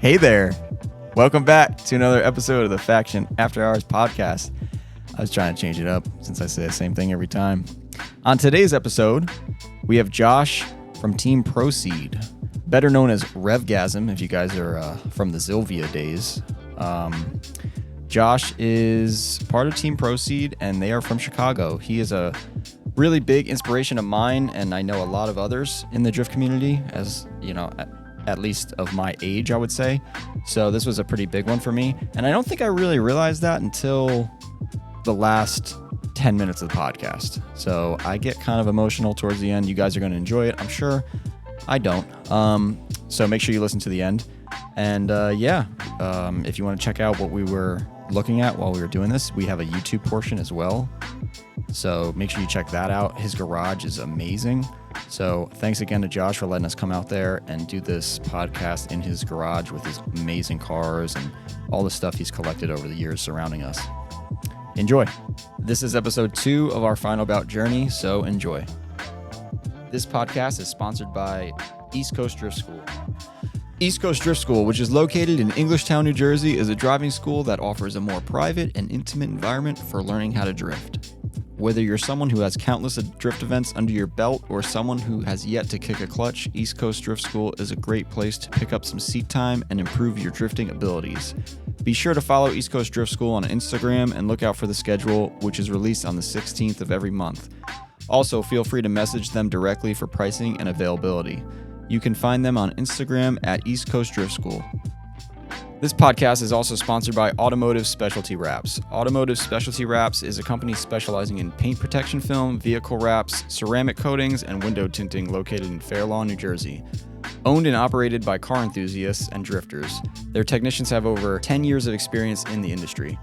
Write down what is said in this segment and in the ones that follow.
Hey there. Welcome back to another episode of the Faction After Hours podcast. I was trying to change it up since I say the same thing every time. On today's episode, we have Josh from Team Proceed, better known as Revgasm if you guys are from the Zilvia days. Josh is part of Team Proceed, and they are from Chicago. He is a really big inspiration of mine, and I know a lot of others in the drift community, as you know, at least of my age, I would say. So this was a pretty big one for me, and I don't think I really realized that until the last 10 minutes of the podcast. So I get kind of emotional towards the end. You guys are going to enjoy it, I'm sure. I don't. So make sure you listen to the end. And if you want to check out what we were looking at while we were doing this, we have a YouTube portion as well. So make sure you check that out. His garage is amazing. So thanks again to Josh for letting us come out there and do this podcast in his garage with his amazing cars and all the stuff he's collected over the years surrounding us. Enjoy. This is episode 2 of our Final Bout journey, so enjoy. This podcast is sponsored by East Coast Drift School. East Coast Drift School, which is located in Englishtown, New Jersey, is a driving school that offers a more private and intimate environment for learning how to drift. Whether you're someone who has countless drift events under your belt or someone who has yet to kick a clutch, East Coast Drift School is a great place to pick up some seat time and improve your drifting abilities. Be sure to follow East Coast Drift School on Instagram and look out for the schedule, which is released on the 16th of every month. Also, feel free to message them directly for pricing and availability. You can find them on Instagram at East Coast Drift School. This podcast is also sponsored by Automotive Specialty Wraps. Automotive Specialty Wraps is a company specializing in paint protection film, vehicle wraps, ceramic coatings, and window tinting located in Fair Lawn, New Jersey. Owned and operated by car enthusiasts and drifters, their technicians have over 10 years of experience in the industry.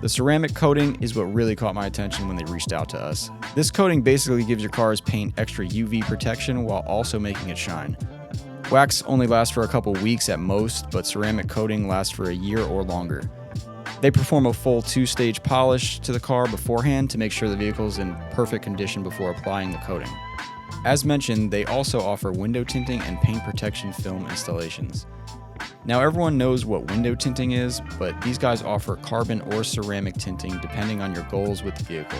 The ceramic coating is what really caught my attention when they reached out to us. This coating basically gives your car's paint extra UV protection while also making it shine. Wax only lasts for a couple weeks at most, but ceramic coating lasts for a year or longer. They perform a full 2-stage polish to the car beforehand to make sure the vehicle is in perfect condition before applying the coating. As mentioned, they also offer window tinting and paint protection film installations. Now everyone knows what window tinting is, but these guys offer carbon or ceramic tinting depending on your goals with the vehicle.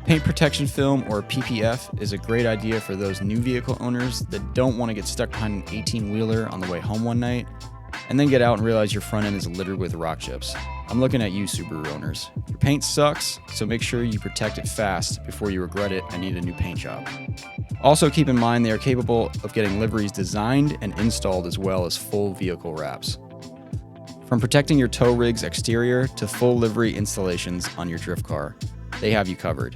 Paint protection film, or PPF, is a great idea for those new vehicle owners that don't want to get stuck behind an 18-wheeler on the way home one night and then get out and realize your front end is littered with rock chips. I'm looking at you, Subaru owners. Your paint sucks, so make sure you protect it fast before you regret it and need a new paint job. Also keep in mind they are capable of getting liveries designed and installed as well as full vehicle wraps. From protecting your tow rig's exterior to full livery installations on your drift car, they have you covered.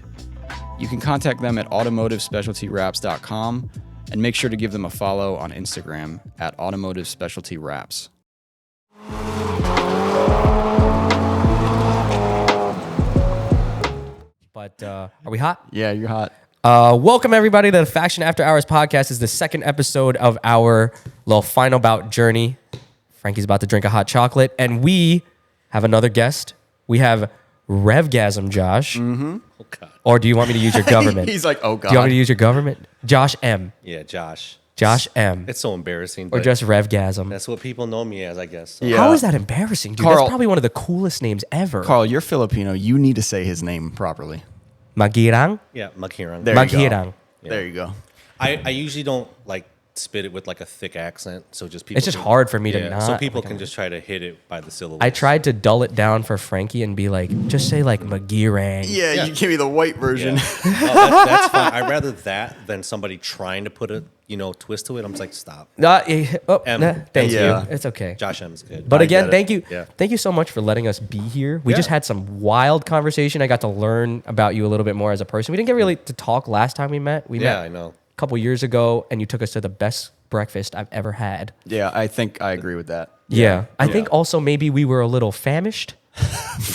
You can contact them at automotivespecialtywraps.com and make sure to give them a follow on Instagram at automotivespecialtywraps. But are we hot? Yeah, you're hot. Welcome everybody to the Faction After Hours podcast. This is the second episode of our little Final Bout journey. Frankie's about to drink a hot chocolate, and we have another guest. We have Revgasm Josh. Mm-hmm. Oh, God. Or do you want me to use your government? He's like, oh, God. Do you want me to use your government? Josh M. Yeah, Josh. Josh M. It's so embarrassing. Or But just Revgasm. that's what people know me as, I guess. So. Yeah. How is that embarrassing, dude? Carl- That's probably one of the coolest names ever. Carl, you're Filipino. You need to say his name properly. Maghirang? Yeah, Maghirang. There you go. Maghirang. Yeah. There you go. I usually don't like spit it with like a thick accent, so just people. It's just hard for me to yeah, not. So people like, can just try to hit it by the syllables. I tried to dull it down for Frankie and be like, just say like Maghirang. Yeah, Yeah. you give me the white version. Yeah. Oh, that's fine. I'd rather that than somebody trying to put a twist to it. I'm just like, stop. Thank Yeah. you. It's okay. Josh M is good. But I again, get it. thank you. Yeah. Thank you so much for letting us be here. We Yeah. just had some wild conversation. I got to learn about you a little bit more as a person. We didn't get really to talk last time we met. We met I know. a couple years ago, and you took us to the best breakfast I've ever had. Yeah, I think I agree with that. Yeah. I think also maybe we were a little famished.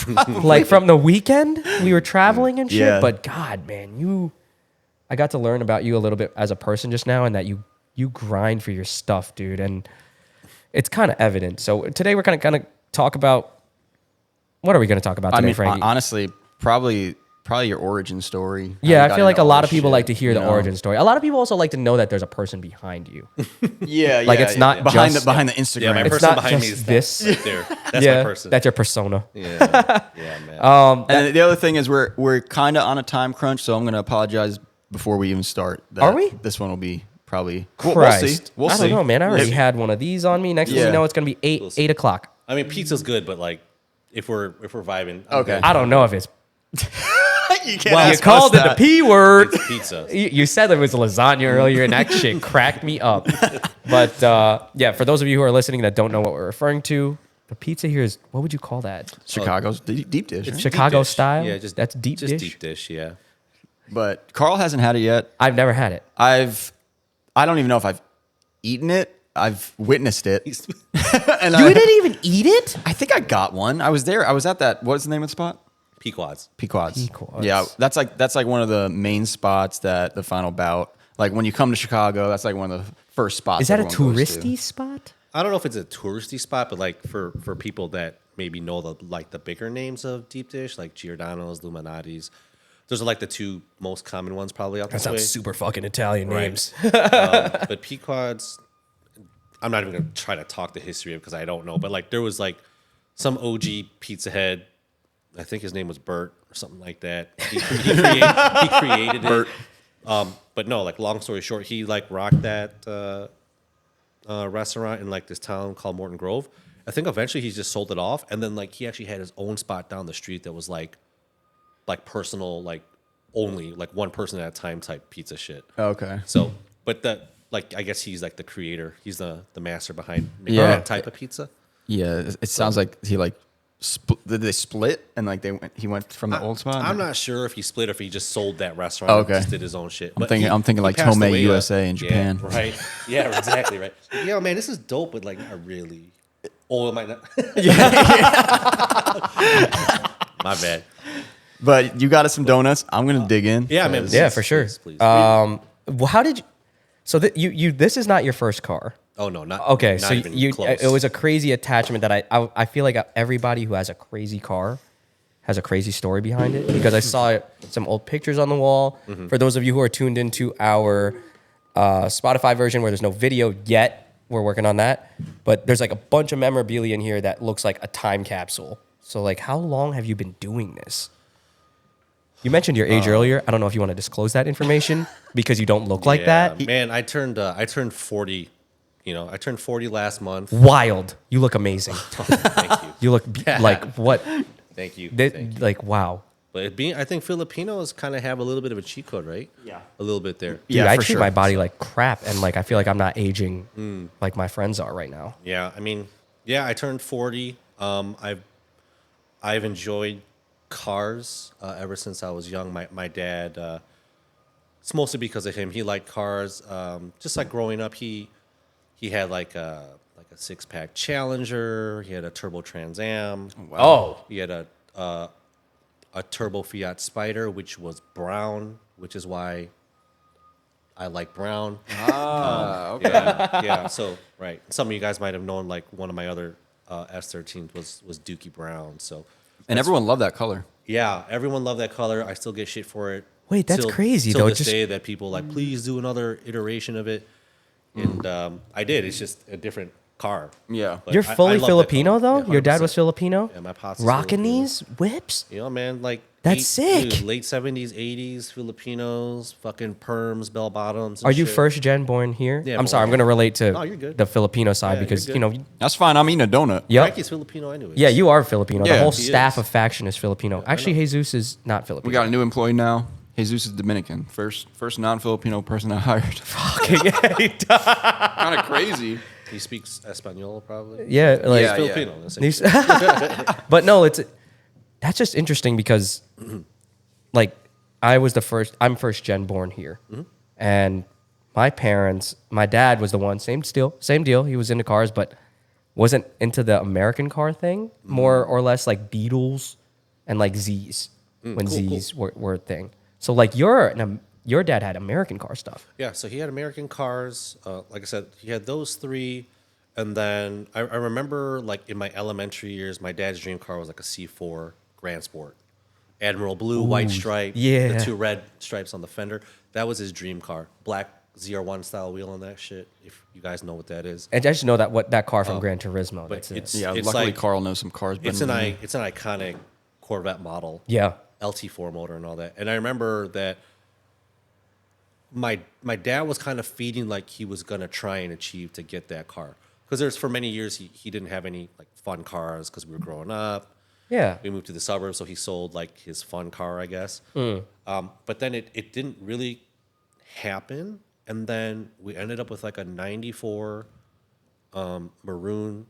Like from the weekend, we were traveling and shit. Yeah. But God, man, I got to learn about you a little bit as a person just now, and that you grind for your stuff, dude. And it's kind of evident. So today we're going to talk about, what are we going to talk about today, Frankie? Honestly, probably probably your origin story. How Yeah, you I got feel like into a all lot this of people shit, like to hear you the know? origin story. A lot of people also like to know that there's a person behind you. Yeah, Like, yeah, it's yeah, not yeah. behind just- the Instagram. Yeah, my It's person not behind me just is this. this right there. That's yeah, my person. that's your persona. Yeah, yeah, man. And the other thing is we're kind of on a time crunch, so I'm going to apologize before we even start. That Are we? This one will be probably. Christ. We'll see. We'll I see. don't know, man. I already If- had one of these on me. Next thing you Yeah. know, it's gonna be eight o'clock. I mean, pizza's good, but like, if we're vibing, I'm Okay. good. I don't know if it's. you can't You ask called us it the that. P word. It's pizza. You said it was lasagna earlier, and that shit cracked me up. But yeah, for those of you who are listening that don't know what we're referring to, the pizza here is, what would you call that? Chicago's deep dish. It's Right? Chicago deep dish. style? Yeah, just That's deep just dish? deep dish. Yeah. But Carl hasn't had it yet. I've never had it. I don't even know if I've eaten it. I've witnessed it. And You didn't even eat it? I think I got one. I was there. I was at that. What's the name of the spot? Pequods. Pequods. Pequods. Yeah, that's like one of the main spots that the final bout. Like when you come to Chicago, that's like one of the first spots. Is that a everyone goes to. touristy spot? I don't know if it's a touristy spot, but like for people that maybe know the bigger names of deep dish, like Giordano's, Luminati's. Those are like the two most common ones probably out That this way. sounds super fucking Italian Right. names. But Pequods, I'm not even gonna try to talk the history of because I don't know. But like there was like some OG pizza head. I think his name was Bert or something like that. He created Bert. it. But no, like long story short, he like rocked that restaurant in like this town called Morton Grove. I think eventually he just sold it off, and then like he actually had his own spot down the street that was like personal, like only like one person at a time type pizza shit. Okay. So, but that like I guess he's like the creator. He's the master behind making Yeah. that type of pizza. Yeah, it sounds like he like did they split and like he went from the old spot. I'm not sure if he split or if he just sold that restaurant. Oh, and okay. just did his own shit. I'm thinking like passed Tomei away, USA in Japan. Yeah, right. Yeah, exactly right. Yeah, man, this is dope, but like not really. Oh, it might not. My bad. But you got us some donuts. I'm gonna dig in. Yeah, man. 'cause- Yeah, Please, for sure. please. Well, how did you? So you this is not your first car. Oh no, not Okay, Not so even you close. it was a crazy attachment that I feel like everybody who has a crazy car has a crazy story behind it because I saw some old pictures on the wall. Mm-hmm. For those of you who are tuned into our Spotify version where there's no video yet, we're working on that. But there's like a bunch of memorabilia in here that looks like a time capsule. So like, how long have you been doing this? You mentioned your age earlier. I don't know if you want to disclose that information because you don't look like Yeah, that. man. I turned 40. You know, I turned 40 last month. Wild. You look amazing. Thank you. You look like what? Thank you. They- Thank you. like wow. But it being, I think Filipinos kind of have a little bit of a cheat code, right? Yeah. A little bit there. Dude, Yeah, I for treat sure. my body like crap, and like I feel like I'm not aging like my friends are right now. Yeah, I mean, yeah, I turned 40. I've enjoyed cars ever since I was young. My dad, it's mostly because of him. He liked cars. Just like growing up, he had like a 6-pack Challenger. He had a turbo Trans Am. Oh, He had a turbo Fiat Spider, which was brown, which is why I like brown. okay. Yeah. So right, some of you guys might have known like one of my other S13s was Dookie Brown. So And everyone loved that color. yeah, everyone loved that color. I still get shit for it. Wait, that's crazy, Till though. this Just- day that people like, please do another iteration of it, and I did. It's just a different car. Yeah. But you're I fully love that Filipino color. though. Yeah, Your dad was 100%. Filipino. Yeah, my pops is Rocking Filipino. these whips. You know, man, like That's sick. dude, late 70s, 80s, Filipinos, fucking perms, bell bottoms. and Are you shit. first gen born here? Yeah, I'm sorry, I'm born gonna relate to No, you're good. the Filipino side Yeah, you're because good. you know. That's fine. I'm eating a donut. Yep. Frankie's Filipino anyway. Yeah, you are Filipino. The Yeah, whole he staff is. of Faction is Filipino. Actually, Jesus is not Filipino. We got a new employee now. Jesus is Dominican. First non-Filipino person I hired. Kind of crazy. He speaks Espanol probably. yeah, like Yeah, Filipino. that's it. These- but no, that's just interesting because like I'm first gen born here. And my dad was the one, same deal. He was into cars, but wasn't into the American car thing, more or less like Beetles and like Z's when cool, Z's were a thing. So like your dad had American car stuff. Yeah, so he had American cars. Like I said, he had those three. And then I remember, like, in my elementary years, my dad's dream car was like a C4 Grand Sport. Admiral Blue, white stripe, yeah. the 2 red stripes on the fender. That was his dream car. Black ZR1 style wheel on that shit. If you guys know what that is, And I just know that car from Gran Turismo. but That's it. it's Yeah, it's luckily like Carl knows some cars. it's better an than me. it's an iconic Corvette model. Yeah. LT4 motor and all that. And I remember that my dad was kind of feeding like he was gonna try and achieve to get that car, because there's for many years he didn't have any like fun cars because we were growing up. Yeah. We moved to the suburbs, so he sold like his fun car, I guess. But then it didn't really happen, and then we ended up with like a '94 maroon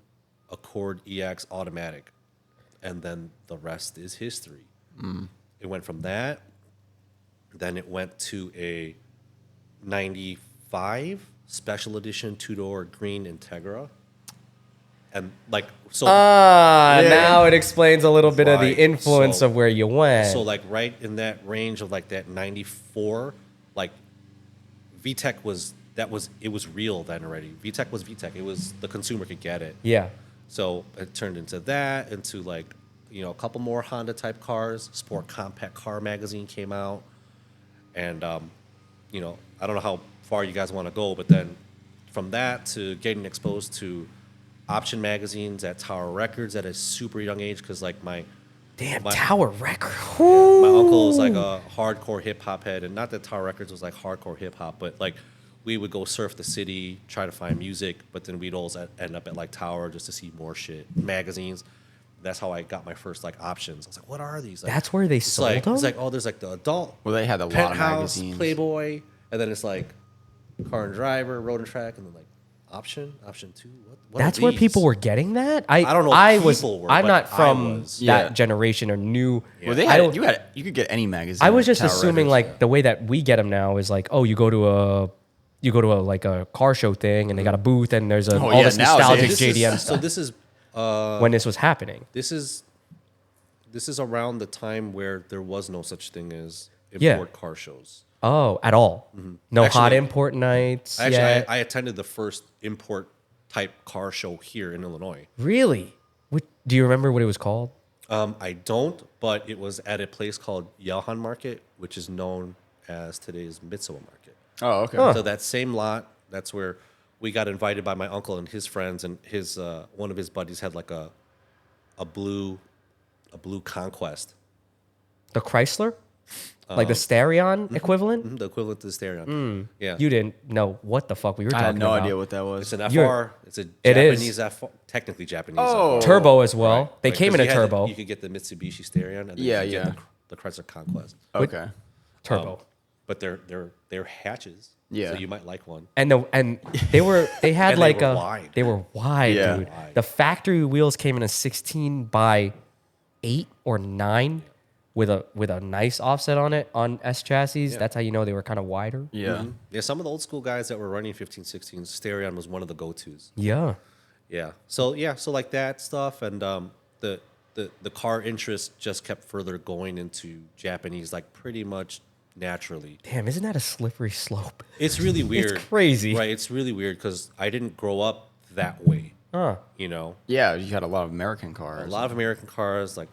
Accord EX automatic, and then the rest is history. It went from that, then it went to a '95 special edition 2-door green Integra, and like so. Now it explains a little bit of the Right. influence So- of where you went. So like right in that range of like that '94, like VTEC it was real then already. VTEC was VTEC. It was the consumer could get it. yeah. So it turned into that, into like, you know, a couple more Honda type cars. Sport Compact Car magazine came out, and you know, I don't know how far you guys want to go, but then from that to getting exposed to option magazines at Tower Records at a super young age, because like my Damn, my- Tower Record. my uncle was like a hardcore hip hop head, and not that Tower Records was like hardcore hip hop, but like we would go surf the city, try to find music, but then we'd always end up at like Tower just to see more shit, magazines. That's how I got my first like options. I was like, what are these? Like, That's where they it's sold like, them? It's like, oh, there's like the adult Well, they had a lot of Penthouse, magazines. Playboy, and then it's like Car and Driver, Road and Track, and then like Option 2. What That's are where these? people were getting that? I don't know if I was. people were, I'm but not I from was. that Yeah. generation or knew. Well, they I had don't- you could get any magazine. I was at just Tower assuming Records. like the way that we get them now is like, oh, you go to a like a car show thing and they got a booth and there's all yeah, this nowadays. nostalgic This JDM is, so stuff this is when this was happening. This is around the time where there was no such thing as Yeah. import car shows. Oh, at all? No hot Actually- import nights. Actually, yet? I attended the first import type car show here in Illinois. Really? Do you remember what it was called? I don't, but it was at a place called Yelhan Market, which is known as today's Mitsuwa Market. Oh, okay. So that same lot, that's where we got invited by my uncle and his friends, and his one of his buddies had like a blue Conquest. The Chrysler? Like the Starion equivalent? The equivalent to the Starion. Yeah. You didn't know what the fuck we were I talking had no about. idea what that It's was. an You're- FR. It's a It is. Japanese FR. Technically Japanese Oh. FR. Turbo as well. Right, They right, came 'cause in a you had turbo. you could get the Mitsubishi Starion, and then Yeah, you could yeah. get the Chrysler Conquest. Okay. Turbo. But they're hatches. Yeah. So you might like one. And they had And they like were a wide. they were wide, Yeah. dude. Wide. The factory wheels came in a 16 by 8 or 9 with a nice offset on it on S chassis. That's how you know they were kind of wider. Yeah. Yeah, some of the old school guys that were running 1516s, Starion was one of the go-tos. Yeah. Yeah. So like that stuff, and the car interest just kept further going into Japanese, like pretty much naturally. Damn, isn't that a slippery slope? It's really weird. crazy. Right? It's really weird because I didn't grow up that way. Huh. You know, Yeah, you had a lot of American cars. a lot of American cars, like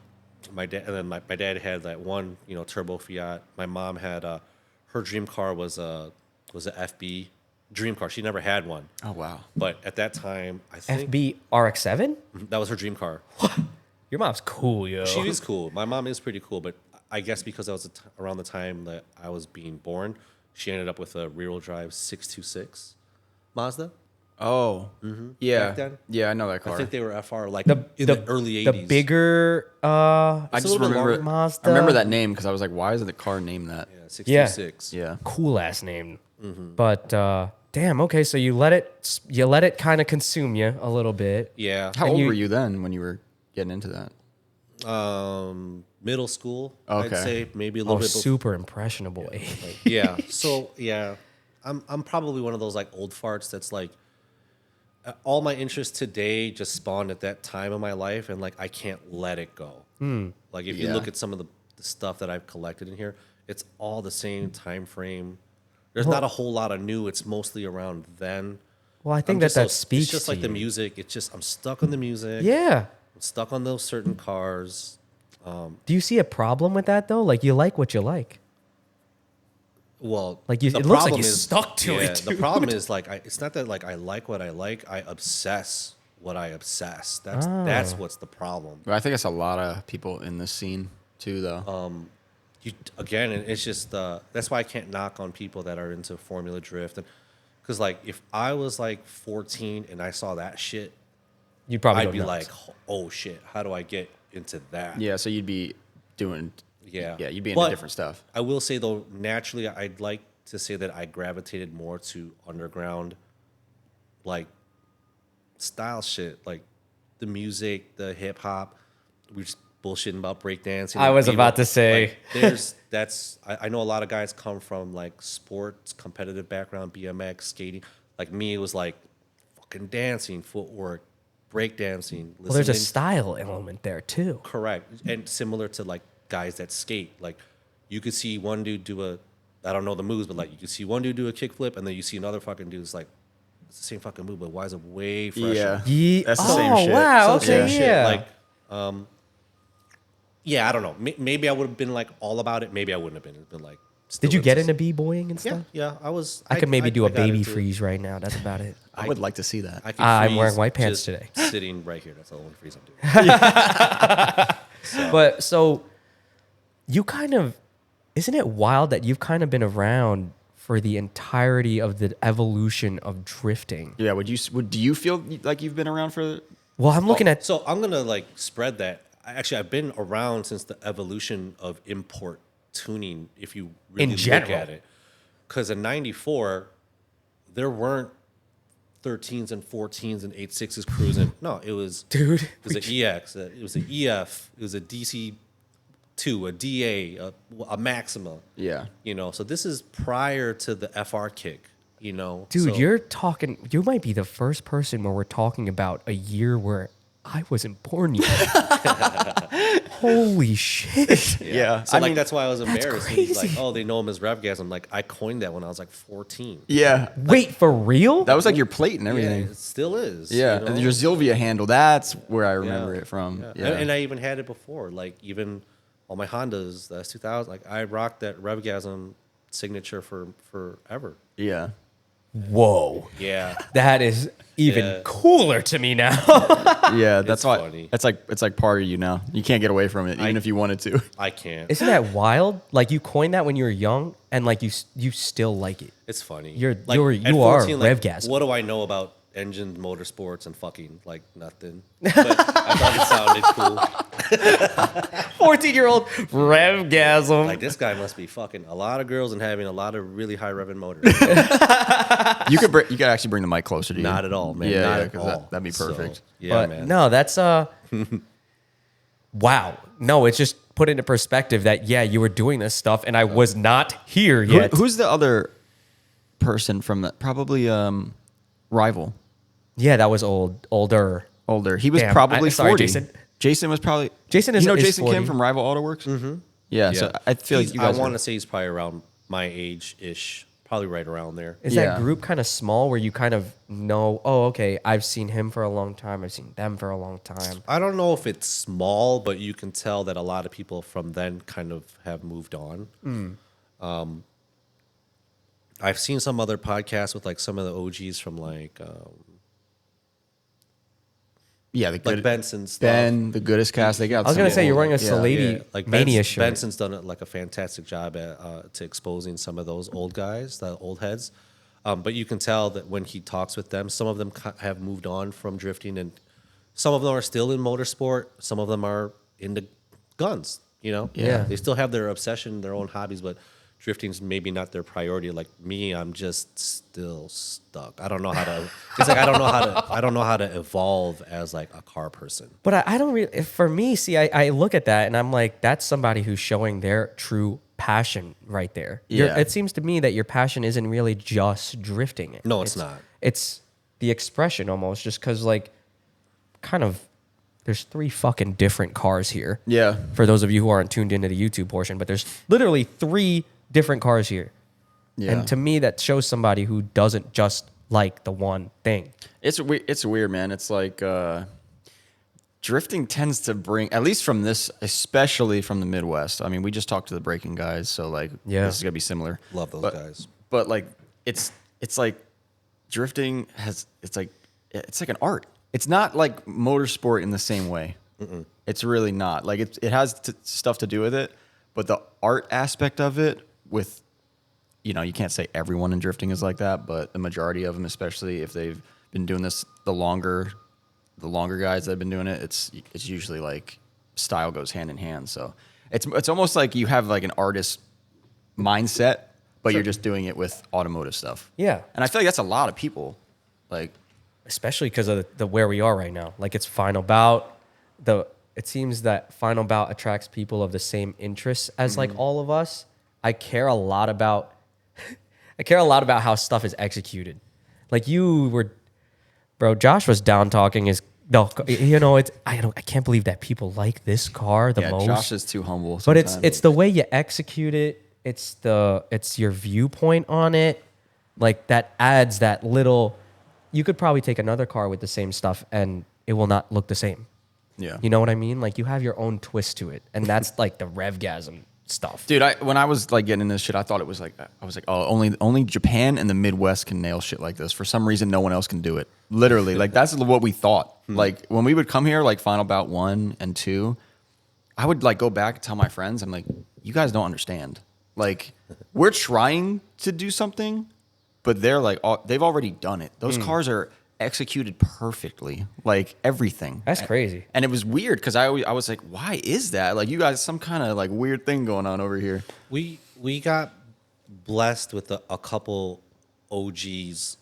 my dad, and then my dad had that one, turbo Fiat. My mom had her dream car was a FB dream car. She never had one, Oh wow. but at that time, I think FB RX-7? that was her dream car. Your mom's cool, yo. She is cool. My mom is pretty cool, but I guess because that was around the time that I was being born, she ended up with a rear-wheel drive 626 Mazda. Oh. Yeah. Back then? Yeah, I know that car. I think they were FR like the in the early 80s. The bigger I It's a just little bit remember longer. Mazda. I remember that name because I was like, why is the car named that? Yeah, 626. Yeah. cool ass name. But damn, okay, so you let it kind of consume you a little bit. Yeah. How And old you- were you then when you were getting into that? Middle school, Okay. I'd say maybe a little Oh, bit. super impressionable age. Yeah. So yeah, I'm probably one of those like old farts that's like all my interests today just spawned at that time of my life, and like I can't let it go. Like if you Yeah. look at some of the stuff that I've collected in here, it's all the same time frame. There's not a whole lot of new. It's mostly around then. Well, I think I'm that just that so- speaks It's just to like the you. music. It's just I'm stuck on the music. Yeah. I'm stuck on those certain cars. Do you see a problem with that though? Like you like what you like. Well, Like the it looks like problem you is- stuck to yeah, it. The Dude. problem is like it's not that like I like what I like. I obsess what I obsess. That's what's the problem. But I think it's a lot of people in this scene too, though. It's just that's why I can't knock on people that are into Formula Drift, and because like if I was like 14 and I saw that shit, You'd probably I'd go be nuts. like, oh shit, how do I get into that? Yeah, so you'd be doing. Yeah. You'd be into But different stuff. I will say though, naturally, I'd like to say that I gravitated more to underground, like style shit, like the music, the hip hop. We just bullshitting about breakdancing. I was about to say. I know a lot of guys come from like sports, competitive background, BMX, skating. Like me, it was like fucking dancing, footwork, breakdancing. Well, there's a style element there too. Correct. And similar to like guys that skate, like you could see one dude do I don't know the moves, but like you could see one dude do a kickflip and then you see another fucking dude. It's like, it's the same fucking move, but why is it way fresher? Yeah. That's the same shit. Wow. Some Okay. shit. Yeah. Like, yeah, I don't know. Maybe I would have been like all about it. Maybe I wouldn't have been. It's been like, Did you still get it's- into b-boying and stuff? Yeah, I was. I could maybe do a got baby into it. freeze right now. That's about it. I would like to see that. I could I'm freeze wearing white pants just today. Sitting right here. That's the only freeze I'm doing. But so you kind of, isn't it wild that you've kind of been around for the entirety of the evolution of drifting? Yeah. Do you feel like you've been around for? Well, I'm looking at, So I'm gonna like spread that. Actually, I've been around since the evolution of import tuning. If you really look general. at it, because in '94 there weren't 13s and 14s and 86s cruising. No, it was dude. It was an EX. It was an EF. It was a DC2, a DA, a Maxima. Yeah. You know, so this is prior to the FR kick. You know, Dude, so, you might be the first person where we're talking about a year where I wasn't born yet. Holy shit. Yeah. So I like mean, that's why I was embarrassed. He's like, crazy. oh, they know him as Revgasm. Like I coined that when I was like 14. Yeah. Wait, for real? That was like your plate and Yeah, everything. it still is. Yeah. you know? And your Zilvia handle. That's where I remember Yeah. it from. Yeah. Yeah. And I even had it before. Like even all my Hondas, that's 2000. Like I rocked that Revgasm signature for forever. Yeah. Whoa. Yeah. That is even Yeah. cooler to me now. Yeah. That's It's why. funny. It's like part of you now. You can't get away from it, even if you wanted to. I can't. Isn't that wild? Like you coined that when you were young and like you still like it. It's funny. You're- Like, you are at 14, like, Revgasm. What do I know about engines, motorsports, and fucking like nothing? But I thought it sounded cool. 14-year-old Revgasm. Like this guy must be fucking a lot of girls and having a lot of really high revving motors. You could actually bring the mic closer to you. Not at all, man. Yeah, Not yeah, at 'cause all. that'd be perfect. So, yeah, But man. no, that's wow. No, it's just put into perspective that yeah, you were doing this stuff and I was not here yet. Who's the other person from that? Probably Rival. Yeah, that was older. Older. He was Damn, probably sorry, 40. Jason. Jason was probably. Jason is- You know is Jason 40. Kim from Rival Auto Works? Mm-hmm. Yeah, so I feel like you guys I want were- to say he's probably around my age ish, probably right around there. Is Yeah. that group kind of small where you kind of know, oh, okay, I've seen him for a long time. I've seen them for a long time. I don't know if it's small, but you can tell that a lot of people from then kind of have moved on. I've seen some other podcasts with like some of the OGs from like Yeah, the good Benson's stuff. Ben, the goodest cast they got. I was gonna some say you're old- wearing a yeah. Salady like Mania shirt. Benson's done like a fantastic job at to exposing some of those old guys, the old heads. But you can tell that when he talks with them, some of them have moved on from drifting, and some of them are still in motorsport. Some of them are into guns. You know, Yeah. they still have their obsession, their own hobbies, but drifting's maybe not their priority. Like me, I'm just still stuck. I don't know how to. It's like I don't know how to evolve as like a car person. But I don't really, for me, see, I look at that and I'm like, that's somebody who's showing their true passion right there. Yeah. It seems to me that your passion isn't really just drifting. No, it's not. It's the expression almost, just because, like, kind of, there's 3 fucking different cars here. Yeah. For those of you who aren't tuned into the YouTube portion, but there's literally 3 different cars here. Yeah. And to me, that shows somebody who doesn't just like the one thing. It's weird, man. It's like drifting tends to bring, at least from this, especially from the Midwest. I mean, we just talked to the braking guys, so like, this is gonna be similar. Love those guys. But like, it's like drifting it's like an art. It's not like motorsport in the same way. It's really not. Like it has stuff to do with it, but the art aspect of it, with, you know, you can't say everyone in drifting is like that, but the majority of them, especially if they've been doing this the longer guys that have been doing it, it's usually like style goes hand in hand. So it's almost like you have like an artist mindset, but you're just doing it with automotive stuff. Yeah. And I feel like that's a lot of people. Like, especially because of the where we are right now. Like it's final bout. It seems that final bout attracts people of the same interests as like all of us. I care a lot about how stuff is executed. Like Josh was down talking his no, you know, I can't believe that people like this car the most. Josh is too humble But sometimes. it's the way you execute it. It's your viewpoint on it. Like that adds that little. You could probably take another car with the same stuff and it will not look the same. Yeah. You know what I mean? Like you have your own twist to it, and that's like the revgasm stuff. Dude, when I was like getting into this shit, I thought it was like, oh, only Japan and the Midwest can nail shit like this. For some reason, no one else can do it. Literally, like that's what we thought. Like when we would come here, like Final Bout 1 and 2, I would like go back and tell my friends, I'm like, you guys don't understand. Like we're trying to do something, but they're like, they've already done it. Those cars are executed perfectly, like everything. That's crazy. And it was weird because I was like, why is that? Like you guys, some kind of like weird thing going on over here. We got blessed with a couple OGs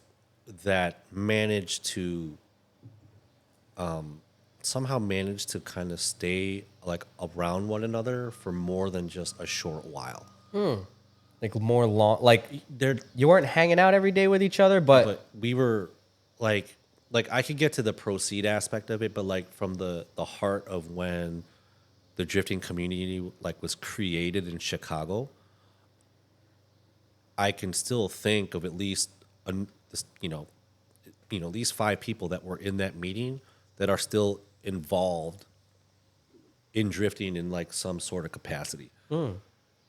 that managed to somehow managed to kind of stay like around one another for more than just a short while. Like more long. Like you weren't hanging out every day with each other, but we were like I could get to the proceed aspect of it, but like from the heart of when the drifting community like was created in Chicago, I can still think of at least at least 5 people that were in that meeting that are still involved in drifting in like some sort of capacity.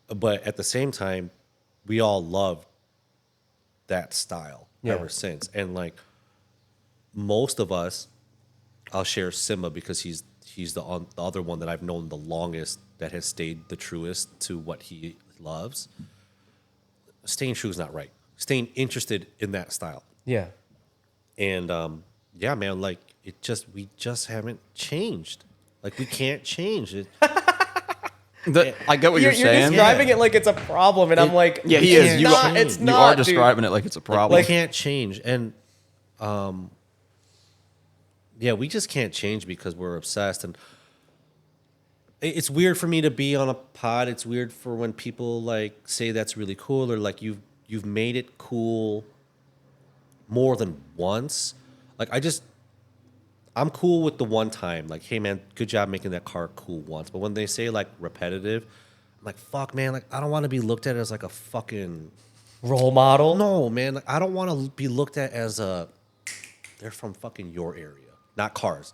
But at the same time, we all loved that style ever since. And like most of us, I'll share Simba because he's the other one that I've known the longest that has stayed the truest to what he loves. Staying true is not right. Staying interested in that style. yeah. And yeah, man, like we just haven't changed. Like we can't change it. I get what you're saying. You're describing it like it's a problem, and I'm like, yeah, he is. It's You not, are dude. describing it like it's a problem. We can't change. And yeah, we just can't change because we're obsessed. And it's weird for me to be on a pod. It's weird for when people like say that's really cool, or like you've made it cool more than once. Like I'm cool with the one time. Like, hey man, good job making that car cool once. But when they say like repetitive, I'm like, fuck man, like I don't want to be looked at as like a fucking role model. No, man, like, I don't want to be looked at as they're from fucking your area, not cars.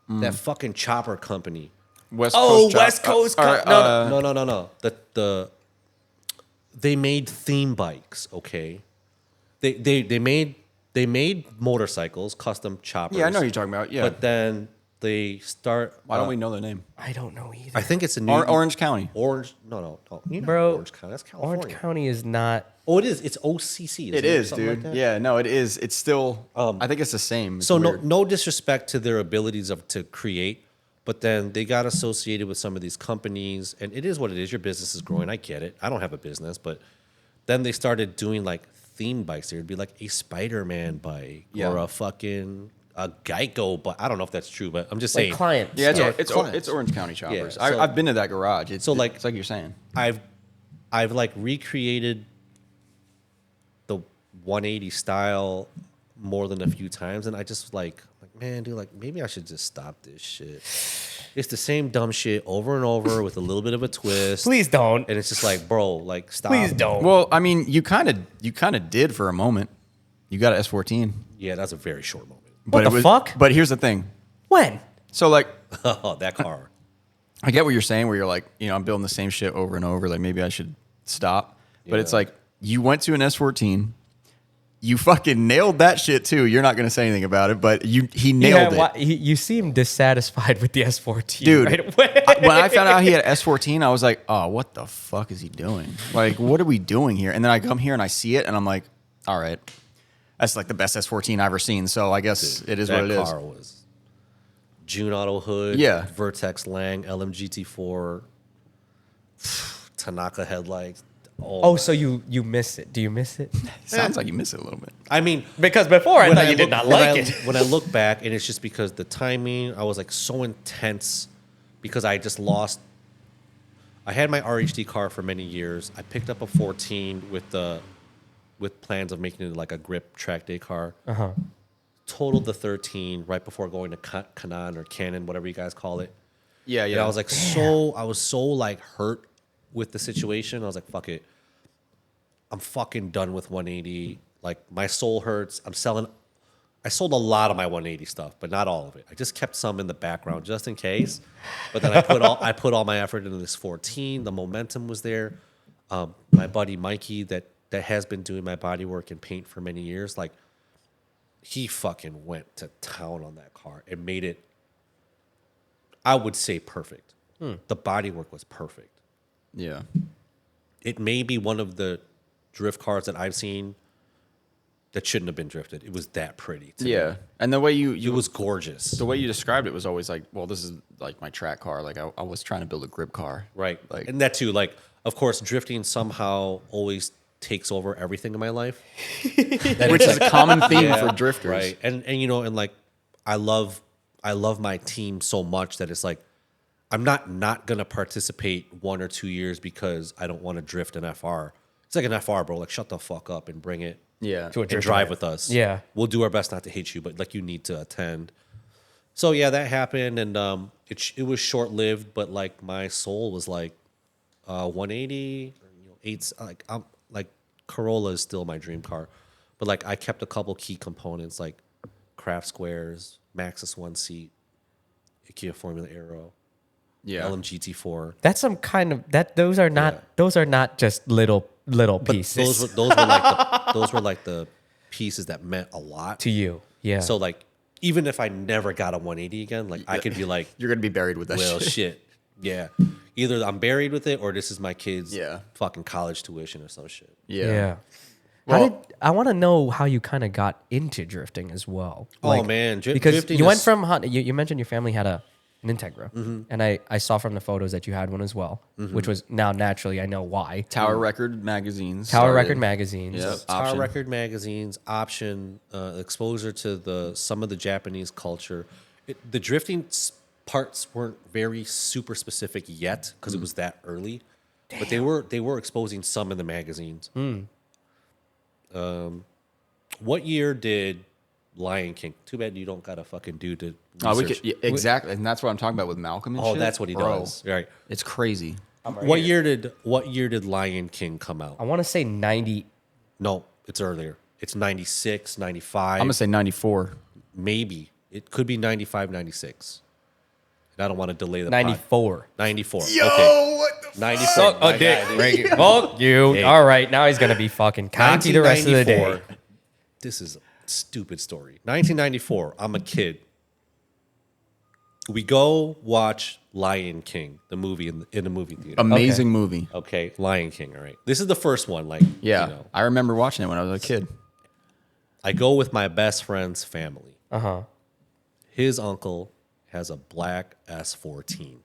That fucking chopper company. West Coast. West Coast. No. They made theme bikes, okay? They made motorcycles, custom choppers. Yeah, I know what you're talking about. Yeah. But then they start. Why don't we know their name? I don't know either. I think it's a new Orange County. Orange. No. You know Bro, Orange County. That's California. Orange County is not. Oh, it is. It's OCC. It is, something dude. like that? Yeah, no, it is. It's still. I think it's the same. It's So weird. no disrespect to their abilities to create, but then they got associated with some of these companies, and it is what it is. Your business is growing. I get it. I don't have a business, but then they started doing like theme bikes. There would be like a Spider-Man bike or a fucking Geico, but I don't know if that's true. But I'm just saying. Client. Yeah, clients. it's Orange County choppers. Yeah, so- I've been to that garage. It's like- it's like you're saying. I've like recreated the 180 style more than a few times, and I just like man, dude, like maybe I should just stop this shit. It's the same dumb shit over and over with a little bit of a twist. Please don't. And it's just like, bro, like stop. Please don't. Well, I mean, you kind of did for a moment. You got an S14. Yeah, that's a very short moment. What the fuck? But here's the thing. When? So like, Oh, that car. I get what you're saying, where you're like, I'm building the same shit over and over. Like maybe I should stop. But it's Yeah. like you went to an S14. You fucking nailed that shit too. You're not gonna say anything about it, but he nailed it. You seem dissatisfied with the S14, Dude, right away. when I found out he had S14, I was like, oh, what the fuck is he doing? Like, what are we doing here? And then I come here and I see it, and I'm like, all right, that's like the best S14 I've ever seen. So I guess it is what it is. That car was June Auto Hood, Yeah. Vertex Lang, LMGT4, Tanaka headlights. Oh, so you miss it? Do you miss it? Sounds like you miss it a little bit. I mean, Because before I when thought you did look- not when like I- it. When I look back, and it's just because the timing, I was like so intense because I just lost. I had my RHD car for many years. I picked up a 14 with plans of making it like a grip track day car. Totaled the 13 right before going to Canon or Canon, whatever you guys call it. Yeah, And I was like I was so like hurt with the situation. I was like, fuck it. I'm fucking done with 180. Like my soul hurts. I sold a lot of my 180 stuff, but not all of it. I just kept some in the background just in case. But then I put all my effort into this 14. The momentum was there. My buddy Mikey that has been doing my body work and paint for many years, like he fucking went to town on that car and made it, I would say, perfect. The body work was perfect. yeah. It may be one of the drift cars that I've seen that shouldn't have been drifted. It was that pretty. To me. Yeah. And the way It was gorgeous. the way you described it was always like, well, this is like my track car. Like I was trying to build a grip car. Right. Like, And that too, like, of course, drifting somehow always takes over everything in my life. which is a common theme for drifters. Right. And like I love my team so much that it's like I'm not gonna participate 1 or 2 years because I don't want to drift an FR. It's like an FR, bro. Like shut the fuck up and bring it. Yeah. To a And drift drive event. with us. Yeah. We'll do our best not to hit you, but like you need to attend. So yeah, that happened, and it was short lived, but like my soul was like 180, eights. Like Corolla is still my dream car, but like I kept a couple key components like craft squares, Maxxis 1 seat, IKEA Formula Aero, Yeah. LMGT4. That's some kind of that. Those are not just little pieces Those were like the pieces that meant a lot to you. Yeah. So like, even if I never got a 180 again, like I could be like, You're gonna be buried with that well, shit. shit, yeah. Either I'm buried with it, or this is my kids' Yeah. fucking college tuition or some shit. yeah. Well- I want to know how you kind of got into drifting as well. Oh, man, because drifting you went is- from you mentioned your family had an Integra, and I saw from the photos that you had one as well, which was now naturally I know why. Tower Record magazines. Tower started. Record magazines. Yep. Tower Option. Record magazines, option, exposure to some of the Japanese culture. The drifting parts weren't very super specific yet because it was that early, but they were exposing some in the magazines. What year did Lion King? Too bad you don't got a fucking dude to research. Oh, we could, yeah, exactly, and that's what I'm talking about with Malcolm. And Oh, shit. that's what he Bro, does. Right. It's crazy. What year did Lion King come out? I want to say 90. No, it's earlier. It's 96, 95. I'm gonna say 94. Maybe. It could be 95, 96. And I don't want to delay the 94. 94. Okay. what the 94. Oh, dick. Fuck you. Hey. All right, now he's gonna be fucking cocky the rest of the day. 1994. This is a stupid story. 1994. I'm a kid. We go watch Lion King, the movie in the movie theater. Amazing movie. Okay, Lion King. All right. This is the first one. Like, Yeah, you know, I remember watching it when I was a kid. I go with my best friend's family. Uh-huh. His uncle has a black S14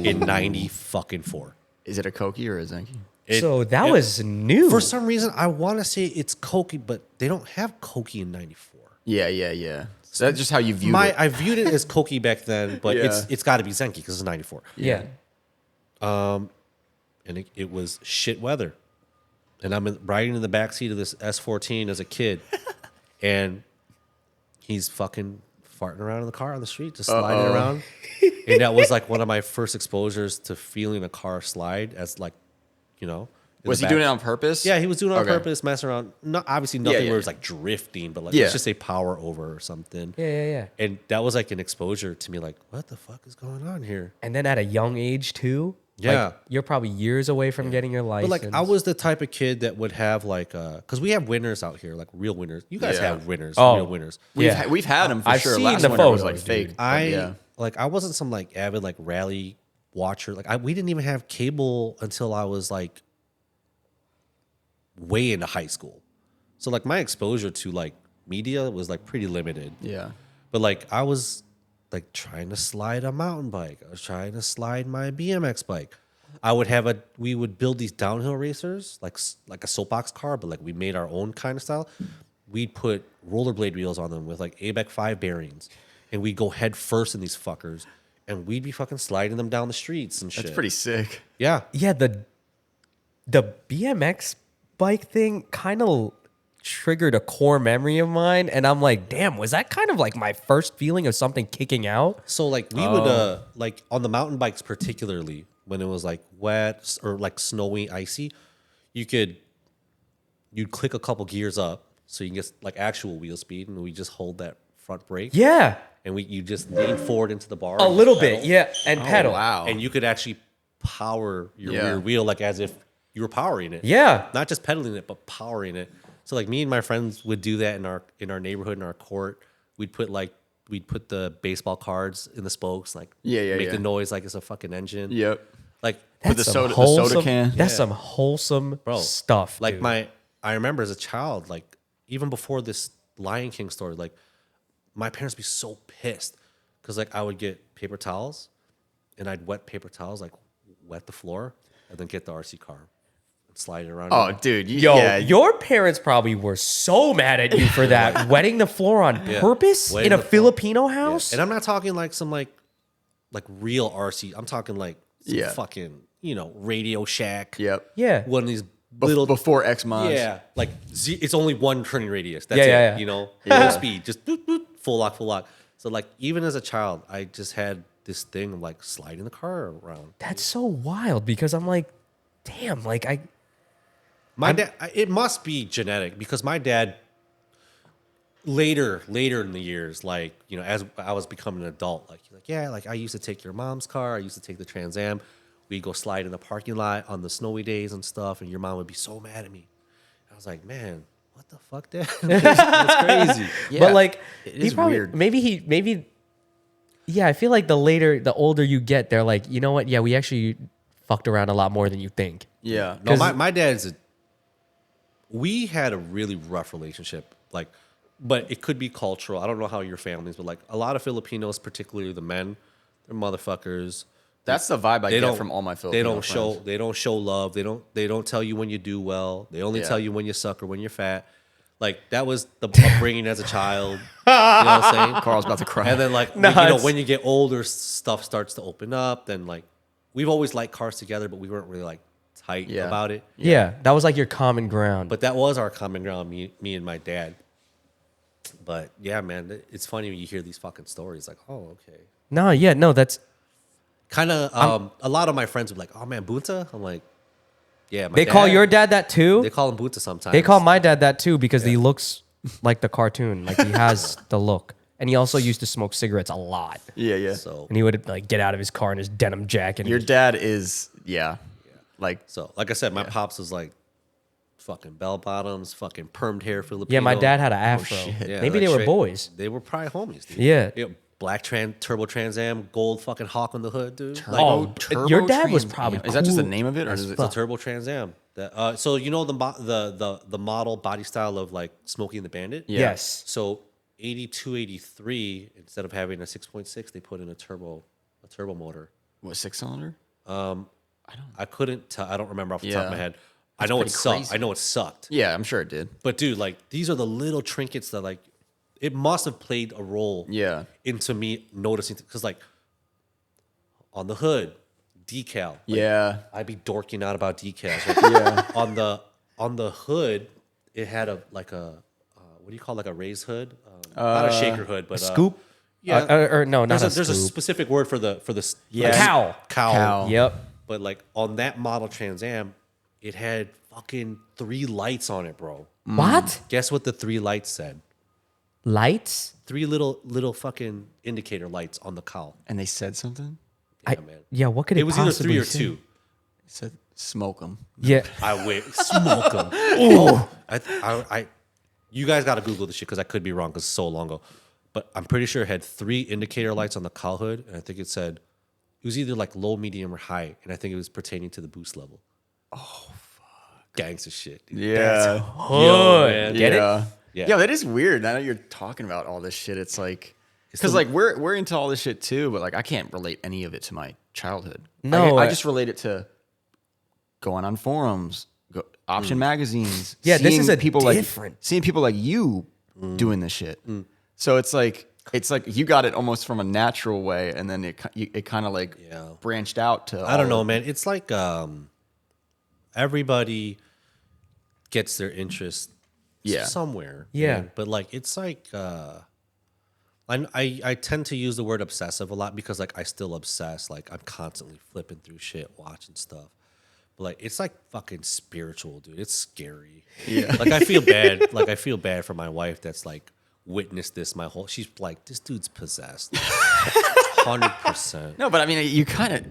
in 90 fucking 4. Is it a Koki or a Zenki? So that was new. For some reason, I want to say it's Koki, but they don't have Koki in 94. Yeah. So that's just how you view it. I viewed it as Koki back then, but Yeah. it's got to be Zenki because it's 94. yeah. And it was shit weather. And I'm riding in the backseat of this S14 as a kid, and he's fucking farting around in the car on the street, just sliding around. And that was like one of my first exposures to feeling a car slide as like, you know, Was he doing it on purpose? Yeah, he was doing it on Okay. purpose, messing around. Not obviously nothing yeah, where it's yeah. like drifting, but like Yeah. let's just say power over or something. Yeah. And that was like an exposure to me, like, what the fuck is going on here? And then at a young age too. Yeah. Like, you're probably years away from getting your But license. like I was the type of kid that would have like because we have winners out here, like real winners. You guys Yeah. have winners, Oh. real winners. We've had them for I've sure. seen Last the winter was photos, like fake. dude. I wasn't some like avid like rally watcher. Like we didn't even have cable until I was like way into high school. So like my exposure to like media was like pretty limited. Yeah. But like I was like trying to slide a mountain bike. I was trying to slide my BMX bike. We would build these downhill racers like a soapbox car, but like we made our own kind of style. We'd put rollerblade wheels on them with like ABEC 5 bearings, and we'd go head first in these fuckers, and we'd be fucking sliding them down the streets and shit. That's pretty sick. Yeah. Yeah, the BMX bike thing kind of triggered a core memory of mine, and I'm like, damn, was that kind of like my first feeling of something kicking out? So like we would like on the mountain bikes particularly when it was like wet or like snowy, icy, you'd click a couple gears up so you can get like actual wheel speed, and we just hold that front brake. Yeah, And you just lean forward into the bar. a and little pedal, bit, yeah, and pedal. Wow. And you could actually power your Yeah. rear wheel like as if you were powering it. Yeah, Not just pedaling it, but powering it. So like me and my friends would do that in our neighborhood, in our court. We'd put the baseball cards in the spokes, like make the noise like it's a fucking engine. Yep. Like With that's the some soda wholesome, can. That's some wholesome Bro, stuff, like dude. I remember as a child, like even before this Lion King story, like my parents would be so pissed because like I would get paper towels and I'd wet paper towels, like wet the floor, and then get the RC car and slide it around. Oh, dude. Yo, yeah. your parents probably were so mad at you for that, wetting the floor on purpose Wetting in a the floor. Filipino Yeah. house. And I'm not talking like some like real RC. I'm talking like some Yeah. fucking Radio Shack. Yep. Yeah, One of these little Before X mods. Yeah, like it's only one turning radius. That's Yeah, it. yeah. Yeah. Full speed, just boop, boop, full lock. So like even as a child, I just had this thing of like sliding the car around. that's so wild because I'm like, damn, like My dad, it must be genetic because my dad later in the years, like as I was becoming an adult, like I used to take your mom's car. I used to take the Trans Am. We'd go slide in the parking lot on the snowy days and stuff, and your mom would be so mad at me. I was like, man, what the fuck, Dad? That's crazy. Yeah. but like it he is probably weird. maybe yeah, I feel like the older you get, they're like, you know what? Yeah, we actually fucked around a lot more than you think. Yeah. No, my dad's we had a really rough relationship, like, but it could be cultural. I don't know how your family's, but like a lot of Filipinos, particularly the men, they're motherfuckers. That's the vibe I get from all my Filipino They don't friends. they don't show love. They don't tell you when you do well. They only Yeah. tell you when you suck or when you're fat. Like that was the upbringing as a child. You know what I'm saying? Carl's about to cry. And then like when you get older, stuff starts to open up. Then like we've always liked cars together, but we weren't really like tight Yeah. about it. Yeah, that was like your common ground. But that was our common ground, me and my dad. But yeah, man, it's funny when you hear these fucking stories. Like, oh, okay. no, that's Kind of. A lot of my friends would be like, oh man, Bunta. I'm like, yeah. My they call dad- your dad that too. They call him Bunta sometimes. They call my dad that too because he looks like the cartoon. Like he has the look. And he also used to smoke cigarettes a lot. Yeah. So And he would like get out of his car in his denim jacket. Your And dad is, like, like I said, my pops was like fucking bell bottoms, fucking permed hair Filipino. yeah, my dad had an afro. Yeah, Maybe like they were straight- boys. They were probably homies, dude. Yeah. Black turbo Trans Am, gold fucking hawk on the hood, dude. Oh, your dad was probably Is that just the cool name of it, or is it? It's a turbo Trans Am. That, so you know the model body style of like Smokey and the Bandit. Yeah. Yes. So 82, 83, instead of having a 6.6, they put in a turbo motor. What, 6-cylinder? I couldn't tell. I don't remember off the top of my Yeah. head. I know it pretty sucked. crazy. I know it sucked. Yeah, I'm sure it did. But dude, like these are the little trinkets that like it must have played a role. Yeah. Into me noticing because like on the hood, decal. Like, Yeah. I'd be dorking out about decals. Like, on the hood, it had what do you call like a raised hood? Not a shaker hood, but Scoop? Yeah. Or no, not There's a a scoop. specific word for the A cowl. cowl. Cowl. Yep. But like on that model Trans Am, it had fucking 3 lights on it, bro. What? Guess what the 3 lights said? Lights? 3 little fucking indicator lights on the cowl. And they said something. Yeah, man. Yeah, what could it It was either possibly 3 or say? 2. They said smoke them. Yeah. I wait, smoke them. Oh, you guys got to Google this shit because I could be wrong because it's so long ago. But I'm pretty sure it had 3 indicator lights on the cowl hood, and I think it said it was either like low, medium, or high, and I think it was pertaining to the boost level. Oh fuck, gangsta shit. Dude. Yeah. Yo, man. Get it? Yeah. Yeah. Yeah, that is weird. Now that you're talking about all this shit, it's like because like we're into all this shit too, but like I can't relate any of it to my childhood. No, I just relate it to going on forums, option magazines. Yeah, this seeing is a people different- seeing people like you doing this shit. So it's like you got it almost from a natural way, and then it kind of like branched out to. I don't know, man. It's like everybody gets their interest somewhere. Yeah. Man. But like it's like I tend to use the word obsessive a lot because like I still obsess. Like I'm constantly flipping through shit, watching stuff. But like it's like fucking spiritual, dude. It's scary. Yeah. Like I feel bad. Like I feel bad for my wife that's like witnessed this my whole. She's like, this dude's possessed. 100%. No, but I mean, you kind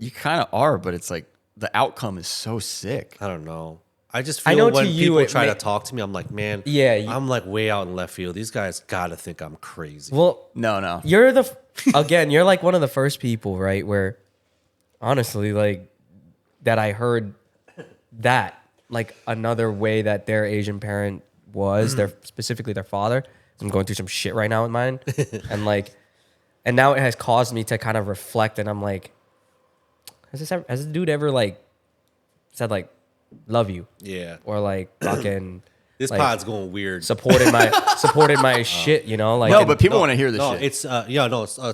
of are, but it's like the outcome is so sick. I don't know. I just I feel know when to you people it try may- to talk to me, I'm like, man, Yeah, I'm like way out in left field. These guys gotta think I'm crazy. Well, No. you're you're like one of the first people, right? Where honestly, like that I heard that like another way that their Asian parent was, specifically their father. I'm going through some shit right now with mine. and now it has caused me to kind of reflect, and I'm like, has this dude ever like said like love you? Yeah. Or like fucking This like, pod's going weird. supported my shit, you know? Like No, and- but people want to hear this No, shit. it's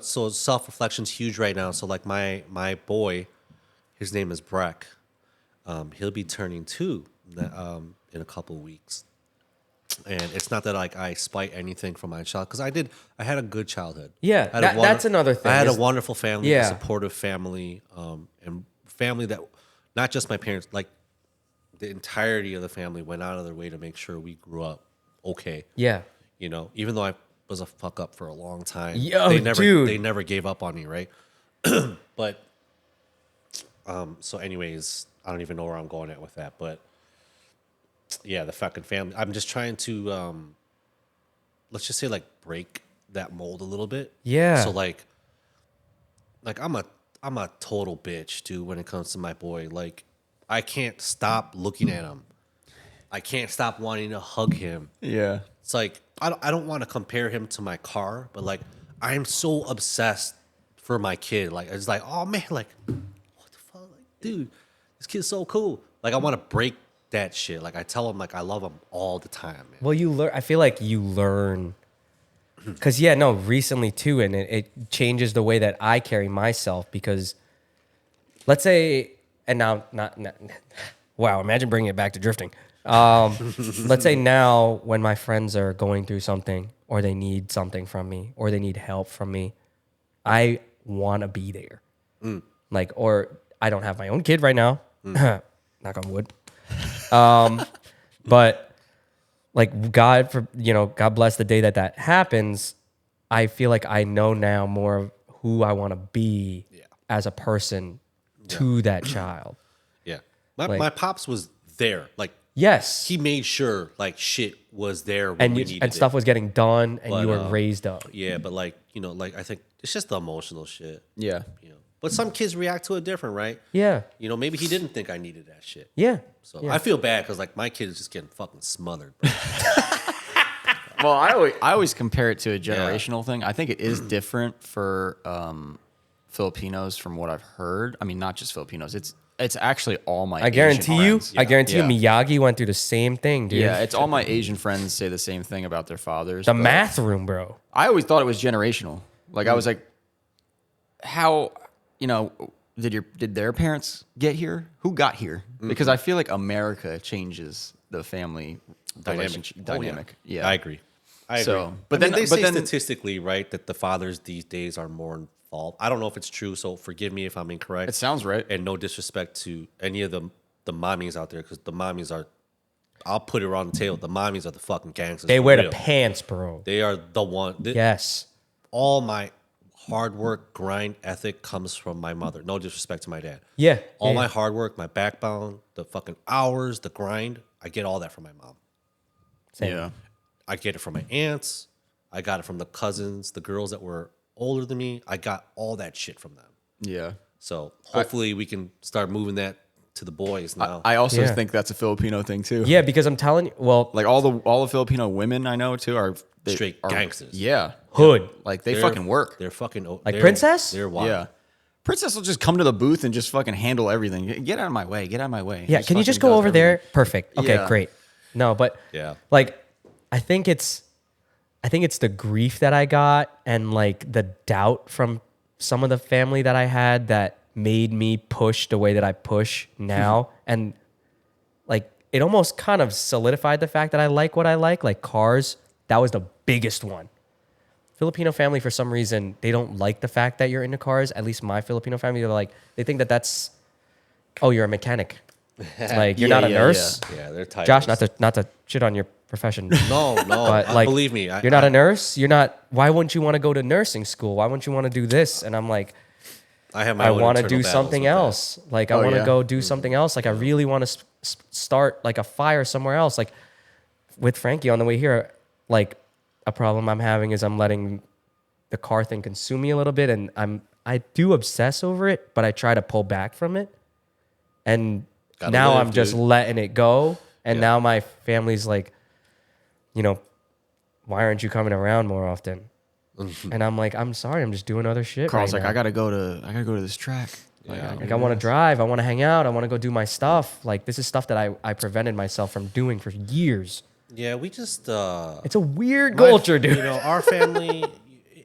so self-reflection's huge right now. So like my boy, his name is Breck. He'll be turning 2 in a couple weeks. And it's not that like I spite anything from my child because I had a good childhood. Yeah, that's another thing. I had a is- wonderful family, Yeah. a supportive family, and family that not just my parents, like the entirety of the family went out of their way to make sure we grew up okay. Yeah. You know, even though I was a fuck up for a long time, Yo, they dude. never gave up on me, right? But so anyways, I don't even know where I'm going at with that, but yeah, the fucking family. I'm just trying to let's just say like break that mold a little bit. Yeah. So like I'm a total bitch, dude, when it comes to my boy. Like I can't stop looking at him. I can't stop wanting to hug him. Yeah. It's like I don't want to compare him to my car, but like I am so obsessed for my kid. Like it's like, oh man, like what the fuck, like dude, this kid's so cool. Like I want to break that shit. Like I tell him like I love him all the time, man. Well, you learn. I feel like you learn, because recently too, and it changes the way that I carry myself. Because let's say, and now not wow, imagine bringing it back to drifting. Let's say now when my friends are going through something, or they need something from me, or they need help from me, I want to be there. Like, or I don't have my own kid right now. Knock on wood. But like God bless the day that happens. I feel like I know now more of who I want to be as a person to that child. Yeah, my pops was there. Like Yes. he made sure like shit was there when and we you, needed and stuff it. was getting done, and But, you were raised up. Yeah, but like like I think it's just the emotional shit. Yeah. But some kids react to it different, right? Yeah. Maybe he didn't think I needed that shit. Yeah. So Yeah. I feel bad because like my kid is just getting fucking smothered. Bro. Well, I always compare it to a generational thing. I think it is different for Filipinos from what I've heard. I mean, not just Filipinos. It's actually all my I guarantee you. friends. I guarantee you, Yeah. Miyagi went through the same thing, dude. Yeah, it's all my Asian friends say the same thing about their fathers. The but math room, bro. I always thought it was generational. Like I was like, how did their parents get here? Who got here? Because I feel like America changes the family dynamic. Yeah, I agree. I agree. So, But but then they say then statistically, right, that the fathers these days are more involved. I don't know if it's true, so forgive me if I'm incorrect. it sounds right. And no disrespect to any of the the mommies out there, because the mommies are, I'll put it on the table. The mommies are the fucking gangsters. They for wear real. the pants, bro. They are the one. Yes. All my hard work, grind ethic comes from my mother. No disrespect to my dad. Yeah. All yeah. my hard work, my backbone, the fucking hours, the grind, I get all that from my mom. Same. Yeah. I get it from my aunts. I got it from the cousins, the girls that were older than me. I got all that shit from them. Yeah. So hopefully we can start moving that to the boys now. I also Yeah. think that's a Filipino thing too. Yeah, because I'm telling you, well, Like all the Filipino women I know too are Straight gangsters. Yeah. hood. Like they They're- fucking work. They're fucking Like Princess? They're wild. Yeah. Princess will just come to the booth and just fucking handle everything. Get out of my way. Get out of my way. Yeah, can you fucking just go does over everything. there? Perfect. Okay, Yeah. great. No, but Yeah. like I think it's the grief that I got and like the doubt from some of the family that I had that made me push the way that I push now. And like it almost kind of solidified the fact that I like what I like cars. That was the biggest one. Filipino family, for some reason, they don't like the fact that you're into cars. At least my Filipino family, they think that that's, oh, you're a mechanic. Like you're Yeah, not a yeah, nurse. Yeah, they're tight. Josh, not to shit on your profession. No, But like, believe me. you're not a nurse. You're not. Why wouldn't you want to go to nursing school? Why wouldn't you want to do this? And I'm like, I have my I own want to internal do battles something with that. else. Like I Oh, want to yeah. go do something else. Like I really want to start like a fire somewhere else. Like with Frankie on the way here, like a problem I'm having is I'm letting the car thing consume me a little bit, and I do obsess over it, but I try to pull back from it. And Gotta now live, I'm just dude. letting it go. And Yeah. now my family's like, why aren't you coming around more often? And I'm like, I'm sorry, I'm just doing other shit. Carl's right like, now. I gotta go to this track. Like I want to drive, I want to hang out, I want to go do my stuff. Like this is stuff that I prevented myself from doing for years. Yeah, we just It's a weird culture, dude. You know, our family,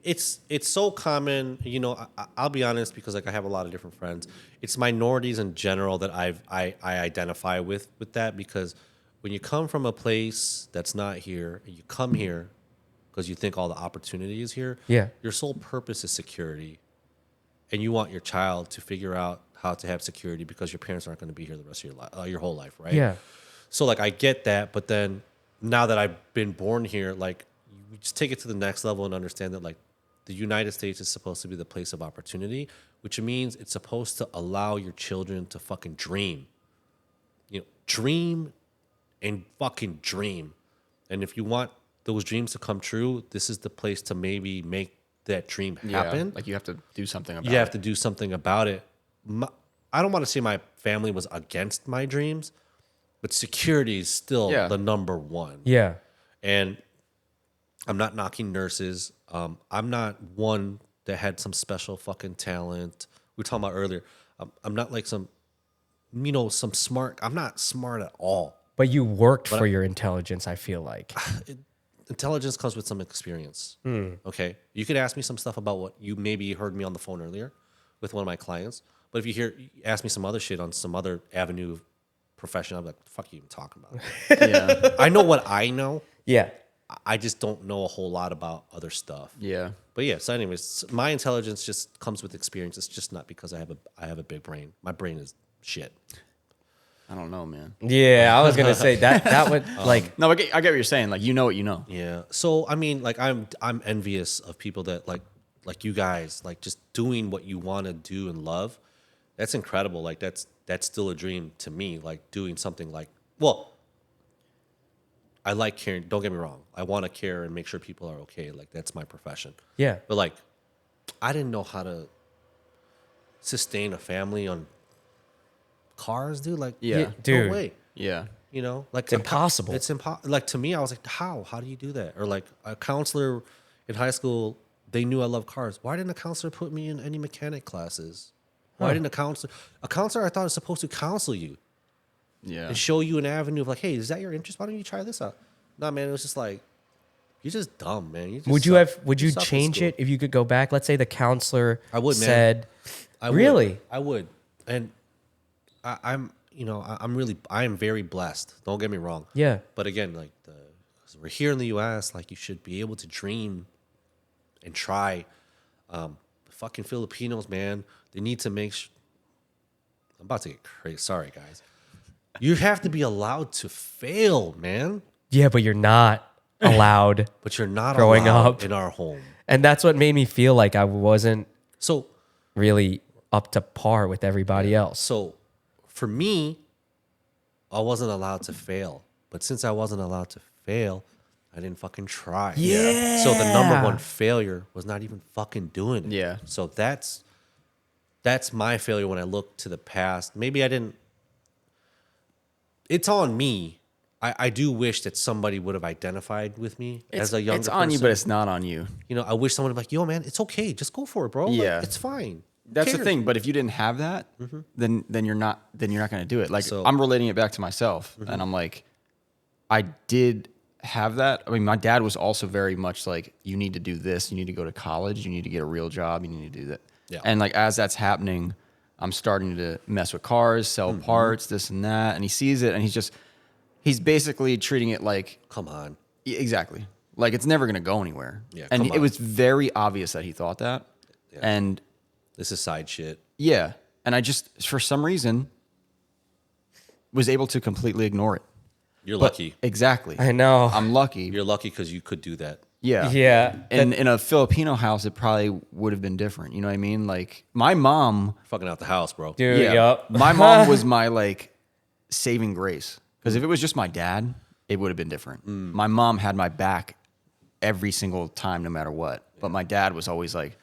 it's so common. You know, I'll be honest, because like I have a lot of different friends. It's minorities in general that I identify with that, because when you come from a place that's not here, and you come here because you think all the opportunity is here. Yeah. Your sole purpose is security, and you want your child to figure out how to have security because your parents aren't going to be here the rest of your life, your whole life, right? Yeah. So like I get that, but then now that I've been born here, like you just take it to the next level and understand that like the United States is supposed to be the place of opportunity, which means it's supposed to allow your children to fucking dream. You know, dream and fucking dream. And if you want those dreams to come true, this is the place to maybe make that dream happen. Like you have to do something about You have it. to do something about it. I don't want to say my family was against my dreams, but security is still Yeah. the number one. Yeah. And I'm not knocking nurses. I'm not one that had some special fucking talent. We were talking about earlier. I'm not like some smart. I'm not smart at all. But you worked for your intelligence, I feel like. Intelligence comes with some experience. Okay, you could ask me some stuff about what you maybe heard me on the phone earlier with one of my clients. But if you ask me some other shit on some other avenue of profession, I'm like, what the fuck are you even talking about? Yeah. I know what I know. Yeah. I just don't know a whole lot about other stuff. Yeah. But yeah, so anyways, my intelligence just comes with experience. It's just not because I have a big brain. My brain is shit. I don't know, man. Yeah, I was gonna say that would like No, I get what you're saying. Like you know what you know. Yeah. So I mean, like I'm envious of people that like you guys, like just doing what you want to do and love. That's incredible. Like that's still a dream to me. Like doing something like, well, I like caring. Don't get me wrong. I want to care and make sure people are okay. Like that's my profession. yeah. But like, I didn't know how to sustain a family on cars, dude. Like, Yeah. Dude. no way. Yeah. You know, like It's impossible. It's impossible. Like to me, I was like, how do you do that? Or like a counselor in high school, they knew I love cars. Why didn't a counselor put me in any mechanic classes? Why didn't a counselor I thought was supposed to counsel you Yeah. and show you an avenue of like, hey, is that your interest? Why don't you try this out? Nah, man, it was just like, you're just dumb, man. You just Would you suck in change school. it if you could go back? Let's say the counselor I would, man. said, I would. Really? I would. And I am very blessed. Don't get me wrong. Yeah. But again, like 'cause we're here in the U.S., like you should be able to dream and try. The fucking Filipinos, man, they need to make. I'm about to get crazy. Sorry, guys. You have to be allowed to fail, man. Yeah, but you're not allowed. But you're not Growing allowed up. in our home. And that's what made me feel like I wasn't So really up to par with everybody else. So for me, I wasn't allowed to fail. But since I wasn't allowed to fail, I didn't fucking try. Yeah. So the number one failure was not even fucking doing it. Yeah. So that's my failure when I look to the past. Maybe I didn't. It's on me. I do wish that somebody would have identified with me as a younger It's on you, person. but it's not on you. You know, I wish someone would be like, yo, man, it's okay. Just go for it, bro. Like, Yeah. it's fine. Who That's the cares? thing. But if you didn't have that, then you're not going to do it. Like So- I'm relating it back to myself, and I'm like, I did have that. I mean, my dad was also very much like, you need to do this. You need to go to college. You need to get a real job. You need to do that. Yeah. And like as that's happening, I'm starting to mess with cars, sell parts, this and that, and he sees it, and he's basically treating it like, Come on. exactly, like it's never going to go anywhere. Yeah, and come it on. was very obvious that he thought that, and This is side shit. yeah, and I just for some reason was able to completely ignore it. You're But- lucky. Exactly. I know. I'm lucky. You're lucky because you could do that. Yeah. Yeah. And in a Filipino house, it probably would have been different. You know what I mean? Like my mom, Fucking out the house, bro. Dude, yeah, yup. my mom was my like saving grace. Because if it was just my dad, it would have been different. My mom had my back every single time, no matter what. But my dad was always like,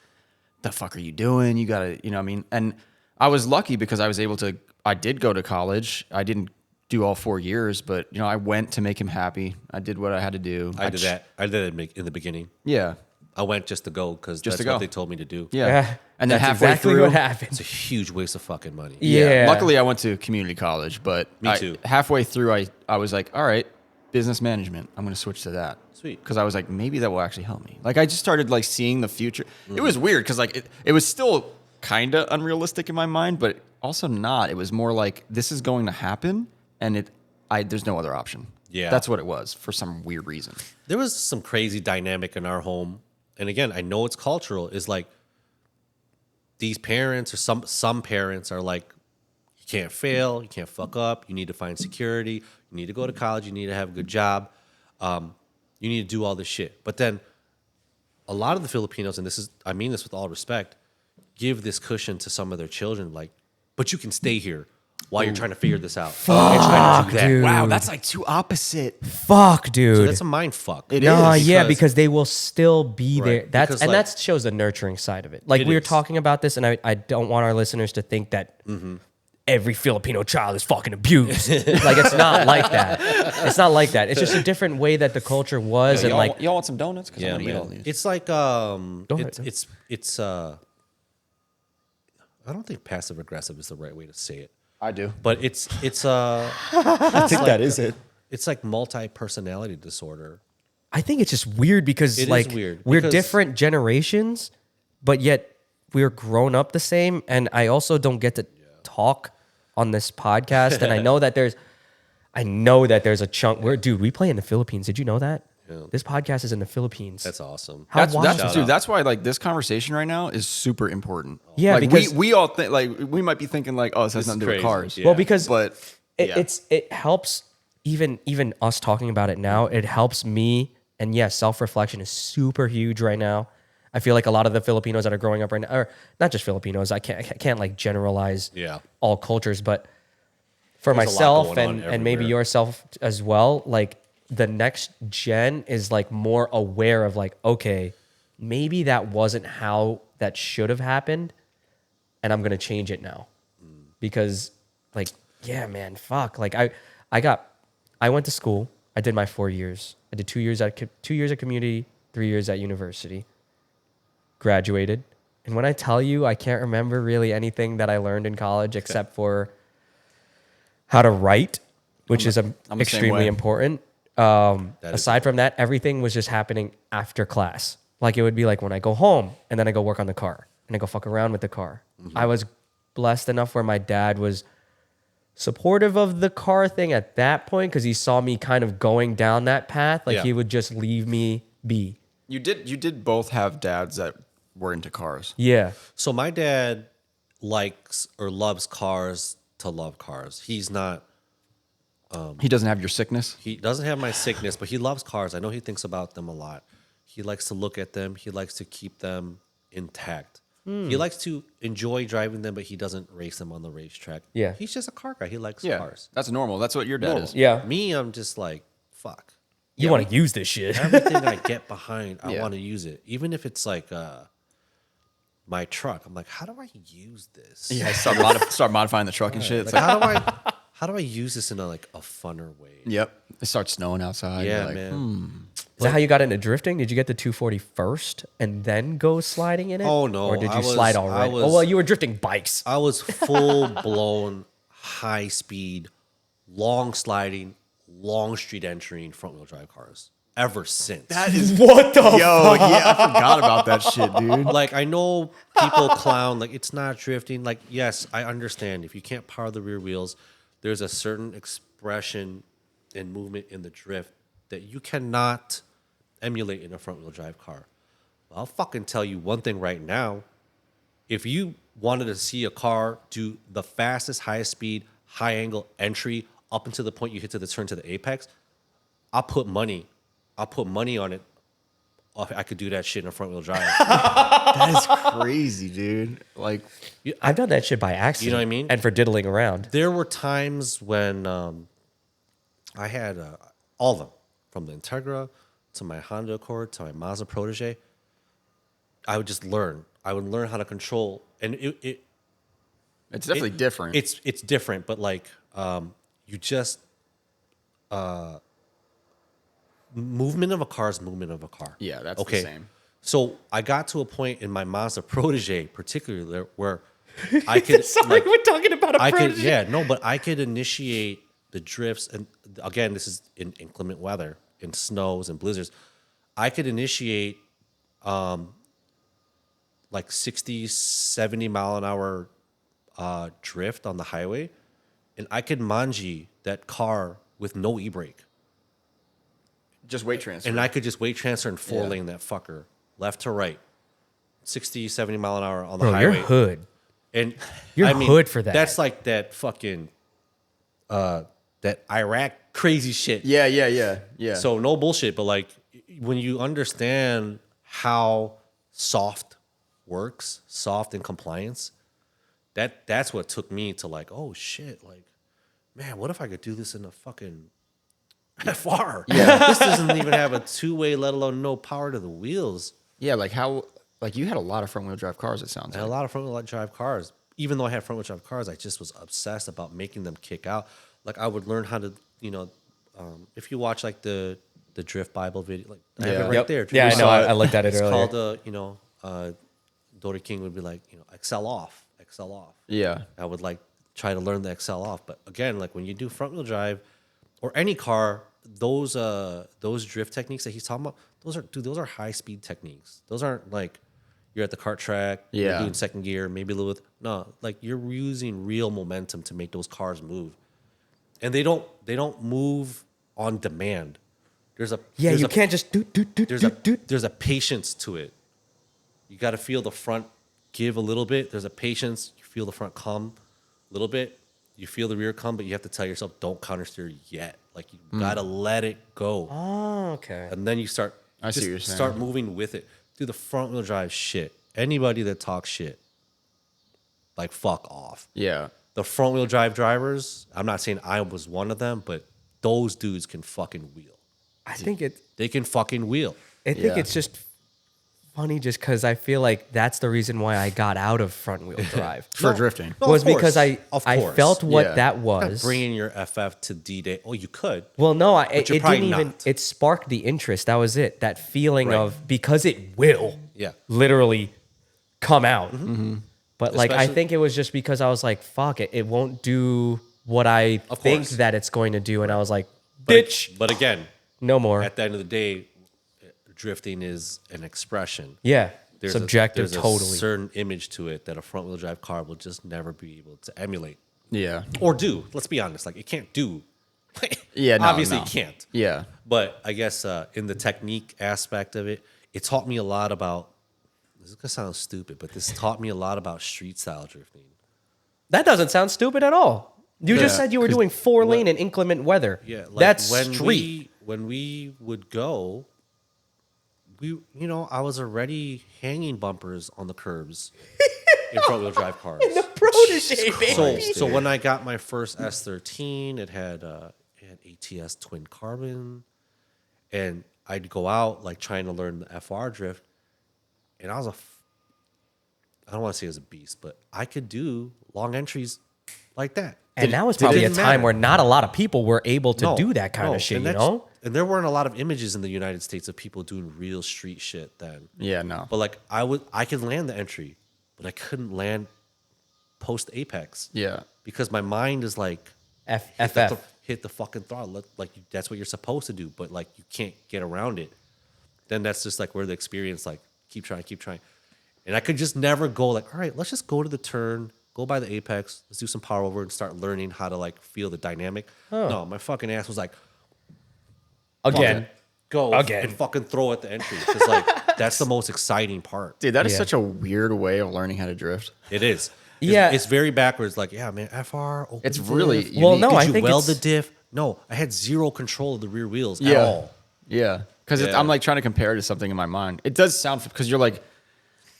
the fuck are you doing? You gotta, you know what I mean? And I was lucky because I did go to college. I didn't do all 4 years, but you know, I went to make him happy. I did what I had to do. I did that. I did it in the beginning. Yeah. I went just to go because Just that's to what go. they told me to do. Yeah. Yeah. And then That's halfway exactly through, what happened. It's a huge waste of fucking money. Yeah. Luckily, I went to community college, but Me too. Halfway through, I was like, all right, business management. I'm going to switch to that. Sweet. Because I was like, maybe that will actually help me. Like, I just started like seeing the future. It was weird because like it was still kind of unrealistic in my mind, but also not. It was more like this is going to happen, and there's no other option. Yeah. That's what it was for some weird reason. There was some crazy dynamic in our home. And again, I know it's cultural. Is like these parents or some parents are like, you can't fail, you can't fuck up, you need to find security, you need to go to college, you need to have a good job, you need to do all this shit. But then a lot of the Filipinos, and I mean this with all respect, give this cushion to some of their children, like, but you can stay here while you're trying to figure this out. And trying to do that. dude. Wow, that's like too opposite. Fuck, dude. So that's a mind fuck. It No, is, yeah, because- because they will still be there. Right, That's because, and like- that shows the nurturing side of it. Like It we were is. talking about this, and I don't want our listeners to think that every Filipino child is fucking abused. Like it's not like that. It's not like that. It's just a different way that the culture was, and like y'all want some donuts? Because Yeah, I'm gonna eat all man. these. It's like ahead. it's I don't think passive aggressive is the right way to say it, I do. but it's I think that is it. it's like multi-personality disorder. I think it's just weird because It is like weird, we're because- different generations, but yet we're grown up the same. And I also don't get to talk on this podcast. And I know that there's a chunk where, dude, we play in the Philippines. Did you know that? Yeah. This podcast is in the Philippines. That's awesome. How wild is Shout that? out. That's why like this conversation right now is super important. Yeah, like, because- we all think like we might be thinking like, oh, this has This is nothing to do with crazy. cars. Yeah. Well, because But yeah. it helps even us talking about it now. It helps me, and yes, self-reflection is super huge right now. I feel like a lot of the Filipinos that are growing up right now, or not just Filipinos, I can't like generalize Yeah. all cultures, but for There's a lot myself going on and maybe everywhere. yourself as well, like the next gen is like more aware of like, okay, maybe that wasn't how that should have happened, and I'm gonna change it now because like, yeah, man, fuck. Like I went to school. I did my 4 years. I did 2 years at community, 3 years at university. Graduated. And when I tell you, I can't remember really anything that I learned in college except for how to write, which is I'm the same extremely way. important. That is- Aside from that, everything was just happening after class. Like it would be like when I go home and then I go work on the car and I go fuck around with the car. Mm-hmm. I was blessed enough where my dad was supportive of the car thing at that point because he saw me kind of going down that path. Like Yeah. he would just leave me be. you did both have dads that were into cars. Yeah. So my dad likes or loves cars to love cars. He's not He doesn't have your sickness. He doesn't have my sickness, but he loves cars. I know he thinks about them a lot. He likes to look at them. He likes to keep them intact. He likes to enjoy driving them, but he doesn't race them on the racetrack. Yeah. He's just a car guy. He likes Yeah, cars. that's normal. That's what your dad is. Yeah. Me, I'm just like, fuck. You want to use this shit. Everything I get behind, I Yeah. want to use it. Even if it's like my truck. I'm like, how do I use this? Yeah, start modifying the truck and shit. It's Like, like, how do I use this in a funner way? yep. It starts snowing outside. You're Yeah, like, man. Is that how you got into drifting? Did you get the 240 first and then go sliding in it? Oh, no. Or did you I was- slide I already? was- Oh, well, you were drifting bikes. I was full blown, high speed, long sliding, long street entering front wheel drive cars ever since. That is What the yo, yeah, I forgot about that shit, dude. Like, I know people clown, like, it's not drifting. Like, yes, I understand. If you can't power the rear wheels, there's a certain expression and movement in the drift that you cannot emulate in a front wheel drive car. Well, I'll fucking tell you one thing right now. If you wanted to see a car do the fastest, highest speed, high angle entry up until the point you hit to the turn to the apex, I'll put money on it. I could do that shit in a front wheel drive. That is crazy, dude. Like, I've done that shit by accident. You know what I mean? And for diddling around. There were times when I had all of them, from the Integra to my Honda Accord to my Mazda Protege. I would just learn. I would learn how to control, and it's definitely different. It's different, but like you just movement of a car is movement of a car. Yeah, that's the same. So I got to a point in my Mazda Protege, particularly, where I could Sorry, like, we're talking about a I could, Protege. yeah, no, but I could initiate the drifts, and again, this is in inclement weather, in snows and blizzards. I could initiate like 60, 70 mile an hour drift on the highway, and I could manji that car with no e-brake. just weight transfer. And I could just weight transfer and four lane that fucker left to right, 60, 70 mile an hour on the Bro, highway. you're hood. And You're hood for that. That's like that fucking that Iraq crazy shit. Yeah. So no bullshit, but like when you understand how soft works, soft in compliance, that's what took me to like, oh shit, like, man, what if I could do this in a fucking FR? Yeah. This doesn't even have a two-way, let alone no power to the wheels. yeah, like how, like you had a lot of front wheel drive cars. It sounds I had like. a lot of front wheel drive cars. Even though I had front wheel drive cars, I just was obsessed about making them kick out. Like I would learn how to, if you watch like the Drift Bible video, like I have it right Yep. there. Yeah, I You know. saw I looked at it it's earlier. called, Dory King would be like, excel off. Yeah. I would like try to learn the excel off. But again, like when you do front wheel drive or any car, those drift techniques that he's talking about, those are high speed techniques. Those aren't like you're at the kart track, you're Yeah. doing second gear, maybe a little bit. No, like you're using real momentum to make those cars move. And they don't move on demand. There's a Can't just do. there's a patience to it. You got to feel the front give a little bit. There's a patience. You feel the front come a little bit. You feel the rear come, but you have to tell yourself, don't countersteer yet. Like you got to let it go. Oh, okay. And then you start I see just what you're saying. start moving with it. Do the front wheel drive shit. Anybody that talks shit, like fuck off. Yeah. The front wheel drive drivers, I'm not saying I was one of them, but those dudes can fucking wheel. I think They can fucking wheel. it's just funny just because I feel like that's the reason why I got out of front wheel drive. For drifting. No, was of course. because I Of I course. felt what Yeah. that Not was. bringing your FF to D-Day. Oh, you could. Well, no, it you're didn't probably even. not. It sparked the interest. That was it. That feeling Right. of because it will Yeah. literally come out. But like, I Especially- think it was just because I was like, fuck it, it won't do what I Of think course. that it's going to do, and I was like, But, bitch, but again, no more. at the end of the day, drifting is an expression. Yeah, There's subjective, there's totally. a certain image to it that a front wheel drive car will just never be able to emulate Yeah. or do. Let's be honest, like it can't do. Yeah. No, Obviously no. it can't. Yeah. But I guess in the technique aspect of it, it taught me a lot about. This is gonna sound stupid, but this taught me a lot about street style drifting. That doesn't sound stupid at all. You just said you were doing 4-lane in inclement weather. Yeah, like that's when street. when we would go, I was already hanging bumpers on the curbs in front wheel drive cars. The protege, baby. So when I got my first S13, it had ATS twin carbon, and I'd go out like trying to learn the FR drift, and I don't want to say I was a beast, but I could do long entries like that. And that was probably a didn't time matter. where not a lot of people were able to No, do that kind no, of shit, and you that's- know? And there weren't a lot of images in the United States of people doing real street shit then. Yeah, no. But like I could land the entry, but I couldn't land post apex. Yeah. Because my mind is like FF. hit the fucking throttle. Like that's what you're supposed to do, but like you can't get around it. Then that's just like where the experience like keep trying. And I could just never go like, all right, let's just go to the turn, go by the apex, let's do some power over and start learning how to like feel the dynamic. No, my fucking ass was like, Again. go Again. and fucking throw at the entry. Because like that's the most exciting part. Dude, that is Yeah. such a weird way of learning how to drift. It is. Yeah. It's very backwards. Like, yeah, man, FR. Open It's diff. really Well, unique. no, Did I you think weld the it's- diff? No, I had zero control of the rear wheels at Yeah. all. Yeah. Because Yeah. I'm like trying to compare it to something in my mind. It does sound because you're like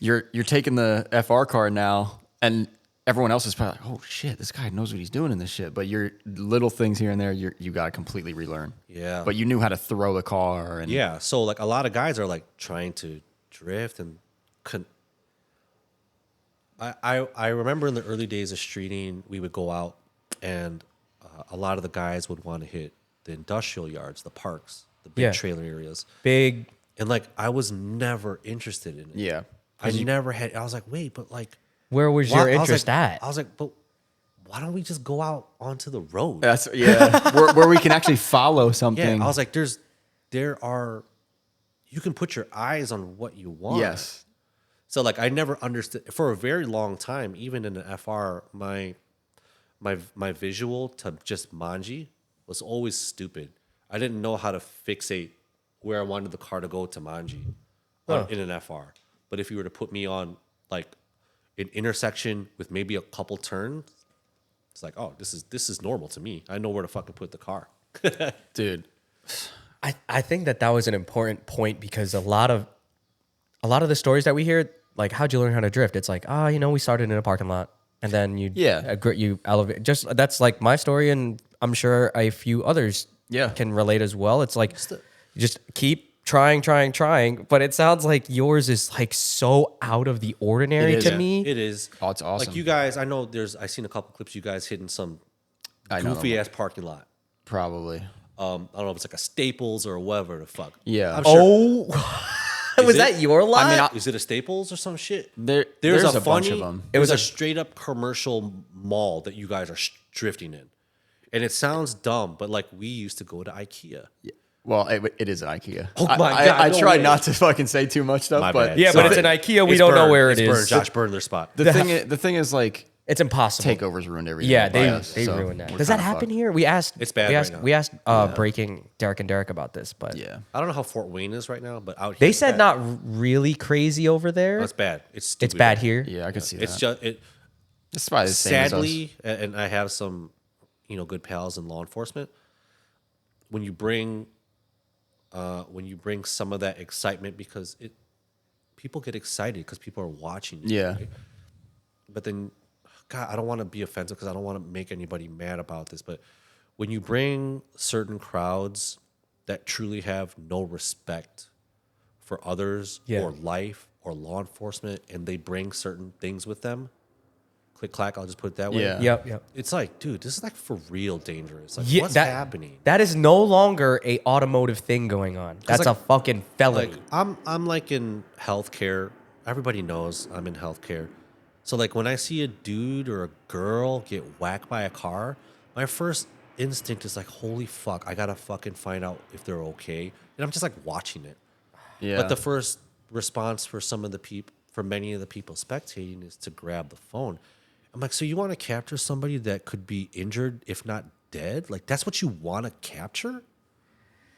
you're taking the FR car now, and everyone else is probably like, oh shit, this guy knows what he's doing in this shit. But your little things here and there, you got to completely relearn. Yeah. But you knew how to throw the car and Yeah, so like a lot of guys are like trying to drift and couldn't. I remember in the early days of streeting, we would go out and a lot of the guys would want to hit the industrial yards, the parks, the big Yeah. trailer areas, Big. and like I was never interested in it. yeah. I never had. I was like, wait, but like, Where was why- your I was interest like- at? I was like, but why don't we just go out onto the road? That's where we can actually follow something. Yeah, I was like, you can put your eyes on what you want. yes. So like I never understood for a very long time, even in an FR, my visual to just manji was always stupid. I didn't know how to fixate where I wanted the car to go to manji in an FR. But if you were to put me on like an intersection with maybe a couple turns, it's like, oh, this is normal to me. I know where to fucking put the car. Dude. I think that was an important point because a lot of the stories that we hear, like how'd you learn how to drift? It's like, we started in a parking lot and then you you elevate. Just that's like my story, and I'm sure a few others can relate as well. It's like just keep trying, but it sounds like yours is like so out of the ordinary It is. to Yeah. me. It is. Oh, it's awesome. Like you guys, I know I seen a couple clips you guys hitting some I know goofy them. ass parking lot. Probably. I don't know if it's like a Staples or whatever the fuck. Yeah. I'm sure. Oh, was it? that your lot? I mean, Is it a Staples or some shit? there's a a bunch of them. It was a straight up commercial mall that you guys are drifting in, and it sounds dumb, but like we used to go to IKEA. Well, it is an IKEA. Oh my God, I no try way. not to fucking say too much stuff, My but bad. yeah, but it's an IKEA. We don't know where it It's burned. is. Josh burned their spot. the thing is like It's impossible. takeovers ruined everything. Yeah, by they us, so ruined that. we're Does that kinda happen fucked. here? We asked. It's bad We right asked. now. We asked breaking Derek and Derek about this, but Yeah. I don't know how Fort Wayne is right now, but out here they it's said bad. not really crazy over there. No, it's bad. It's stupid. It's bad here. Yeah, I could see It's that. just it. It's probably the same as us. Sadly, and I have some, good pals in law enforcement. When you bring some of that excitement, because people get excited because people are watching you. Yeah. right? But then, God, I don't want to be offensive because I don't want to make anybody mad about this. But when you bring certain crowds that truly have no respect for others Yeah. or life or law enforcement, and they bring certain things with them, click clack, I'll just put it that way. Yeah. Yep. It's like, dude, this is like for real dangerous. Like, Yeah, what's that- happening? That is no longer a automotive thing going on. That's like- a fucking felony. Like, I'm like in healthcare. Everybody knows I'm in healthcare. So like when I see a dude or a girl get whacked by a car, my first instinct is like, holy fuck, I gotta fucking find out if they're okay. And I'm just like watching it. Yeah. But the first response for many of the people spectating is to grab the phone. I'm like, so you want to capture somebody that could be injured, if not dead? Like that's what you want to capture?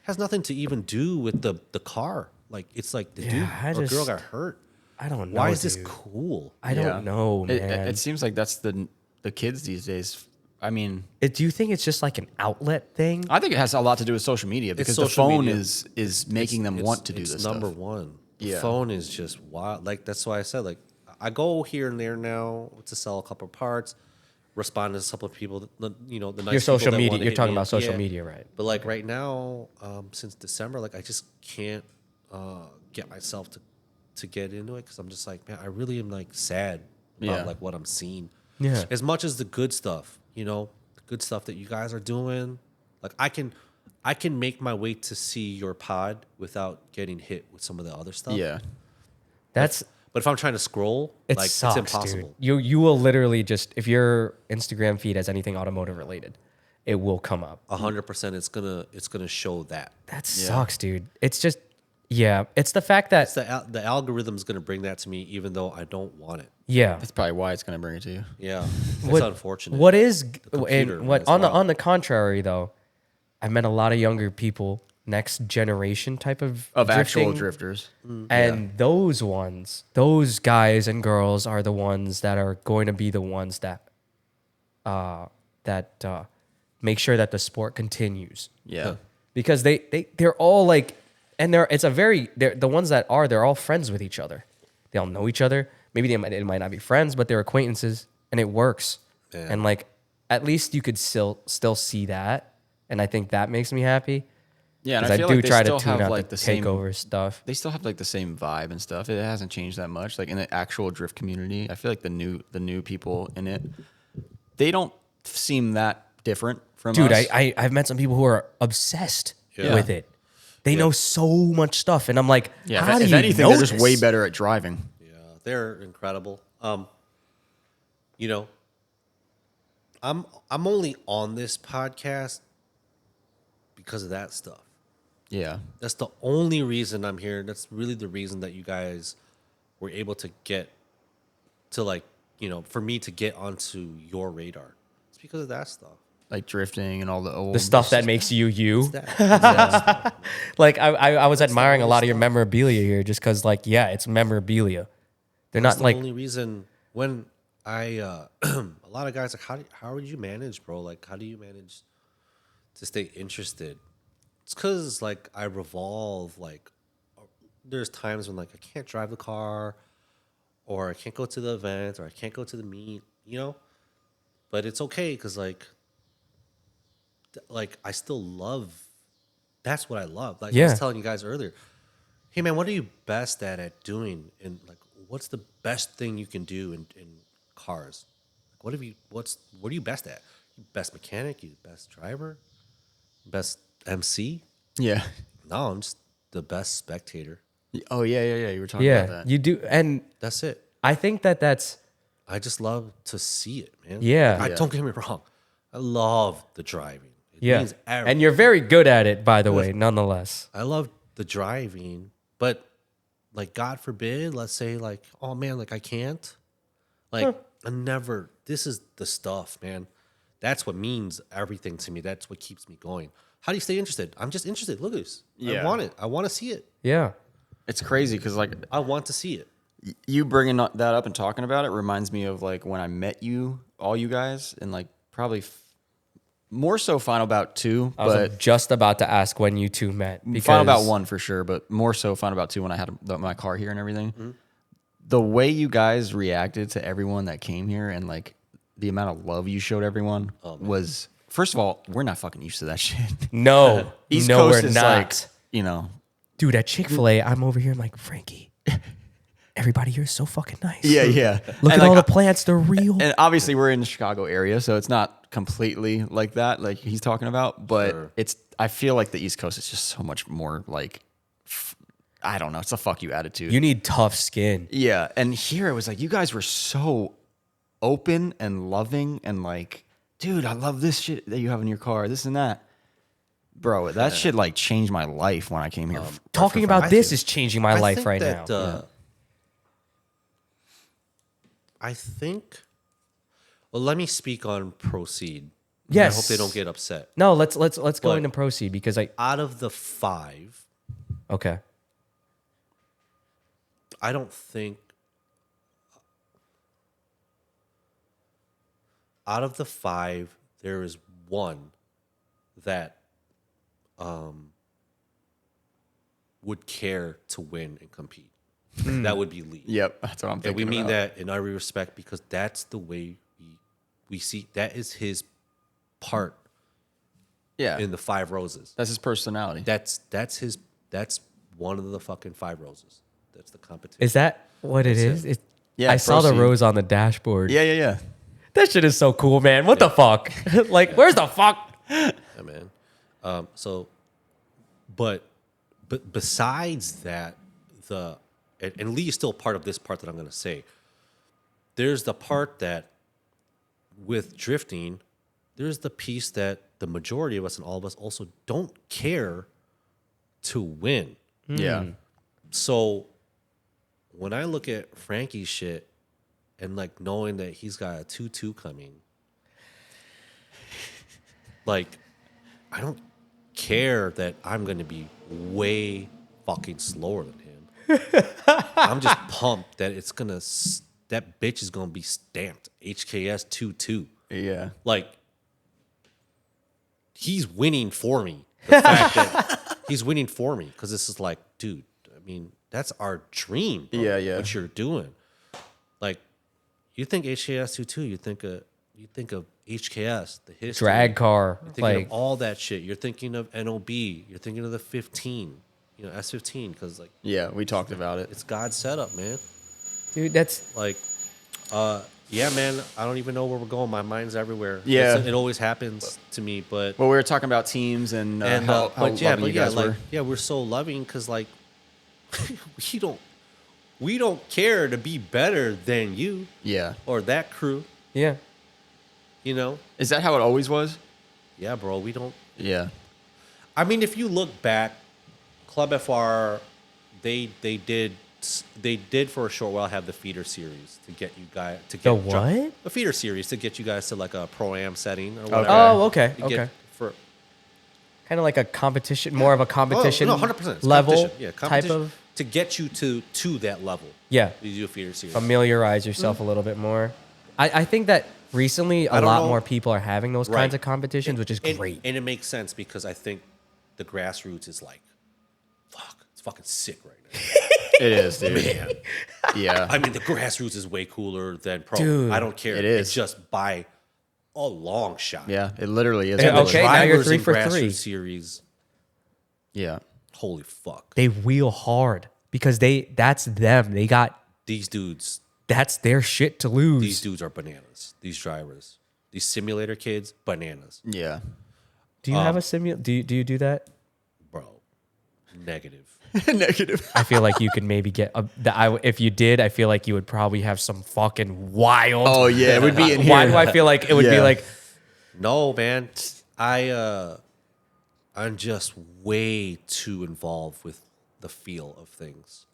Has nothing to even do with the car. Like it's like the Yeah, dude or girl got hurt. I don't know. Why is this dude. cool? I don't know, man. It seems like that's the kids these days I mean, Do you think it's just like an outlet thing? I think it has a lot to do with social media because the social phone media. is making them want to do it's this number stuff. one. The Yeah. phone is just wild. Like that's why I said like I go here and there now to sell a couple of parts, respond to a couple of people. The nice Your people social that media. wanna You're hit talking me about up. social Yeah. media, right? But like right now, since December, like I just can't get myself to get into it because I'm just like, man, I really am like sad about Yeah. like what I'm seeing. Yeah. As much as the good stuff, the good stuff that you guys are doing, like I can make my way to see your pod without getting hit with some of the other stuff. Yeah. That's But if I'm trying to scroll, it like sucks, it's impossible. dude. You will literally just, if your Instagram feed has anything automotive related, it will come up. 100%, it's gonna show that. That sucks, dude. It's just, yeah. It's the fact that, The algorithm's gonna bring that to me, even though I don't want it. yeah. That's probably why it's going to bring it to you. Yeah, it's What- unfortunate. What is computer, and what man, it's on wild. the contrary though, I've met a lot of younger people, next generation type of Actual drifting, drifters. and those guys and girls are the ones that are going to be the ones that make sure that the sport continues. Yeah. Because they're all like, and they're the ones that are, they're all friends with each other. They all know each other. Maybe they might not be friends, but they're acquaintances, and it works. Yeah. And like, at least you could still see that, and I think that makes me happy. Yeah, and Because I feel do like they try still to tune have out like the the same takeover stuff. They still have like the same vibe and stuff. It hasn't changed that much. Like in the actual drift community, I feel like the new people in it, they don't seem that different from Dude, us. I've met some people who are obsessed Yeah. with it. They know so much stuff, and I'm like, yeah, how do if you anything, know they're just this? way better at driving. Yeah, they're incredible. I'm only on this podcast because of that stuff. Yeah. That's the only reason I'm here. That's really the reason that you guys were able to get to like, for me to get onto your radar. It's because of that stuff. Like drifting and all the old The stuff that makes you you. That Like I was admiring a lot of your memorabilia here, just because like it's memorabilia. They're That's not the like only reason when I a lot of guys like how would you manage, bro? Like how do you manage to stay interested? It's because like I revolve. Like there's times when like I can't drive the car, or I can't go to the event, or I can't go to the meet. But it's okay because like I still love. That's what I love. Like I Yeah. was telling you guys earlier. Hey man, what are you best at doing? And like, what's the best thing you can do in cars? Like, what are you best at? You best mechanic? You best driver? Best MC? Yeah. No, I'm just the best spectator. Oh yeah. You were talking about that. you do, and That's it. I think that's I just love to see it, man. Yeah. Like, don't get me wrong. I love the driving. It means and everything. you're very good at it, by the way. Nonetheless, I love the driving, but like God forbid, let's say like, oh man, like I can't. Like I never. This is the stuff, man. That's what means everything to me. That's what keeps me going. How do you stay interested? I'm just interested. Look at this. Yeah. I want it. I want to see it. yeah. It's crazy because like I want to see it. you bringing that up and talking about it reminds me of like when I met you, all you guys, and like probably more so Final Bout 2, I was but just about to ask when you two met. Because Final Bout 1 for sure, but more so Final Bout 2 when I had my car here and everything. Mm-hmm. The way you guys reacted to everyone that came here and like the amount of love you showed everyone was, first of all, we're not fucking used to that shit. No, East no, Coast we're is not. like, you know, Dude, at Chick-fil-A, I'm over here. I'm like, Frankie, everybody here is so fucking nice. yeah. Look And at all like, the plants. They're real. and obviously we're in the Chicago area, so it's not completely like that, like he's talking about. But Sure. I feel like the East Coast is just so much more like, I don't know, it's a fuck you attitude. You need tough skin. Yeah, and here it was like you guys were so open and loving and like, dude, I love this shit that you have in your car, this and that. Bro, that shit like changed my life when I came here. Talking about this is changing my I life think right that, now. I think. Well, let me speak on Proceed. Yes. I hope they don't get upset. No, let's go But- into proceed because Out of the 5, okay. I don't think. Out of the 5, there is one that would care to win and compete, that would be Lee. Yep, that's what I'm thinking. And we mean about. that in every respect because that's the way we see. That is his part Yeah, in the Five Roses. that's his personality. That's one of the fucking Five Roses. That's the competition. Is that what it is? Yeah, I saw the proceed. rose on the dashboard. Yeah. That shit is so cool, man. What the fuck? Like, where's the fuck? Yeah, man. But besides that, and Lee is still part of this part that I'm going to say. There's the part that with drifting, there's the piece that the majority of us and all of us also don't care to win. Yeah. So when I look at Frankie's shit and like knowing that he's got a 2-2 coming, like I don't care that I'm going to be way fucking slower than him. I'm just pumped that it's going to, that bitch is going to be stamped HKS 2-2. Yeah. Like, he's winning for me. The fact that he's winning for me because this is like, dude, I mean, that's our dream. Bro, Yeah. What you're doing. Like, you think HKS 2-2, you think of HKS, the history. Drag car. You're thinking Like, of all that shit. You're thinking of NOB. You're thinking of the 15, S15, because like Yeah, we talked about it. it's God's setup, man. dude, that's Like, yeah, man. I don't even know where we're going. My mind's everywhere. Yeah. it always happens to me. But Well, we were talking about teams and, how loving you guys were. we're so loving because like we don't care to be better than you Yeah. or that crew. yeah. You know? Is that how it always was? Yeah, bro. We don't. Yeah. I mean, if you look back, Club FR, they did for a short while have the feeder series to get you guys to get The what? a feeder series to get you guys to like a pro-am setting or whatever. Oh, okay. You get Okay. for Kind of like a competition, more of a competition no, 100%. It's level competition. Yeah, type competition of. to get you to that level. Yeah. You do a feeder series. Familiarize yourself a little bit more. I think that recently a don't lot know. more people are having those Right. kinds of competitions, which is great. And it makes sense because I think the grassroots is like, fuck, it's fucking sick right now. It is, dude. Man. Yeah. I mean, the grassroots is way cooler than pro. Dude. I don't care. It is. It's just by a long shot. Yeah, it literally is. Yeah, The okay, now you're drivers 3 in for grassroots 3. series, Yeah. holy fuck. They wheel hard because that's them. They got These dudes that's their shit to lose. These dudes are bananas. These drivers, these simulator kids, bananas, Yeah. Do you have a simulator? Do you do that? bro. Negative. Negative. I feel like you could maybe get if you did. I feel like you would probably have some fucking wild. Oh yeah, it would be in here. Why do I feel like it would be Yeah. like? No, man. I'm just way too involved with the feel of things.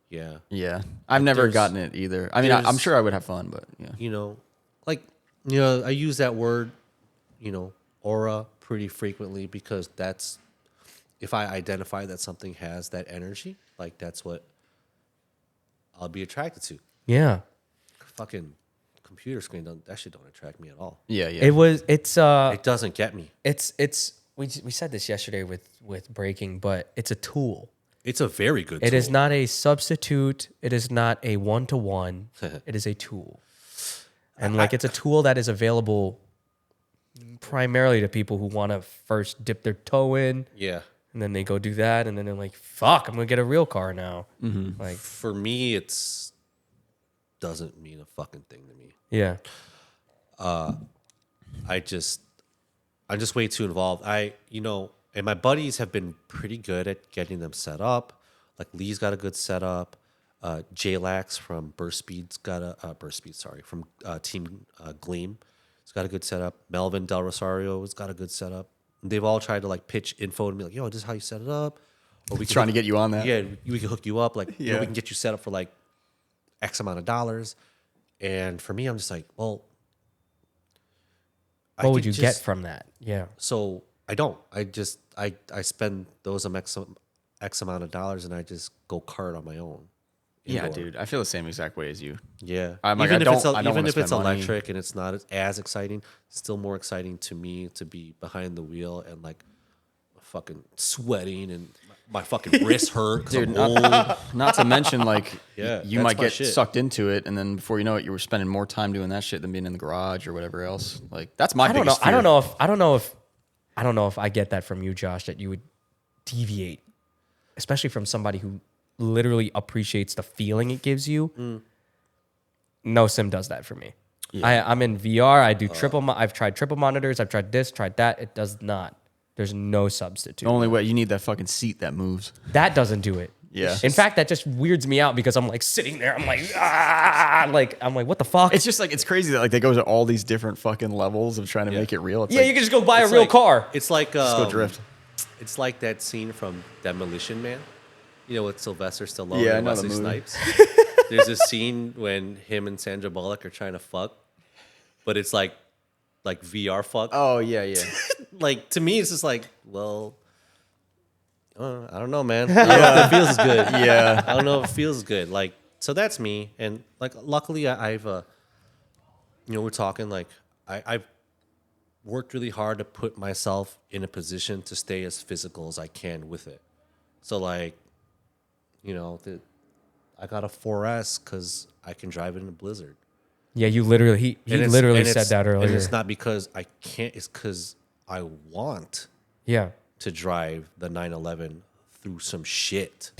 Yeah. Yeah, I've never there's- gotten it either. I mean, I'm there's- sure I would have fun, but yeah. I use that word, aura pretty frequently because that's if I identify that something has that energy, like that's what I'll be attracted to. Yeah, Fucking computer screen, that shit don't attract me at all. Yeah. It doesn't get me. we said this yesterday with braking, but it's a tool. It's a very good It tool. is not a substitute. It is not a one-to-one. It is a tool. And it's a tool that is available primarily to people who want to first dip their toe in, Yeah. and then they go do that, and then they're like, "Fuck, I'm gonna get a real car now." Like, For me, it's doesn't mean a fucking thing to me. yeah, I'm just way too involved. And my buddies have been pretty good at getting them set up. Like Lee's got a good setup. J-Lax from from Team Gleam. He's got a good setup. Melvin Del Rosario has got a good setup. And they've all tried to pitch info to me, like, yo, this is how you set it up. Or we Trying to get you on that. Yeah, we can hook you up. Like, Yeah. we can get you set up for X amount of dollars. And for me, I'm just like, well, what would you get from that? Yeah, So I don't. I spend those X amount of dollars and I just go kart on my own. Yeah, dude. I feel the same exact way as you. Yeah. I'm like, even if wanna it's spend money. electric and it's not as exciting, it's still more exciting to me to be behind the wheel and like fucking sweating and my fucking wrist hurt because I'm old. Not to mention, like, Yeah, you that's might my get shit. sucked into it, and then before you know it, you were spending more time doing that shit than being in the garage or whatever else. Like, that's my biggest fear. I don't know if I get that from you, Josh, that you would deviate, especially from somebody who literally appreciates the feeling it gives you. No sim does that for me. Yeah. I'm in VR. I do I've tried triple monitors. I've tried this, tried that. It does not. There's no substitute. The only way you need that fucking seat that moves. That doesn't do it. Yeah. In fact, that just weirds me out because I'm like sitting there. I'm like, what the fuck? It's just like, it's crazy that like they go to all these different fucking levels of trying to make it real. It's yeah, like, you can just go buy a It's real like- car. It's like just go drift. It's like that scene from Demolition Man, you know, with Sylvester Stallone Yeah, I and know the Wesley movie. Snipes. There's a scene when him and Sandra Bullock are trying to fuck, but it's like VR fuck. Oh, yeah. Like to me, it's just like, well, I don't know, man. I don't know if it feels good. Yeah. I don't know if it feels good. Like, so that's me. And like, luckily, I've, we're talking like I've worked really hard to put myself in a position to stay as physical as I can with it. So like, I got a 4S because I can drive it in a blizzard. Yeah, you literally he literally said that earlier. And it's not because I can't. It's because I want Yeah. to drive the 911 through some shit.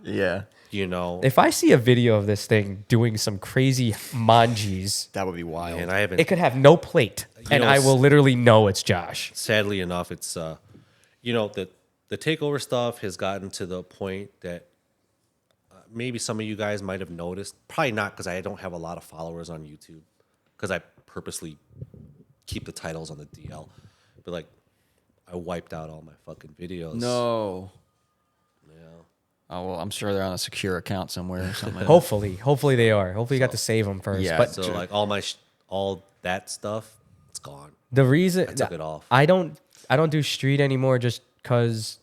Yeah. If I see a video of this thing doing some crazy manjis, That would be wild. And I haven't. it could have no plate, and know, I will literally know it's Josh. Sadly enough, it's the takeover stuff has gotten to the point that maybe some of you guys might have noticed. Probably not, because I don't have a lot of followers on YouTube, because I purposely keep the titles on the DL. But like, I wiped out all my fucking videos. No. Yeah. Oh, well, I'm sure they're on a secure account somewhere or something. Hopefully they are. Hopefully you got to save them first. Yeah, But So like all that stuff, it's gone. the reason I took it off. I don't do street anymore just because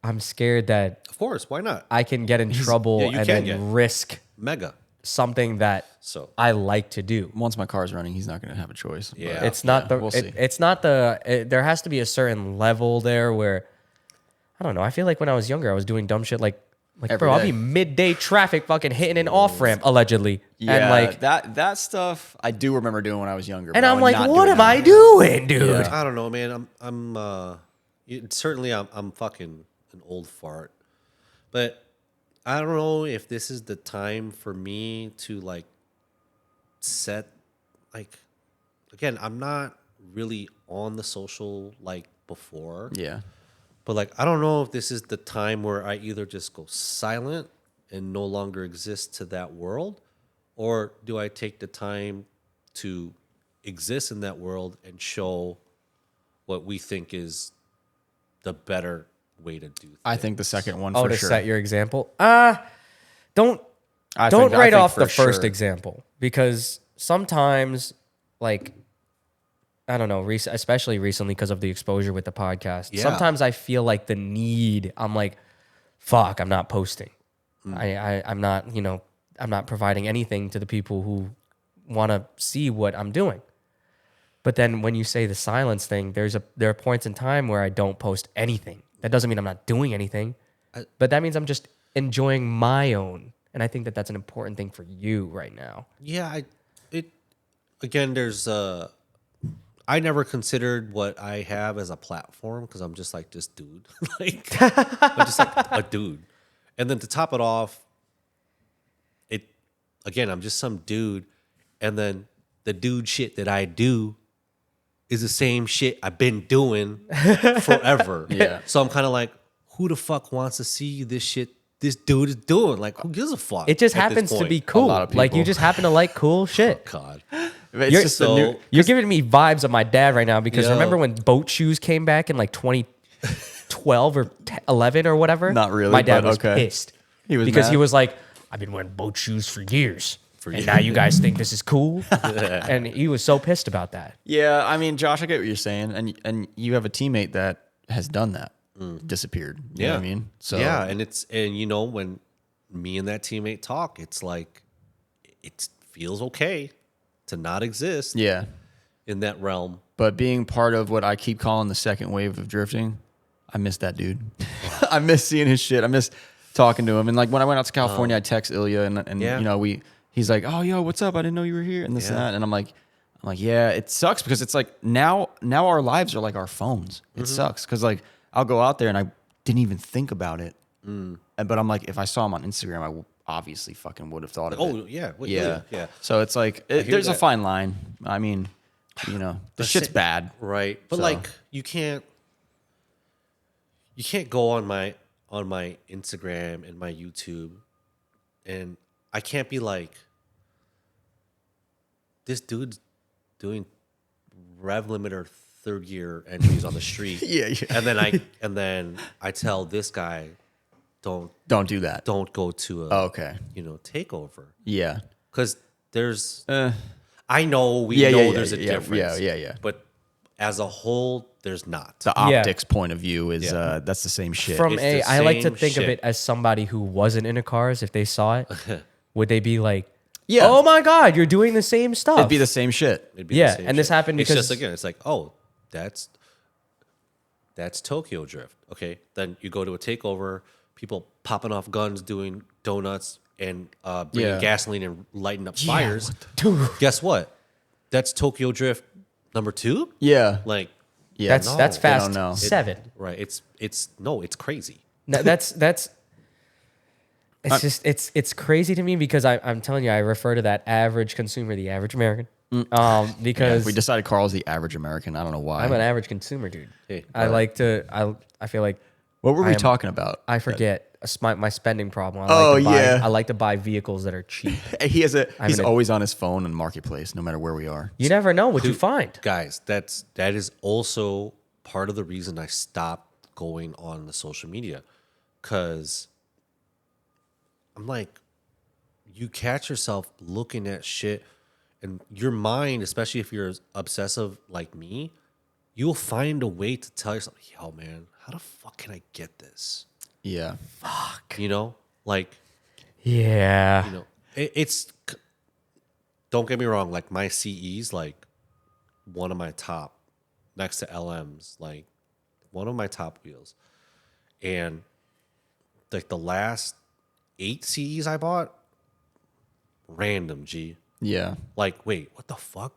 I'm scared that Of course, why not? I can get in trouble yeah, you and can then get. risk Mega. something that So I like to do. Once my car's running, he's not going to have a choice. Yeah. But It's not we'll see. it's not there has to be a certain level there where I don't know. I feel like when I was younger, I was doing dumb shit like Every bro, I'll day. be midday traffic fucking hitting an off ramp allegedly. Yeah, And like that stuff I do remember doing when I was younger. and but I I'm would like, not what do it am now. I doing, dude? Yeah. I don't know, man. I'm fucking an old fart. But I don't know if this is the time for me to like set like again, I'm not really on the social like before. Yeah. But like I don't know if this is the time where I either just go silent and no longer exist to that world, or do I take the time to exist in that world and show what we think is the better way to do things? I think the second one Oh, for to sure. set your example. Don't I write think off for the first sure. example because sometimes, like, I don't know, especially recently because of the exposure with the podcast. Yeah. Sometimes I feel like the need. I'm like, fuck, I'm not posting. I'm not, I'm not providing anything to the people who want to see what I'm doing. But then when you say the silence thing, there are points in time where I don't post anything. That doesn't mean I'm not doing anything, but that means I'm just enjoying my own. And I think that that's an important thing for you right now. Yeah, there's I never considered what I have as a platform because I'm just like this dude. Like I'm just like a dude. And then to top it off, I'm just some dude, and then the dude shit that I do is the same shit I've been doing forever. Yeah. So I'm kind of like, who the fuck wants to see this shit this dude is doing? Like, who gives a fuck? It just at this happens to point? be cool. lot of Like you people. just happen to like cool shit. God. It's You're- just So- the new. You're giving me vibes of my dad right now because Yo. remember when boat shoes came back in like 2012 or 11 or whatever? Not really, My dad but was okay. pissed. He was because mad? he was like, I've been wearing boat shoes for years. And now you guys think this is cool? And he was so pissed about that. Yeah, I mean, Josh, I get what you're saying, and you have a teammate that has done that, disappeared. You know what I mean? So yeah, and when me and that teammate talk, it's like it feels okay to not exist Yeah. in that realm. But being part of what I keep calling the second wave of drifting, I miss that dude. I miss seeing his shit. I miss talking to him. And like when I went out to California, I text Ilya and Yeah. you know, he's like, "Oh, yo, what's up? I didn't know you were here," and this and Yeah. that. And I'm like, yeah, it sucks because it's like now our lives are like our phones. It sucks because like I'll go out there and I didn't even think about it. But I'm like, if I saw him on Instagram, I obviously fucking would have thought of it. Oh yeah, Yeah. So it's like there's a that. fine line. I mean, you know, the shit's bad. right? But So- like you can't go on my Instagram and my YouTube, and I can't be like, this dude's doing rev limiter third gear entries on the street. Yeah. And then I tell this guy, don't Don't do that. go to a Okay. takeover, Yeah. because there's Uh, I know we Yeah, know yeah, there's a yeah, difference. yeah. But as a whole, there's not. the Yeah. optics point of view is Yeah. that's the same shit. From It's a, the I like to same think of shit. it as somebody who wasn't into cars. If they saw it, would they be like, Yeah. oh my God, you're doing the same stuff? It'd be the same shit. It'd be Yeah, the same and this shit. happened it's because- just again, it's like, oh, that's Tokyo Drift. Okay, then you go to a takeover, people popping off guns, doing donuts, and bringing Yeah. gasoline and lighting up fires. Dude, Guess what? That's Tokyo Drift number 2. Yeah. Like, Yeah. that's no, that's they fast don't know. 7. right? It's crazy. That's it's just it's crazy to me because I'm telling you, I refer to that average consumer, the average American, because We decided Carl's the average American. I don't know why. I'm an average consumer, dude. Hey, I like to I feel like What were we I am- talking about? I forget my spending problem. Oh, yeah, yeah. I like to buy vehicles that are cheap. He's an- always on his phone in Marketplace, no matter where we are. You never know what you find. Guys, that is also part of the reason I stopped going on the social media, because I'm like, you catch yourself looking at shit, and your mind, especially if you're obsessive like me, you'll find a way to tell yourself, yo, man, how the fuck can I get this? Yeah. You know, like, Yeah. you know, it's, don't get me wrong, like my CE's like one of my top, next to LM's, like one of my top wheels. And like the last 8 CEs I bought, random, G. Yeah. Like, wait, what the fuck?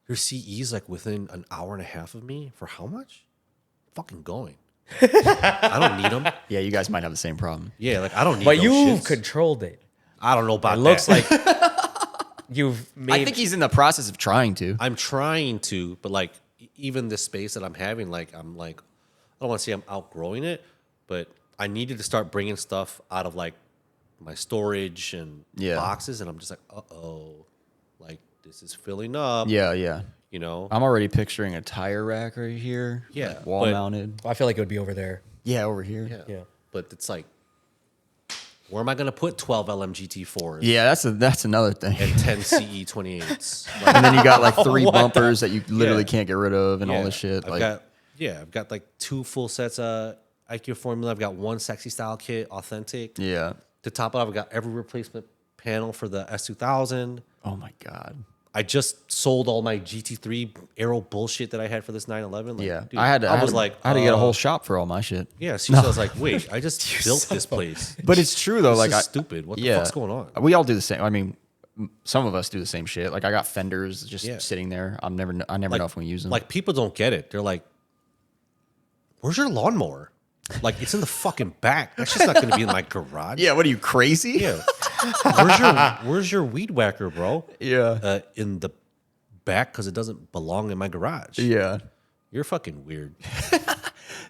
Your CE's like within an hour and a half of me for how much? Fucking going. I don't need them. Yeah, you guys might have the same problem. Yeah, like I don't need But those you've shits. controlled it. I don't know about It looks that. like you've made. I think he's in the process of trying to. I'm trying to, but like even the space that I'm having, like I don't want to say I'm outgrowing it, but I needed to start bringing stuff out of like my storage and Yeah. boxes, and I'm just like, like this is filling up. Yeah, yeah. You know, I'm already picturing a tire rack right here. Yeah, like wall but- mounted. I feel like it would be over there. Yeah, over here. Yeah. But it's like, where am I gonna put 12 LMGT4s? Yeah, that's another thing. And 10 CE28s. Like, And then you got like 3 bumpers that you literally Yeah. can't get rid of and all yeah, this shit. I've got like 2 full sets of IQ Formula. I've got 1 sexy style kit, authentic. yeah. To top it off, I've got every replacement panel for the S2000. Oh my god. I just sold all my GT3 aero bullshit that I had for this 911. Like, Yeah, dude, I had to get a whole uh, shop for all my shit. Yeah, so I was like, wait, I just built this place. But it's true though. This Like is I, stupid. What the yeah, fuck's going on? We all do the same. I mean, some of us do the same shit. Like I got fenders just Yeah. sitting there. I never know if we use them. Like people don't get it. They're like, "Where's your lawnmower?" Like it's in the fucking back. That's just not going to be in my garage. yeah, what are you crazy? Yeah. Where's your weed whacker, bro? Yeah. In the back because it doesn't belong in my garage. Yeah. You're fucking weird.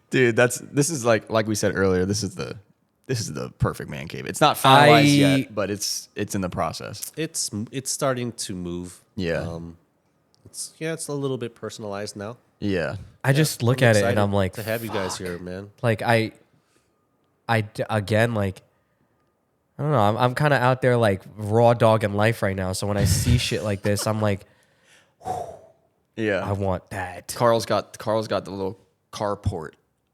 Dude, this is like we said earlier, this is the perfect man cave. It's not finalized yet, but it's in the process. It's starting to move. Yeah. It's a little bit personalized now. Yeah. I just look at it and I'm like, to have you guys here, man. like again, like, I don't know. I'm kind of out there like raw dog in life right now. So when I see shit like this, I'm like, Yeah. I want that. Carl's got the little carport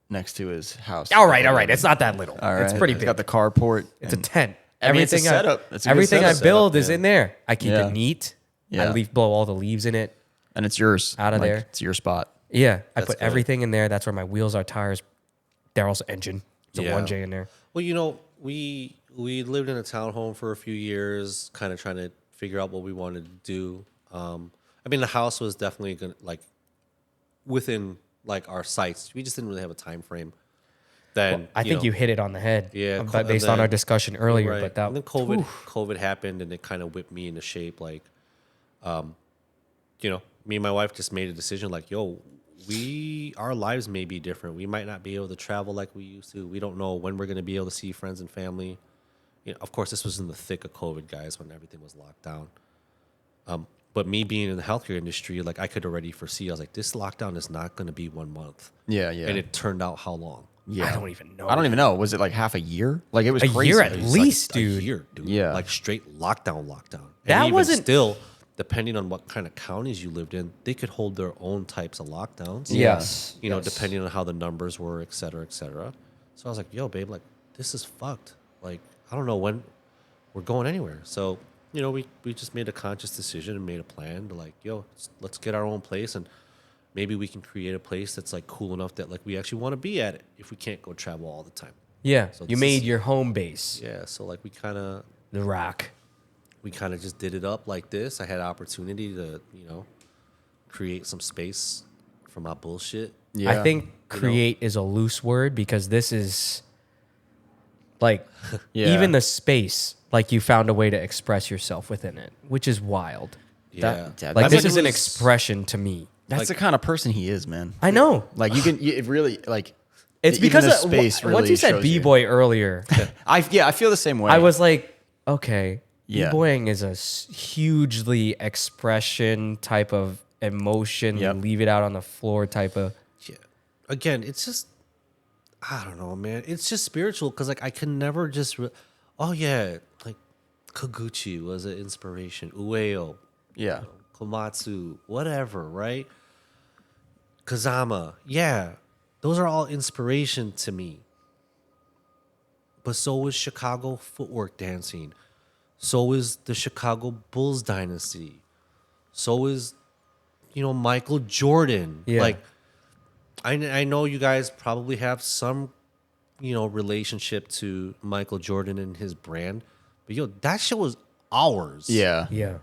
next to his house. All right. It's not that little. All right. It's pretty He's big. got the carport. It's a and tent. I mean, it's a everything setup. It's a good everything I setup. build is in there. I keep Yeah. it neat. Yeah. I blow all the leaves in it. And it's yours. Out of there. It's your spot. Yeah, I That's put good. everything in there. That's where my wheels are, tires, Daryl's engine. It's a Yeah. 1J in there. Well, we lived in a townhome for a few years, kind of trying to figure out what we wanted to do. I mean, the house was definitely gonna like within like our sights. We just didn't really have a time frame. Then I think you hit it on the head. Yeah, but based on our discussion earlier. right. But that and then COVID happened, and it kind of whipped me into shape. Like, me and my wife just made a decision. Like, yo, our lives may be different. We might not be able to travel like we used to. We don't know when we're going to be able to see friends and family. Of course, this was in the thick of COVID, guys, when everything was locked down. But me being in the healthcare industry, like I could already foresee. I was like, this lockdown is not going to be 1 month. Yeah, yeah. And it turned out how long? Yeah. I don't even know. I don't even know. Was it like half a year? Like it was A crazy. year at It was least, like dude. A year, dude. Yeah. Like straight lockdown. That And even wasn't- still, depending on what kind of counties you lived in, they could hold their own types of lockdowns. Yes. Yes. Depending on how the numbers were, et cetera, et cetera. So I was like, yo, babe, like this is fucked. Like, I don't know when we're going anywhere. So, we just made a conscious decision and made a plan to like, yo, let's get our own place, and maybe we can create a place that's like cool enough that like we actually want to be at it if we can't go travel all the time. Yeah, So you this made is- your home base, Yeah. So like we kind of the Rock. just did it up like this. I had opportunity to, create some space for my bullshit. Yeah. I think create is a loose word because this is like Yeah. even the space, like you found a way to express yourself within it, which is wild. Yeah. Like I this mean, is it an was- expression to me. That's the kind of person he is, man. I know. Like it really like. It's even because the of, space once really you said shows you. b-boy earlier, I feel the same way. I was like, okay, Yeah. b-boying is a hugely expression type of emotion. Yep. You leave it out on the floor type of. Yeah. Again, it's just, I don't know, man. It's just spiritual because like I can never just, oh yeah, like Koguchi was an inspiration. Ueo, yeah. Komatsu, whatever, right? Kazama, yeah. Those are all inspiration to me. But so is Chicago footwork dancing. So is the Chicago Bulls dynasty. So is, Michael Jordan. Yeah. Like, I know you guys probably have some, relationship to Michael Jordan and his brand. But, that shit was ours. Yeah. Yeah.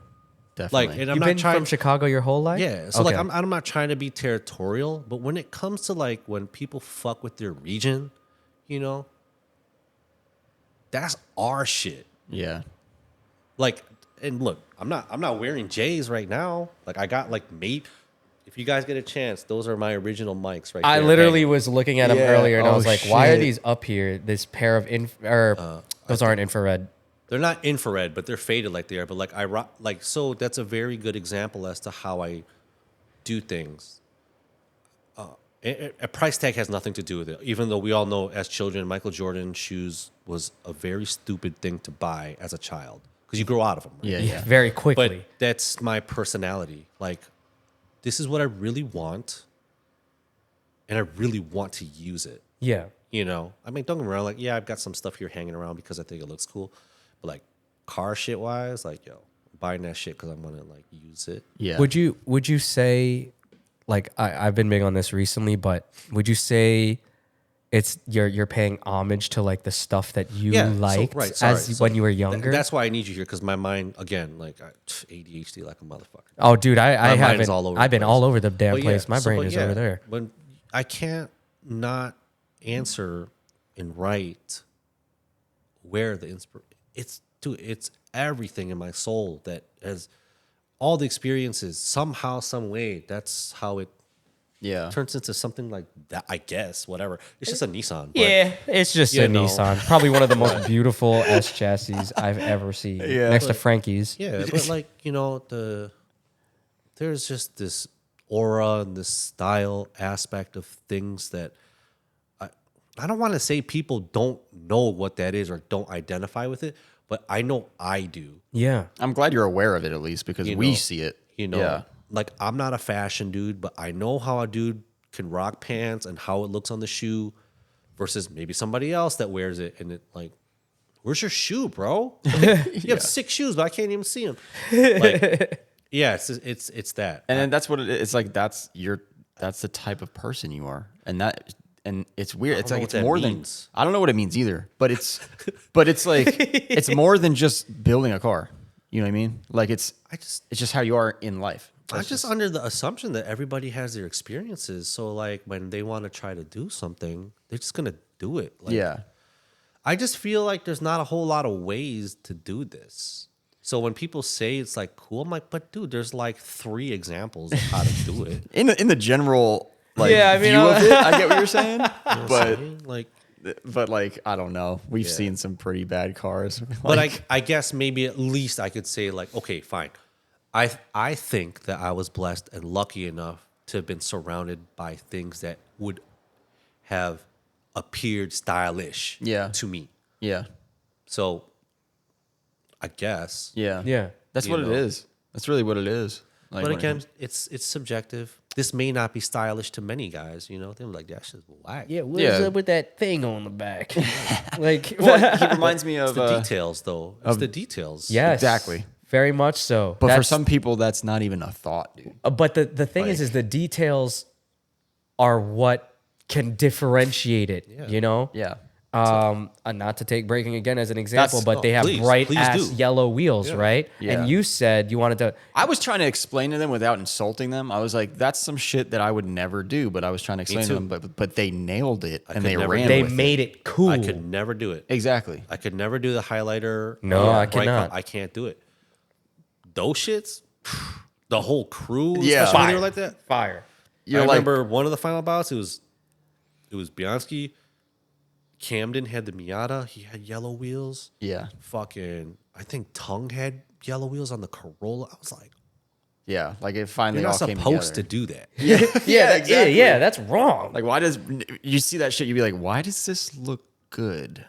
Definitely. Like, and I'm You've not been trying from Chicago your whole life? Yeah, so Okay. like I'm not trying to be territorial, but when it comes to like when people fuck with their region, that's our shit. yeah. Like, and look, I'm not wearing J's right now. Like I got like mate. If you guys get a chance, those are my original mics right there. I literally Hey, was looking at them Yeah. earlier and I Oh, was like, why are shit. these up here? This pair of those aren't infrared. they're not infrared, but they're faded like they are. But like I rock like so that's a very good example as to how I do things. A price tag has nothing to do with it. Even though we all know as children, Michael Jordan shoes was a very stupid thing to buy as a child because you grow out of them. Right? Yeah. Yeah, Yeah. very But quickly. that's my personality. Like, this is what I really want, and I really want to use it. Yeah. I mean, don't get me wrong. Like, yeah, I've got some stuff here hanging around because I think it looks cool. But like, car shit wise, like, yo, I'm buying that shit because I'm gonna like use it. Yeah. Would you say, like I've been big on this recently, but would you say it's you're paying homage to like the stuff that you liked when you were younger? That's why I need you here because my mind, again, like ADHD like a motherfucker. Oh, dude, I My mind's haven't. all over I've the been place. all over the damn But place. My so- brain but is over there. When I can't not answer and write where the it's everything in my soul that has all the experiences somehow, some way. That's how it Yeah. turns into something like that. I guess whatever. It's just a Nissan. But Yeah, it's just a you know. Nissan. Probably one of the most beautiful S chassis I've ever seen. Yeah. Next to Frankie's. Yeah, but like there's just this aura and this style aspect of things that I don't want to say people don't know what that is or don't identify with it, but I know I do. Yeah. I'm glad you're aware of it at least because we know, see it. Yeah. Like I'm not a fashion dude, but I know how a dude can rock pants and how it looks on the shoe versus maybe somebody else that wears it and it like where's your shoe, bro? You have 6 shoes, but I can't even see them. Like, yeah, it's that. And then that's what it is. It's like that's the type of person you are, and it's weird. It's like it's more than I don't know what it means either. But it's like it's more than just building a car. You know what I mean? Like it's just how you are in life. I'm just under the assumption that everybody has their experiences. So like when they want to try to do something, they're just gonna do it. Like, Yeah. I just feel like there's not a whole lot of ways to do this. So when people say it's like cool, I'm like, but dude, there's like 3 examples of how to do it. In the general like Yeah, I mean, view of it, I get what you're saying. You know what I'm but saying? Like, I don't know. We've seen some pretty bad cars. but I guess maybe at least I could say like, okay, fine. I think that I was blessed and lucky enough to have been surrounded by things that would have appeared stylish to me. Yeah. So I guess. Yeah. Yeah. That's You what know. it is. That's really what it is. Like, But when it again, comes- it's subjective. This may not be stylish to many guys, you know. They're like, that shit's whack. Yeah, what's Yeah. up with that thing on the back? Like, well, he reminds me It's of the details, though. It's the details. yes, Exactly. very much so. But for That's- some people, that's not even a thought, dude. but the thing is the details are what can differentiate it. You know, Yeah. not to take braking again as an example, That's- but they have please bright ass do. yellow wheels, right? Yeah. And you said you wanted to. I was trying to explain to them without insulting them. I was like, that's some shit that I would never do, but I was trying to explain to too. them, but they nailed it and could they never ran do They with made it cool. I could never do it. Exactly. I could never do the highlighter. No, I bright cannot. color. I can't do it. Those shits, the whole crew, Yeah. especially when they were Fire. like that. Fire. You're I like, remember one of the final bouts. It was Bianski. Camden had the Miata. He had yellow wheels. yeah, Fucking, I think Tung had yellow wheels on the Corolla. I was like, yeah. Like it finally you're all not came supposed to together. do that. Yeah, that's wrong. Like, why does you see that shit? You'd be like, why does this look good?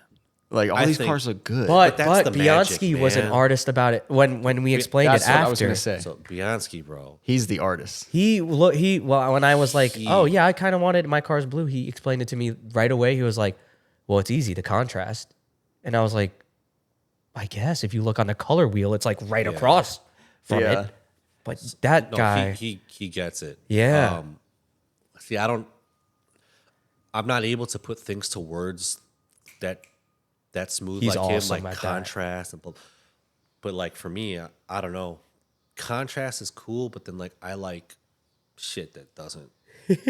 Like all I these think- cars look good. But that's the Bianski magic, was an man. artist about it when we explained That's it what after. I was gonna say. So Bianski, bro. He's the artist. Well, when I was like, oh yeah, I kind of wanted my car's blue. He explained it to me right away. He was like, well, it's easy, the contrast. And I was like, I guess if you look on the color wheel, it's like right across from Yeah. it. But that No, guy, he gets it. Yeah. See, I'm not able to put things to words that smooth He's like him, awesome like at that. contrast and but like for me, I don't know. Contrast is cool, but then like I like shit that doesn't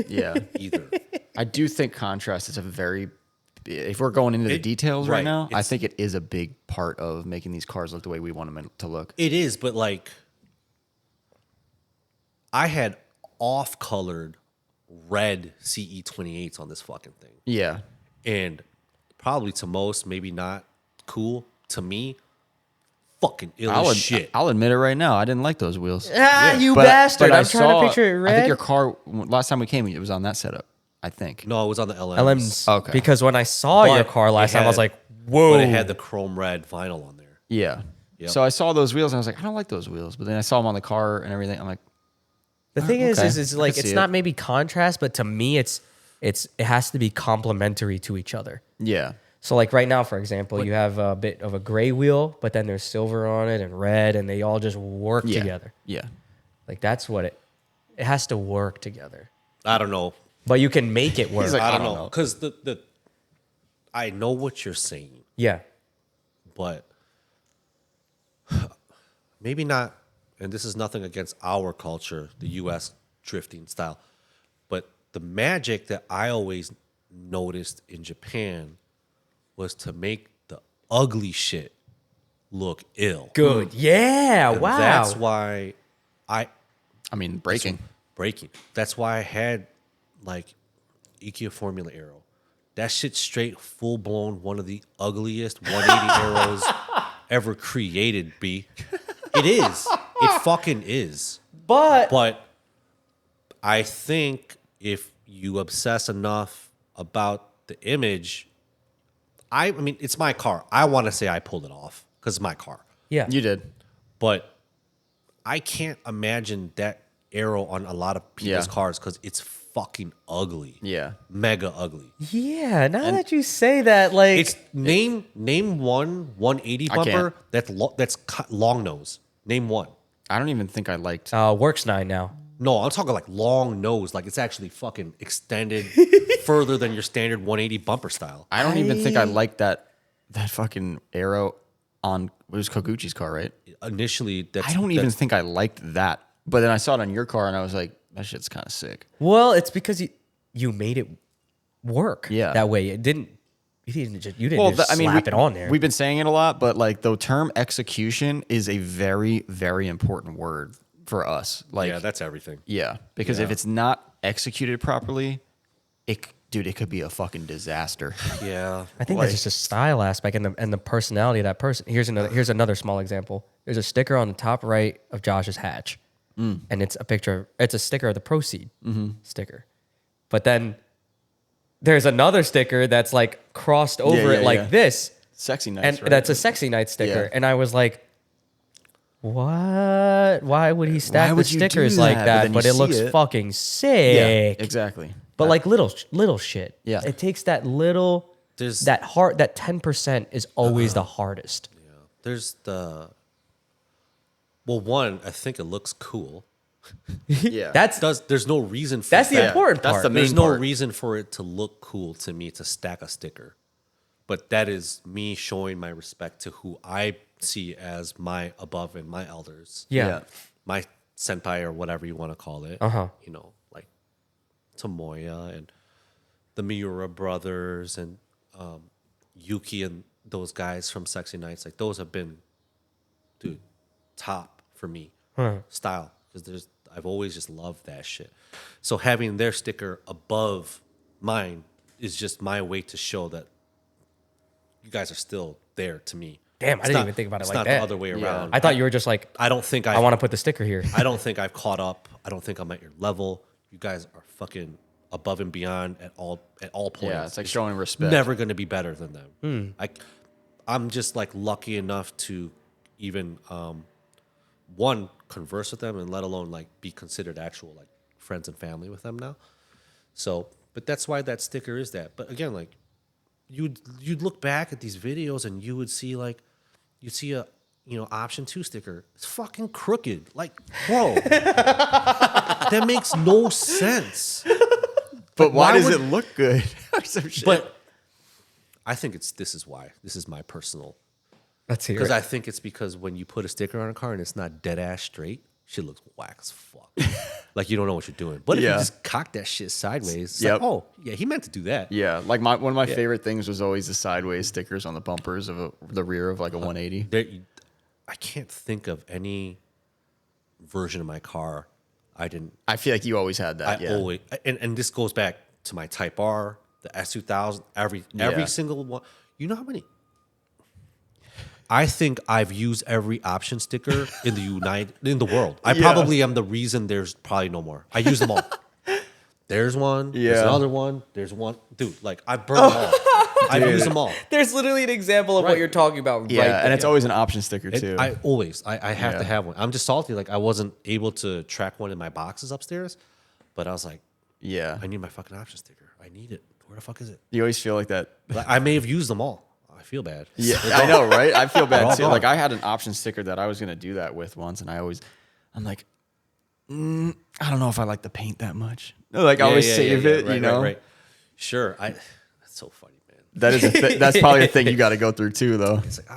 Yeah. either. I do think contrast is a very. If we're going into the details right right, now, I it's- think it is a big part of making these cars look the way we want them to look. It is, but like I had off-colored red CE28s on this fucking thing. Yeah. And probably to most, maybe not cool. To me, fucking ill as shit. I'll admit it right now. I didn't like those wheels. you But- bastard! but I I'm trying saw- to picture it red. I think your car last time we came, it was on that setup. I think. No, it was on the LMs. LMs. Okay. Because when I saw your But car it last time, I was had- like, whoa. But it had the chrome red vinyl on there. Yeah. Yep. So I saw those wheels and I was like, I don't like those wheels. But then I saw them on the car and everything. I'm like, The thing is okay. it's I like could it's see not it. maybe contrast, but to me, it has to be complementary to each other. yeah. So like right now, for example, you have a bit of a gray wheel, but then there's silver on it and red, and they all just work Yeah. together. Yeah. Like that's what it has to work together. I don't know. But you can make it work. He's like, I I don't don't know. know. Because I know what you're saying, yeah. but maybe not. And this is nothing against our culture, the U.S. drifting style, but the magic that I always noticed in Japan was to make the ugly shit look ill. Good. Yeah. And Wow. That's why I mean, braking. breaking. That's why I had like Ikea Formula Aero. That shit straight full blown one of the ugliest 180 arrows ever created, B. It is. It fucking is. But I think if you obsess enough about the image, I mean, it's my car. I want to say I pulled it off because it's my car. yeah. You did. But I can't imagine that arrow on a lot of people's Yeah. cars because it's fucking ugly. Yeah. Mega ugly. Yeah, now that you say that, like, It's name one 180 I bumper can't. that's long nose. Name one. I don't even think I liked. Works 9 now. No, I'm talking like long nose, like it's actually fucking extended further than your standard 180 bumper style. I don't even think I liked that fucking arrow on it was Koguchi's car, right? Initially, I don't even think I liked that. But then I saw it on your car and I was like, that shit's kind of sick. Well, it's because you made it work. Yeah. That way, you didn't just slap it on there. We've been saying it a lot, but like the term execution is a very, very important word for us. Like, yeah, that's everything. yeah, because if it's not executed properly, it could be a fucking disaster. Yeah. I think that's just a style aspect and the personality of that person. Here's another small example. There's a sticker on the top right of Josh's hatch, and it's a sticker of the Proceed sticker. But then there's another sticker that's like crossed over it like this, Sexy nice, and right? that's a Sexy Night sticker. Yeah. And I was like, what? Why would he stack the would you do stickers like that? But that? then But you it looks see it. fucking sick. Yeah, exactly. But like little shit. Yeah. It takes that little, There's- that 10% is always the hardest. There's one, I think it looks cool. Yeah, There's no reason for That's the that. important that's part. the main There's no part. reason for it to look cool to me to stack a sticker. But that is me showing my respect to who I see as my above and my elders. Yeah. My senpai or whatever you want to call it. Uh-huh. You know, like Tomoya and the Miura brothers and Yuki and those guys from Sexy Nights. Like those have been, dude, top for me. Style. Because I've always just loved that shit. So having their sticker above mine is just my way to show that you guys are still there to me. Damn, I It's didn't not- even think about it it's like not that. the other way Yeah. around. I thought you were just like, I don't think I want to put the sticker here. I don't think I've caught up. I don't think I'm at your level. You guys are fucking above and beyond at all points. Yeah, it's like showing respect. Never going to be better than them. I'm just like lucky enough to even one converse with them and let alone like be considered actual like friends and family with them now. So, but that's why that sticker is that. But again, like you'd look back at these videos and you would see like you'd see a option 2 sticker. It's fucking crooked. Like, bro, that makes no sense. But why does would- it look good? Some shit. But I think this is why. This is my personal. Let's hear Because it. I think it's because when you put a sticker on a car and it's not dead ass straight, shit looks whack as fuck. Like you don't know what you're doing. But if Yeah. you just cock that shit sideways, it's Yep. like, oh yeah, he meant to do that. yeah, like one of my favorite things was always the sideways stickers on the bumpers of the rear of like a 180. I can't think of any version of my car I didn't. I feel like you always had that. I yeah. always and this goes back to my Type R, the S2000, every Yeah. single one. You know how many? I think I've used every option sticker in the world. I Yeah. probably am the reason there's probably no more. I use them all. There's one. There's Yeah. another one. There's one. Dude, like I burn them all. I use them all. There's literally an example of what Right. you're talking about. Yeah, right and there. it's always an option sticker It- too. I have Yeah. to have one. I'm just salty. Like I wasn't able to track one in my boxes upstairs, but I was like, yeah, I need my fucking option sticker. I need it. Where the fuck is it? you always feel like that. Like, I may have used them all. I feel bad. Yeah, I know, right? I feel They're all bad too. gone. Like I had an option sticker that I was gonna do that with once, and I'm like, I don't know if I like the paint that much. Like I always save it, Right, you know. Right. Sure. That's so funny, man. That is that's probably a thing you got to go through too, though. It's like,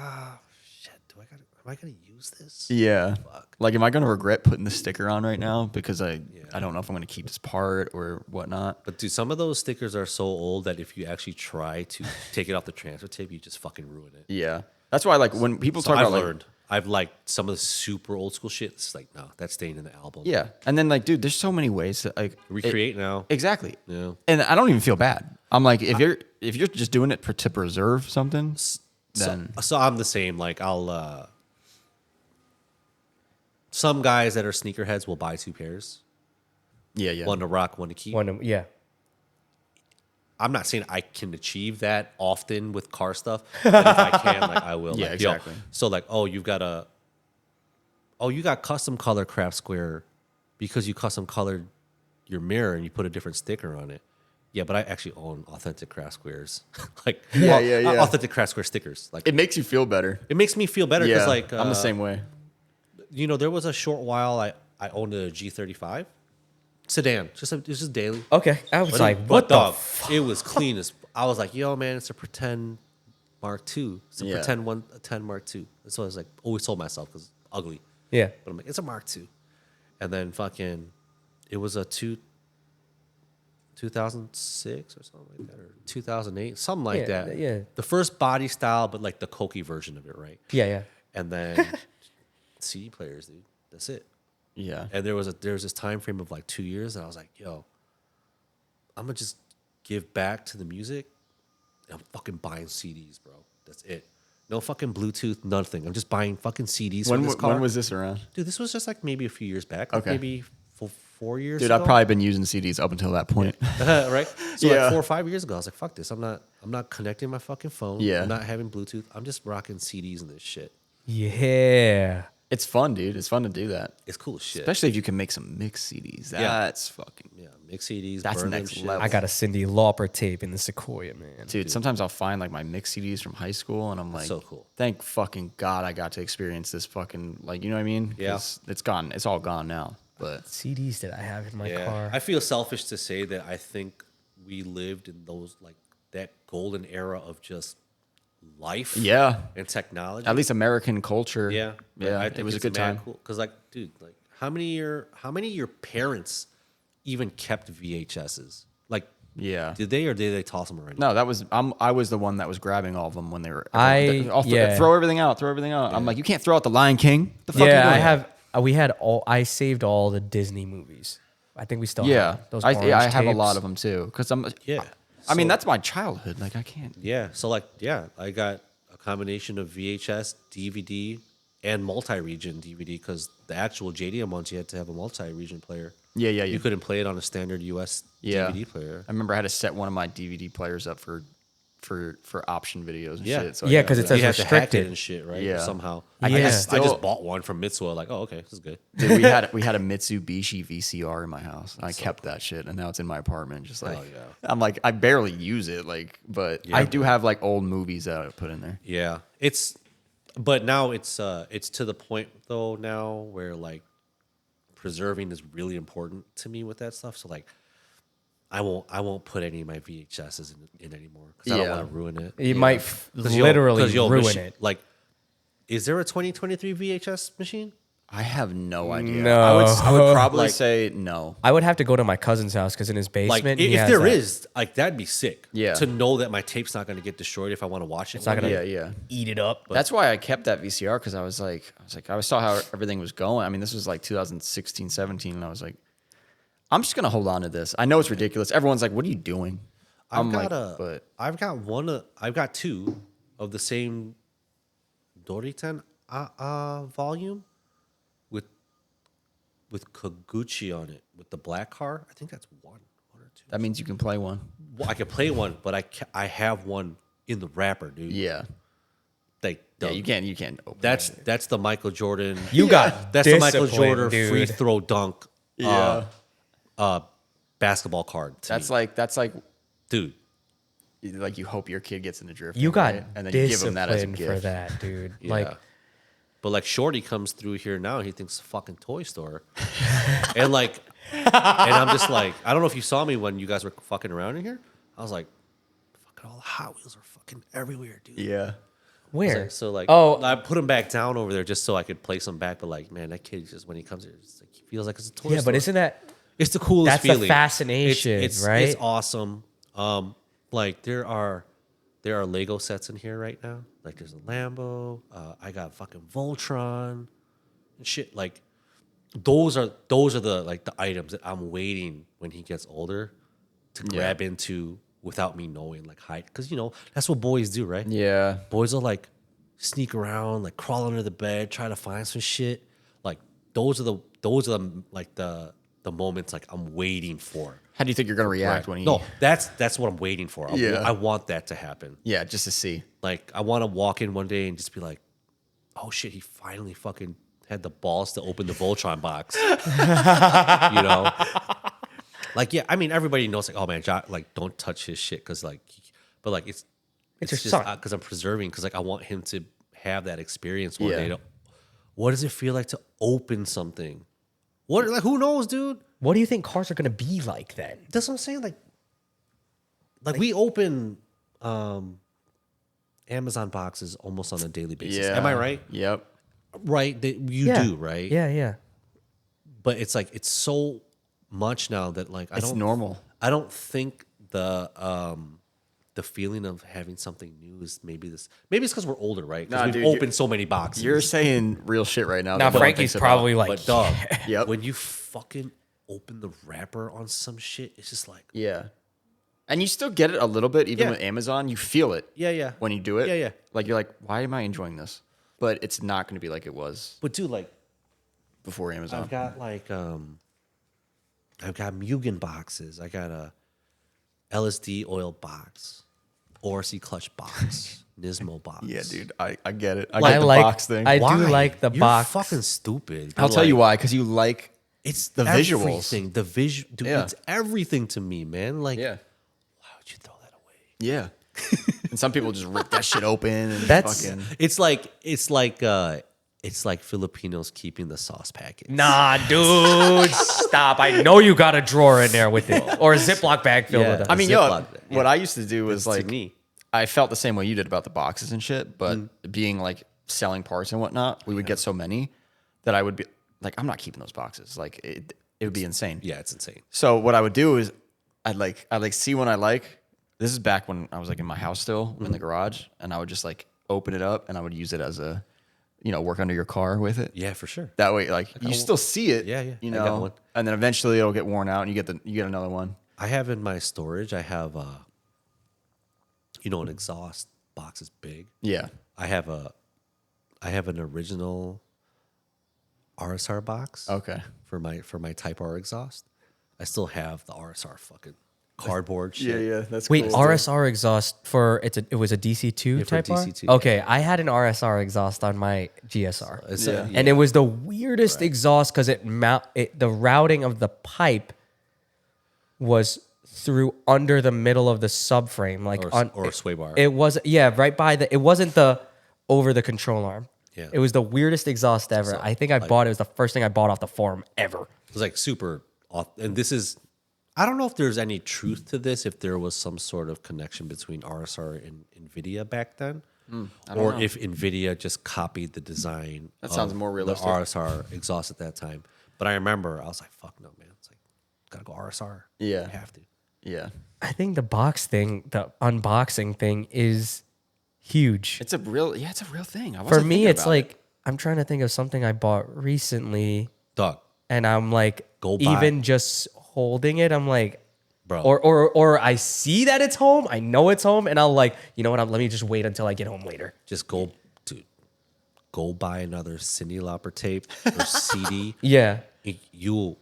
shit. Am I gonna use this? Yeah. Like, am I gonna regret putting the sticker on right now because I don't know if I'm gonna keep this part or whatnot. But dude, some of those stickers are so old that if you actually try to take it off the transfer tape, you just fucking ruin it. Yeah, that's why like when people So talk I've about learned. I've liked some of the super old school shit. It's like, no, that's staying in the album. yeah, and then like, dude, there's so many ways to like Recreate now. Exactly. Yeah. And I don't even feel bad. I'm like, if you're just doing it to preserve something, then So I'm the same. Like I'll some guys that are sneakerheads will buy 2 pairs. yeah. One to rock, one to keep. yeah. I'm not saying I can achieve that often with car stuff, but if I can, like I will. Yeah, Like, yo, exactly. so like, you got custom color craft square because you custom colored your mirror and you put a different sticker on it. Yeah, but I actually own authentic craft squares, like authentic craft square stickers. Like It makes you feel better. it makes me feel better because Yeah, like I'm the same way. You know, there was a short while I owned a G35 sedan, it was just daily. Okay, I was like, But what the? dog, it was clean as. I was like, yo, man, it's a pretend Mark II. It's a pretend 110 Mark II. That's what I was like. Always told myself because it's ugly. Yeah. But I'm like, it's a Mark II. And then fucking, it was a 2006 or something like that, or 2008, something like that. Yeah. The first body style, but like the Koki version of it, right? Yeah. And then CD players, dude. That's it. Yeah. And there was this time frame of like 2 years, and I was like, yo, I'm gonna just give back to the music. I'm fucking buying CDs, bro. That's it. No fucking Bluetooth, nothing. I'm just buying fucking CDs for this car. When was this around? Dude, this was just like maybe a few years back. Like Okay. maybe 4 years Dude, ago. I've probably been using CDs up until that point. Right? So Yeah. like 4 or 5 years ago, I was like, fuck this. I'm not connecting my fucking phone. Yeah. I'm not having Bluetooth. I'm just rocking CDs and this shit. Yeah. It's fun, dude. It's fun to do that. It's cool as shit. Especially if you can make some mixed CDs. That's fucking... Yeah, mix CDs, That's burn them next shit. level. I got a Cindy Lauper tape in the Sequoia, man. Dude, sometimes I'll find like my mixed CDs from high school and I'm like, so cool. Thank fucking God I got to experience this fucking, like, you know what I mean? Yeah. 'Cause it's gone. It's all gone now. But CDs that I have in my Yeah, car. I feel selfish to say that I think we lived in those like that golden era of just life, yeah, and technology. at least American culture. yeah, Like, Yeah. I It think was a it's good mad time. Cool. Cause like, dude, like how many of your parents even kept VHSs? Like, Yeah. did they toss them already? No, I was the one that was grabbing all of them when they were. Yeah. Throw everything out. Throw everything out. I'm like, you can't throw out the Lion King. The fuck Yeah, you I doing? have. I saved all the Disney movies. I think we still Yeah, have those. I orange have a tapes. lot of them too. Because Yeah. I mean, So- that's my childhood. Like I can't. Yeah. So like, yeah, I got a combination of VHS, DVD, and multi-region DVD because the actual JDM ones you had to have a multi-region player. Yeah. You couldn't play it on a standard US Yeah. DVD player. I remember I had to set one of my DVD players up for option videos and Yeah. shit. So Yeah, 'cause it says You had to hack restricted. it and shit, right? Yeah. Somehow. I Yeah. I just bought one from Mitsuo. Like, oh, okay, this is good. Dude, we had a Mitsubishi VCR in my house. I kept that shit, and now it's in my apartment. Just like yeah. I'm like I barely use it, like, but Yeah, I do have like old movies that I put in there. Yeah, but now it's to the point though now where like preserving is really important to me with that stuff. So like, I won't put any of my VHSs in anymore because I don't Yeah. want to ruin it. You might 'Cause literally you'll ruin it. Like, is there a 2023 VHS machine? I have no idea. No. I would probably Like- say no. I would have to go to my cousin's house because in his Like, basement, he if has there that. is, like, that'd be sick. Yeah. To know that my tape's not going to get destroyed if I want to watch it. It's not gonna Yeah. eat it up. That's why I kept that VCR because I saw how everything was going. I mean, this was like 2016, 17, and I was like, I'm just gonna hold on to this. I know it's ridiculous. Everyone's like, "What are you doing?" I've got two of the same Doritan volume with Koguchi on it with the black car. I think that's one or two. That means you can play one. Well, I could play one, but I have one in the wrapper, dude. Yeah. Like Yeah, you can't open that's the Michael Jordan. You got that's the Michael discipline, Jordan dude. free throw dunk. Yeah. Basketball card. to That's me. like dude. you hope your kid gets in the drift. You got and then you give him that as a discipline gift. for that, dude. Yeah. Like, But like Shorty comes through here now and he thinks it's a fucking toy store. and I'm just like, I don't know if you saw me when you guys were fucking around in here. I was like, fucking all the Hot Wheels are fucking everywhere, dude. Yeah. where? So like, Oh. I put him back down over there just so I could place him back. But like, man, that kid just when he comes here, it's like, he feels like it's a toy Yeah, store. but isn't that It's the coolest That's the feeling. fascination, It's right? awesome. Like there are Lego sets in here right now. Like there's a Lambo. I got fucking Voltron and shit. Like those are the like the items that I'm waiting when he gets older to grab into without me knowing, like hide, because that's what boys do, right? Yeah. Boys will like sneak around, like crawl under the bed, try to find some shit. Like those are the like the moments like I'm waiting for. How do you think you're gonna react when he? No, that's what I'm waiting for. I want that to happen. Yeah, just to see. Like I want to walk in one day and just be like, oh shit, he finally fucking had the balls to open the Voltron box. You know, like yeah. I mean, everybody knows like, oh man, like don't touch his shit because like, but like it's your just son. because I'm preserving because like I want him to have that experience one day. What does it feel like to open something? What like who knows, dude? What do you think cars are gonna be like then? That's what I'm saying. Like we open Amazon boxes almost on a daily basis. Yeah. Am I right? Yep. Right. You do, right? Yeah, yeah. But it's like it's so much now that like It's normal. I don't think the feeling of having something new is maybe it's because we're older, right? Because Nah, we've dude, opened so many boxes. You're saying real shit right now. Now that no one Frankie's thinks probably about. like, but dog, Yep. when you fucking open the wrapper on some shit, it's just like Yeah. And you still get it a little bit, even Yeah. with Amazon. You feel it. yeah. When you do it. Yeah. Like you're like, why am I enjoying this? But it's not going to be like it was But dude, like before Amazon. I've got Mugen boxes. I got a LSD oil box, ORC clutch box, Nismo box. Yeah, dude, I get it. I I get the like- box thing. I do Why? like the You're box. fucking stupid. I'll But, tell you like, why. Because you like It's the visuals. everything. The visual, dude. Yeah. It's everything to me, man. Like, Yeah. why would you throw that away? Yeah. And some people just rip that shit open and That's- fucking. It's like Filipinos keeping the sauce packets. Nah, dude, stop. I know you got a drawer in there with it. Or a Ziploc bag filled Yeah. with it. I mean, Ziploc, yeah. what I used to do was That's to like, me. I felt the same way you did about the boxes and shit, but being like selling parts and whatnot, we would get so many that I would be like, I'm not keeping those boxes. Like it would be insane. Yeah, it's insane. So what I would do is I'd see one I like. This is back when I was like in my house still in the garage, and I would just like open it up and I would use it as a, work under your car with it. Yeah, for sure. That way, like you still see it. Yeah. You I got know, one. and then eventually it'll get worn out, and you get another one. I have in my storage. I have an exhaust box is big. Yeah. I have an original RSR box. Okay. For my Type R exhaust. I still have the RSR fucking cardboard shit. That's Wait, RSR exhaust for it was a DC2 for type R? DC2, Okay, I had an RSR exhaust on my GSR. It's Yeah. And it was the weirdest exhaust because the routing of the pipe was through under the middle of the subframe, like or sway bar. It was right by it wasn't over the control arm. Yeah. It was the weirdest exhaust ever. I think it was the first thing I bought off the forum ever. It was like super, and this is, I don't know if there's any truth to this, if there was some sort of connection between RSR and NVIDIA back then, or if NVIDIA just copied the design. That sounds more realistic. The RSR exhaust at that time. But I remember I was like, fuck no, man. It's like, gotta go RSR. Yeah. You have to. Yeah. I think the unboxing thing is huge. It's a real thing. For me, it's like I'm trying to think of something I bought recently, Dog, and I'm like, Go buy. even just holding it, I'm like, bro. or I see that it's home, I know it's home, and I'll like, you know what? Let me just wait until I get home later. Just go buy another Cyndi Lauper tape or CD. Yeah, You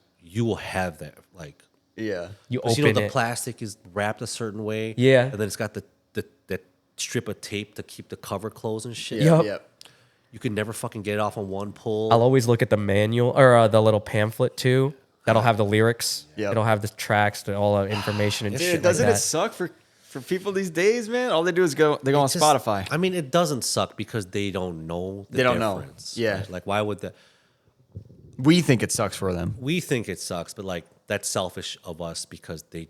will have that, like, yeah. you 'cause open the it. plastic is wrapped a certain way. Yeah. And then it's got that strip of tape to keep the cover closed and shit. Yup. Yep. You can never fucking get it off on one pull. I'll always look at the manual or the little pamphlet too. That'll have the lyrics. Yep. It'll have the tracks, all the information and shit Dude, doesn't like it that. suck for people these days, man? All they do is they go on Just- Spotify. I mean, it doesn't suck because they don't know the They don't know. difference. Yeah. Right? Like, why would that? We think it sucks for them. We think it sucks, but like that's selfish of us because they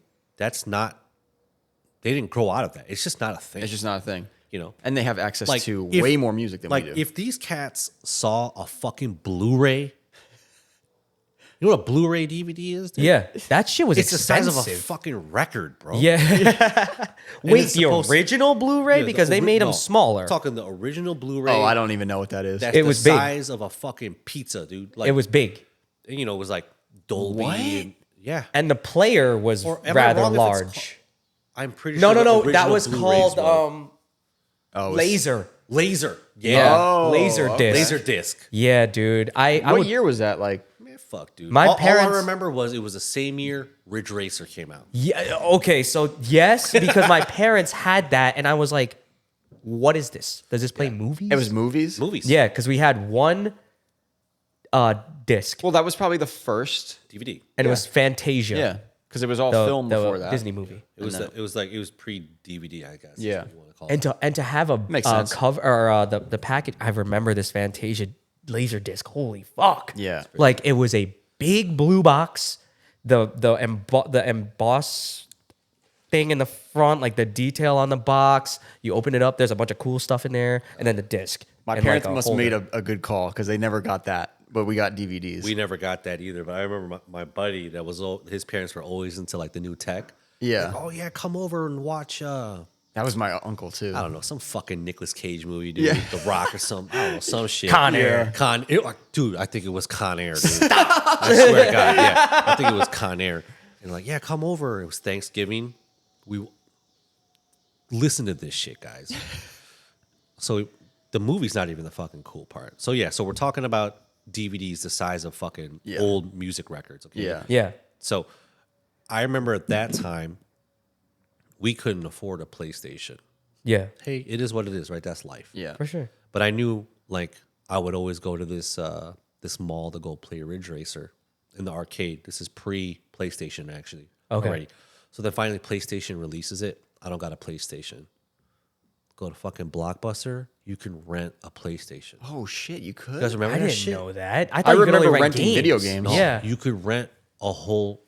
didn't grow out of that. It's just not a thing. It's just not a thing. And they have access Like, to if- way more music than like we do. if these cats saw a fucking Blu-ray, you know what a Blu-ray DVD is? Dude? Yeah, that shit was It's expensive. the size of a fucking record, bro. Yeah. Wait, it's the supposed to- original Blu-ray? Yeah, because they made them smaller. I'm talking the original Blu-ray. Oh, I don't even know what that is. That's It the was big. size of a fucking pizza, dude. Like It was big. it was like Dolby. What? And, yeah, And the player was Or am I rather wrong if it's large. I'm pretty No, sure. no, the no. That original was Blu-rays called were- Laser. Laser. Yeah. Oh, Laser disc. okay. Laser disc. Yeah, dude. I What would, year was that? Like, Man, fuck, dude. My all parents- I remember was it was the same year Ridge Racer came out. Yeah. Okay. So yes, because my parents had that, and I was like, "What is this? Does this play movies?" it was movies? Movies. Yeah, because we had one disc, Well, that was probably the first. DVD. and it was Fantasia. Yeah, because it was all the, film the before that. Disney movie. It was pre DVD, I guess. is Yeah. what you wanna call it. And to have a Makes sense. cover or the package, I remember this Fantasia laser disc. Holy fuck! Yeah. like it was a big blue box. The emboss thing in the front, like the detail on the box. You open it up, there's a bunch of cool stuff in there, and then the disc. My and parents like a must have made holder. a good call because they never got that, but we got DVDs. We never got that either, but I remember my buddy that was his parents were always into like the new tech. Yeah. Like, oh yeah, come over and watch. That was my uncle too. I don't know, some fucking Nicolas Cage movie, dude. Yeah. The Rock or some, I don't know, some shit. Con Air. Dude, I think it was Con Air, dude. I swear to God, yeah. I think it was Con Air. And like, yeah, come over. It was Thanksgiving. We listen to this shit, guys. So the movie's not even the fucking cool part. So yeah, so we're talking about DVDs the size of fucking old music records. Okay. Yeah. Yeah. So I remember at that time, we couldn't afford a PlayStation. Yeah. Hey, it is what it is, right? That's life. Yeah. For sure. But I knew like I would always go to this mall to go play Ridge Racer in the arcade. This is pre-PlayStation actually. Okay. Already. So then finally PlayStation releases it. I don't got a PlayStation. Go to fucking Blockbuster. You can rent a PlayStation. Oh shit, you could. You guys remember I that didn't shit? know that. I thought you could remember only rent renting video games. No, Yeah. you could rent a whole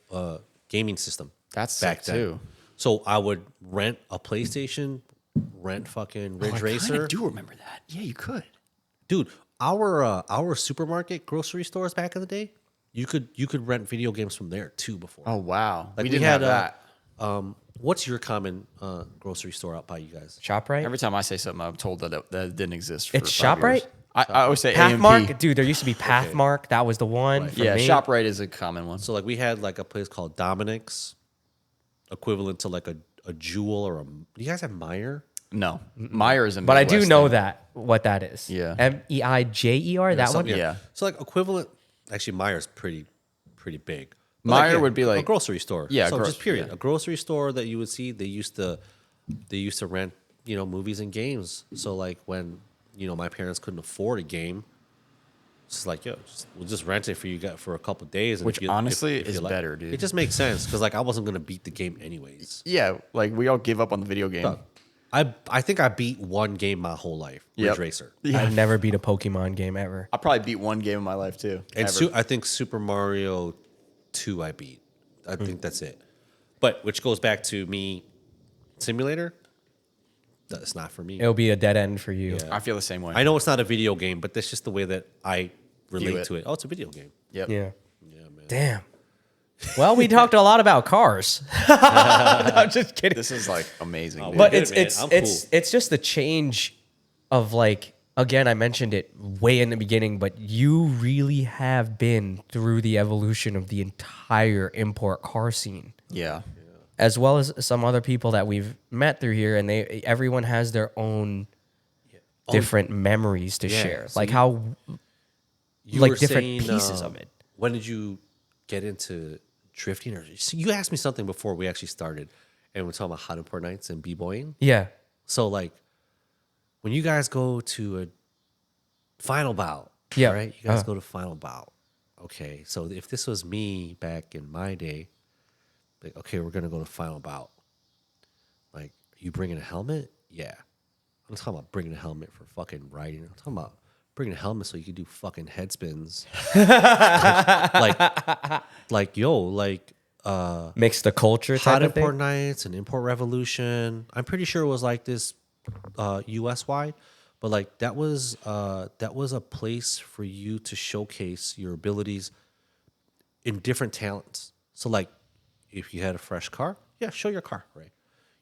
gaming system. That's back sick, then. too. So I would rent a PlayStation, rent fucking Ridge I Racer. do remember that. Yeah, you could. Dude, our supermarket grocery stores back in the day, you could rent video games from there too before. Oh wow, Like we we didn't had have that. What's your common grocery store out by you guys? ShopRite. Every time I say something, I'm told that that didn't exist. For It's 5 years. ShopRite? I always say Pathmark, AMP. dude. There used to be Pathmark. That was the one. for Yeah, me. ShopRite is a common one. So like we had like a place called Dominic's, equivalent to like a Jewel or a. Do you guys have Meijer? No, Meyer is in. But I do Midwest know thing. that what that is. Yeah. Meijer. That one. Yeah. So like equivalent. Actually, Meyer's pretty big. But Meijer would be a like- grocery store. Yeah, So just period. yeah. A grocery store that you would see. They used to rent movies and games. So like when my parents couldn't afford a game, it's like we'll just rent it for you for a couple of days. And Which honestly is like, better, dude. It just makes sense because like I wasn't gonna beat the game anyways. Yeah, like we all give up on the video game. I think I beat one game my whole life. Ridge Yep. Racer. Yeah. I've never beat a Pokemon game ever. I probably beat one game in my life too. And ever. I think Super Mario 2 I beat. I Hmm. think that's it. But which goes back to me, simulator. That's not for me. It'll be a dead end for you. Yeah. I feel the same way. I know it's not a video game, but that's just the way that I relate it. to it. Oh, it's a video game. Yep. Yeah. Yeah, man. Damn. Well, we talked a lot about cars. No, I'm just kidding. This is like amazing. dude. But good, it's man. it's I'm it's cool. it's just the change of like, again, I mentioned it way in the beginning, but you really have been through the evolution of the entire import car scene, yeah. as well as some other people that we've met through here, and everyone has their own different memories to Yeah. share, So like you- how You like were different saying, pieces of it. When did you get into drifting? Or so you asked me something before we actually started, and we're talking about hot import nights and b-boying. Yeah. So like, when you guys go to a final bout, Yeah. right? You guys go to final bout. Okay, so if this was me back in my day, like, okay, we're gonna go to final bout. Like, you bringing a helmet? Yeah. I'm talking about bringing a helmet for fucking riding. I'm talking about bringing a helmet so you can do fucking head spins. Mix the culture Hot type of import thing. nights and import revolution. I'm pretty sure it was like this US wide, but like that was a place for you to showcase your abilities in different talents. So like if you had a fresh car, yeah, show your car, right?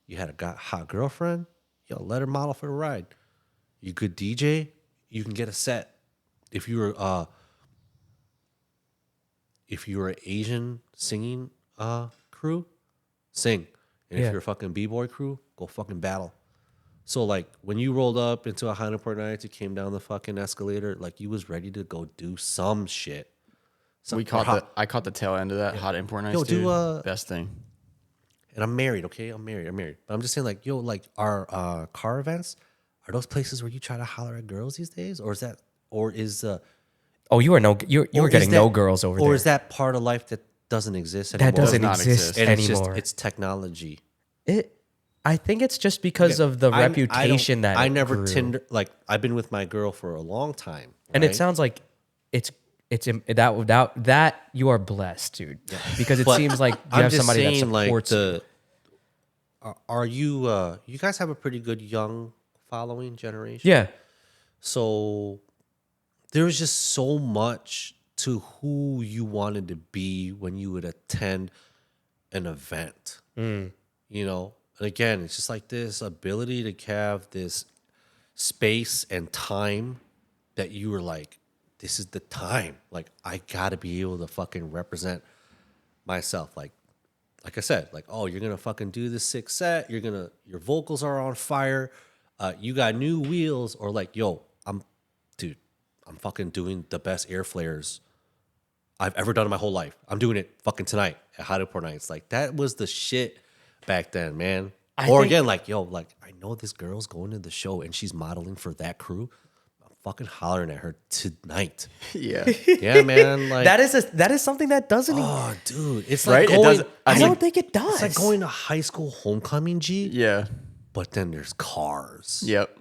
You had a hot girlfriend, let her model for the ride. You could DJ, you can get a set. If you were Asian singing crew, sing. And Yeah. if you're a fucking b-boy crew, go fucking battle. So like when you rolled up into a hot import night, you came down the fucking escalator, like you was ready to go do some shit. I caught the tail end of that hot import nights. Yo, dude. do, best thing. And I'm married, okay? I'm married. But I'm just saying, like, like our car events, are those places where you try to holler at girls these days? Or is Oh, you were Or getting is no that- girls over there. Or is that part of life that doesn't exist anymore? that doesn't not exist exist. And anymore? it's technology. I think it's just because of the reputation that I it never grew. Tinder, like I've been with my girl for a long time, And it right? sounds like that you are blessed, dude. Because it But seems like you I'm have just somebody that saying, supports you. Are you you guys have a pretty good young following generation? Yeah. So there's just so much to who you wanted to be when you would attend an event. You know, and again, it's just like this ability to have this space and time that you were like, this is the time. Like, I gotta be able to fucking represent myself. Like I said, like, oh, you're gonna fucking do this sick set. Your vocals are on fire. You got new wheels, or like, yo, I'm fucking doing the best air flares I've ever done in my whole life. I'm doing it fucking tonight at Hot Airport Nights. Like, that was the shit back then, man. Again, like, yo, like, I know this girl's going to the show and she's modeling for that crew. I'm fucking hollering at her tonight. Yeah. Yeah, man. Like, That is something that doesn't oh, dude, it's Right? like It going. doesn't- I it's don't like- think it does. It's like going to high school homecoming, G. Yeah. But then there's cars. Yep.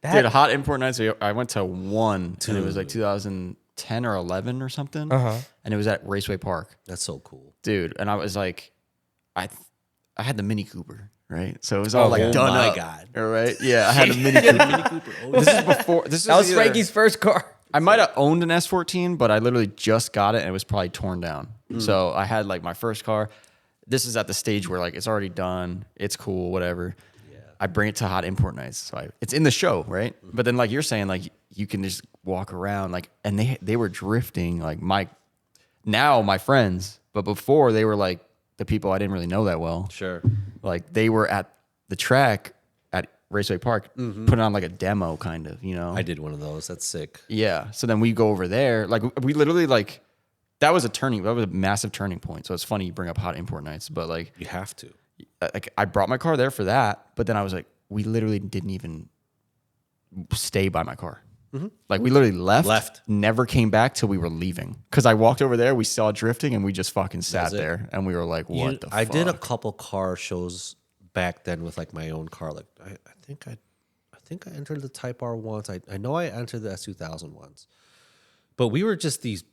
That- Dude, hot import nights. I went to one, and it was like 2010 or 11 or something. And it was at Raceway Park, That's so cool. dude. And I was like, I had the Mini Cooper, right? So it was all like oh done my up. God. All right. Yeah, I had a Mini Cooper. This is before. This that was either- Frankie's first car. I might have owned an S14, but I literally just got it and it was probably torn down. So I had like my first car. This is at the stage where like it's already done. It's cool, whatever. Yeah. I bring it to hot import nights. So it's in the show, right? But then like you're saying, like you can just walk around like, and they were drifting like my friends, but before they were like the people I didn't really know that well. Sure. Like they were at the track at Raceway Park, putting on like a demo kind of, you know? I did one of those. That's sick. Yeah. So then we go over there. Like we literally like that was a massive turning point. So it's funny you bring up hot import nights, but like You have to. like I brought my car there for that, but then I was like, we literally didn't even stay by my car. Like we literally left, never came back till we were leaving. Because I walked over there, we saw drifting, and we just fucking sat there, and we were like, "What the fuck?" I did a couple car shows back then with like my own car. Like I think I entered the Type R once. I know I entered the S2000 once, but we were just these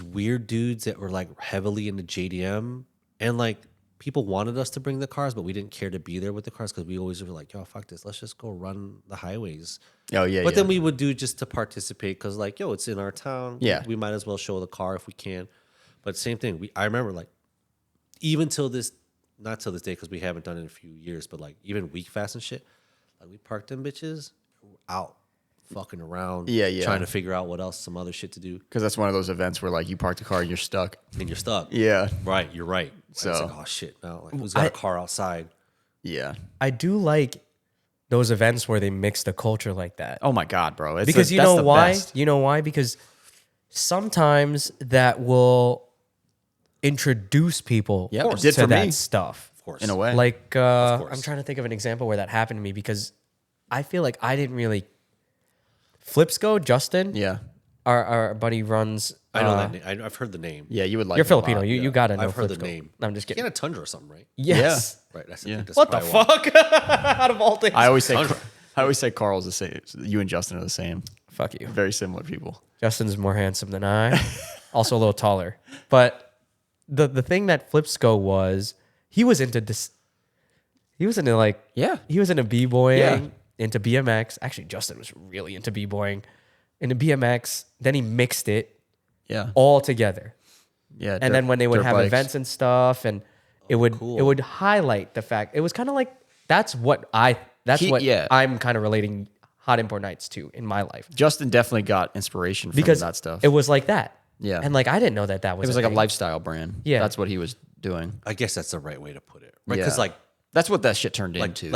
weird dudes that were like heavily into JDM, and like people wanted us to bring the cars, but we didn't care to be there with the cars because we always were like, yo, fuck this, let's just go run the highways. Oh yeah. But then we would do just to participate because like, yo, it's in our town. Yeah. We might as well show the car if we can. But same thing. I remember like even not till this day because we haven't done it in a few years, but like even Week Fast and shit, like we parked them bitches out fucking around. Yeah. Trying to figure out what else, some other shit to do. Because that's one of those events where like you park the car and you're stuck. And you're stuck. Yeah. Right. You're right. So it's So- like, oh shit. Now like, who's got a car outside? Yeah. I do like those events where they mix the culture like that. Oh my god, bro! It's Because the- you that's know the why? best. You know why? Because sometimes that will introduce people Yep, it to did for that me. stuff. Of course. In a way, Like course. I'm trying to think of an example where that happened to me because I feel like I didn't really. Flipsco, Justin, yeah, our buddy runs. I know that name. I've heard the name. yeah. You would like. You're it a Filipino. lot. You gotta know. I've heard the Flipsco. name. No, I'm just He kidding. had a Tundra or something, right? Yes. Right. That's Yeah. that's What the probably why. fuck? Out of all things. I always say Carl's the same. You and Justin are the same. Fuck you. Very similar people. Justin's more handsome than I. Also a little taller. But the thing that Flipsco was, he was into this. He was into like He was into b-boying, Yeah. into BMX. Actually, Justin was really into b-boying, into BMX. Then he mixed it Yeah, all together. yeah. And then when they would dirt have bikes. events and stuff, and it would highlight the fact. It was kind of like that's what I'm kind of relating hot import nights to in my life Justin definitely got inspiration from because that stuff. it was like that. Yeah. and like I didn't know that was. It was like a thing. lifestyle brand. Yeah. that's what he was doing. I guess that's the right way to put it. Right? Yeah. Because like That's what that shit turned into.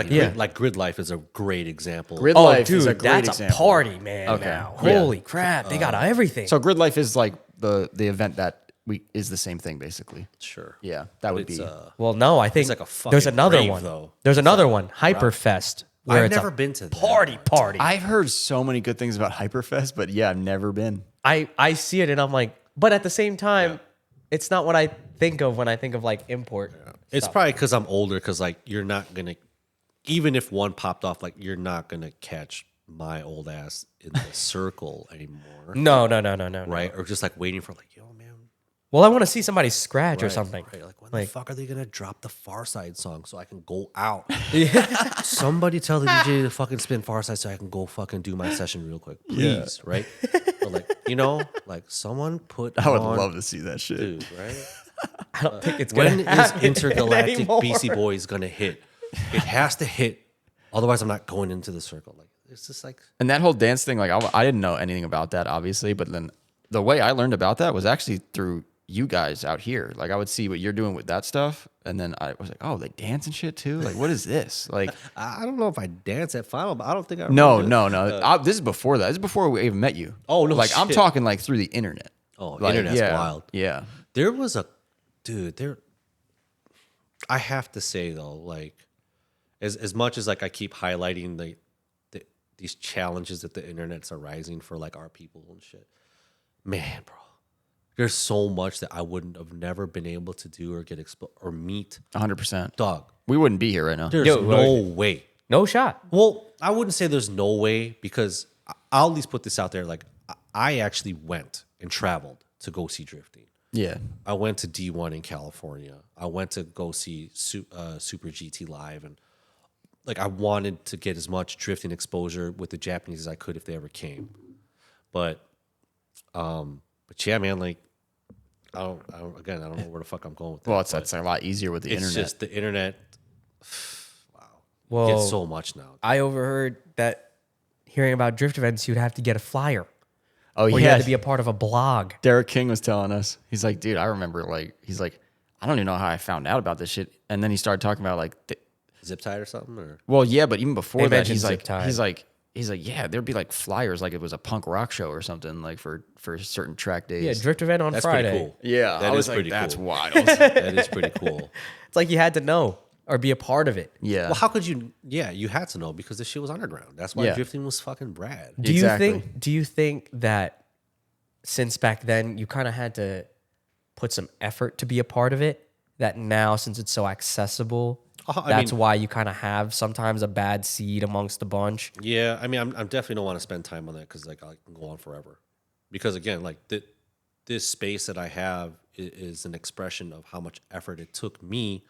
Grid life is a great example. Grid Oh, life dude, is a great that's example. a party, man. Okay. Now, Yeah. holy crap, they got everything. So Grid Life is like the event that is the same thing basically. Sure. Yeah, that would It's be. well, no, I think It's like a fucking there's another rave, one. though. There's another one, Hyperfest, where I've it's never a been to that party. I've heard so many good things about Hyperfest, but yeah, I've never been. I see it and I'm like, but at the same time, it's not what I think of when I think of like import. It's stuff. probably because I'm older. Because like you're not gonna, even if one popped off, like you're not gonna catch my old ass in the circle anymore, No. right? Or just like waiting for like, yo, man, Well, I want to see somebody scratch or right, something. right? Like when Like- the fuck are they gonna drop the Far Side song so I can go out? Somebody tell the DJ to fucking spin Far Side so I can go fucking do my session real quick, please, right? But like like someone put. I would on, love to see that shit. dude, right? I don't think it's gonna When is happen Intergalactic anymore. BC Boys gonna hit? It has to hit, otherwise I'm not going into the circle. Like it's just like And that whole dance thing, like I didn't know anything about that, obviously, but then the way I learned about that was actually through you guys out here. Like I would see what you're doing with that stuff, and then I was like, oh, they dance and shit too. Like, what is this? Like, I don't know if I dance at final, but I don't think I. no. really do. This is before that. This is before we even met you. Oh, no Like I'm shit. talking like through the internet. Oh, Like, internet's yeah, wild. Yeah. There was a dude there. I have to say though, like as much as like I keep highlighting these challenges that the internet's arising for like our people and shit, man, bro. There's so much that I wouldn't have never been able to do or get exposed or meet. 100%. Dog, We wouldn't be here right now. there's Yo, no way. No shot. Well, I wouldn't say there's no way because I'll at least put this out there. Like I actually went and traveled to go see drifting. Yeah. I went to D1 in California. I went to go see Super GT live, and like I wanted to get as much drifting exposure with the Japanese as I could if they ever came. But yeah, man, like I don't know where the fuck I'm going with that. Well, it's a lot easier with the it's internet. just the internet. Well, Gets so much now. I overheard that hearing about drift events, you'd have to get a flyer. Oh, Or you yeah. had to be a part of a blog. Derek King was telling us. He's like, dude, I remember he's like, I don't even know how I found out about this shit. And then he started talking about like, Zip tie or something, or well, yeah, but even before They that, mentioned zip tie. he's like, yeah, there'd be like flyers, like it was a punk rock show or something, like for certain track days. Yeah, drift event on that's Friday. pretty cool. Yeah, That I was is like, pretty that's cool. wild. That is pretty cool. It's like you had to know or be a part of it. Yeah. Well, how could you? Yeah, you had to know because this shit was underground. That's why Yeah. drifting was fucking Brad. Exactly. Do you think that since back then you kind of had to put some effort to be a part of it, that now since it's so accessible, that's why you kind of have sometimes a bad seed amongst the bunch? Yeah, I mean, I'm definitely don't want to spend time on that because like I can go on forever. Because again, like this space that I have is an expression of how much effort it took me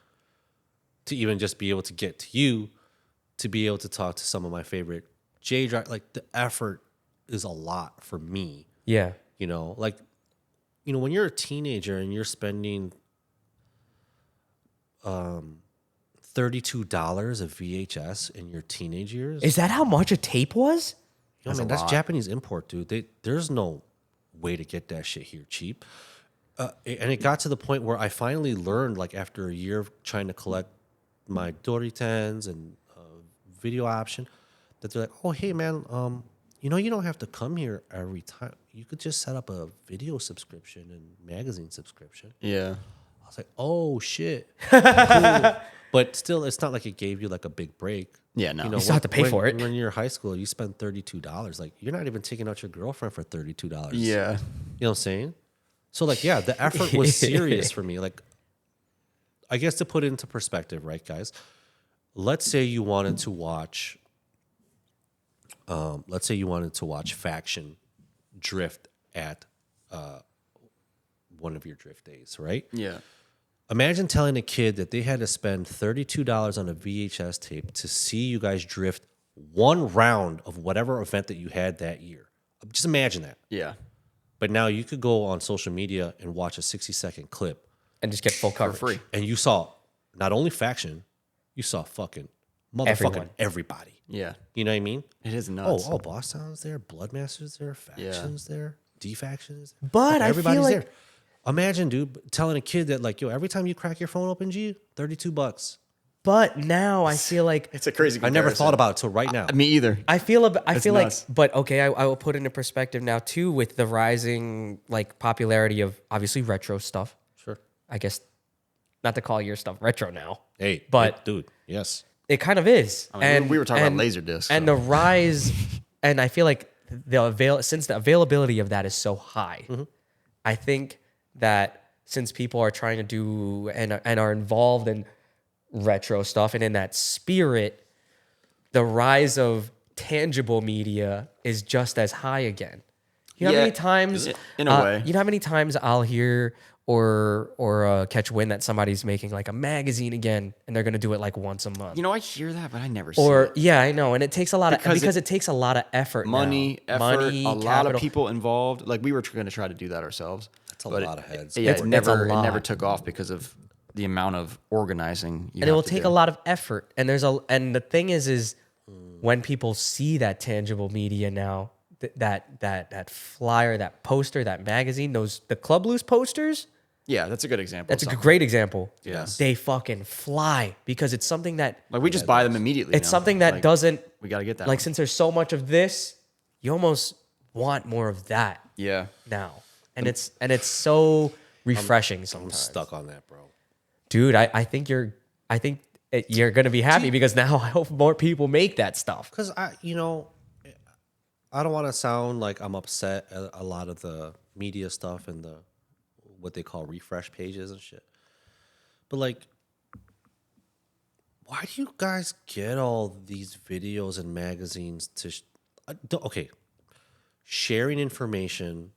to even just be able to get to you, to be able to talk to some of my favorite J drive. Like the effort is a lot for me. Yeah. You know, like, you know, when you're a teenager and you're spending $32 of VHS in your teenage years, Is that how much a tape was? you know, man, that's Japanese import, dude. There's no way to get that shit here cheap. And it got to the point where I finally learned, like after a year of trying to collect my Dory 10s and video option, that they're like, oh, hey, man, you know, you don't have to come here every time. You could just set up a video subscription and magazine subscription. Yeah. I was like, oh, shit. Cool. But still, it's not like it gave you like a big break. Yeah, no. You still have to pay for it. When you're in high school, you spend $32. Like, you're not even taking out your girlfriend for $32. Yeah. You know what I'm saying? So, like, yeah, the effort was serious for me. Like, I guess to put it into perspective, right, guys? Let's say you wanted to watch, Faction drift at one of your drift days, right? Yeah. Imagine telling a kid that they had to spend $32 on a VHS tape to see you guys drift one round of whatever event that you had that year. Just imagine that. Yeah. But now you could go on social media and watch a 60-second clip, And just get full coverage. free. and you saw not only Faction, you saw fucking motherfucking Everyone. everybody. Yeah. You know what I mean? It is nuts. Oh, Boss Town's there, Bloodmaster's there, Faction's there, D-Faction's there. But I Everybody's feel like there. Imagine, dude, telling a kid that, like, yo, every time you crack your phone open, G, $32. But now I feel like It's a crazy I never thought about it till right now. Me either. I feel It's like, nuts. but okay, I will put into perspective now too with the rising like popularity of obviously retro stuff. Sure. I guess not to call your stuff retro now, Hey, But- dude, yes. It kind of is. I mean, we were talking about Laserdisc. And the rise, and I feel like since the availability of that is so high, I think that since people are trying to do and are involved in retro stuff and in that spirit, the rise of tangible media is just as high again. You know how many times, in a way, you know how many times I'll hear or catch wind that somebody's making like a magazine again, and they're gonna do it like once a month. You know, I hear that, but I never see it. Yeah, I know, and it takes a lot because it takes a lot of effort, Money, now. effort, a lot capital. of people involved. Like we were going to try to do that ourselves. That's a lot of heads. Yeah, It's it a never lot. took off because of the amount of organizing. And it will take a lot of effort. And the thing is when people see that tangible media now, that flyer, that poster, that magazine, the Club Loose posters. Yeah, that's a good example. That's a great example. Yes. They fucking fly because it's something that Like we just buy them immediately. it's now. something that Like, doesn't We got to get that. like one. since there's so much of this, you almost want more of that Yeah. now. And it's so refreshing I'm sometimes. stuck on that, bro. Dude, I think you're gonna be happy because now I hope more people make that stuff. Because I don't want to sound like I'm upset at a lot of the media stuff and the what they call refresh pages and shit. But like, why do you guys get all these videos and magazines to? Okay, sharing information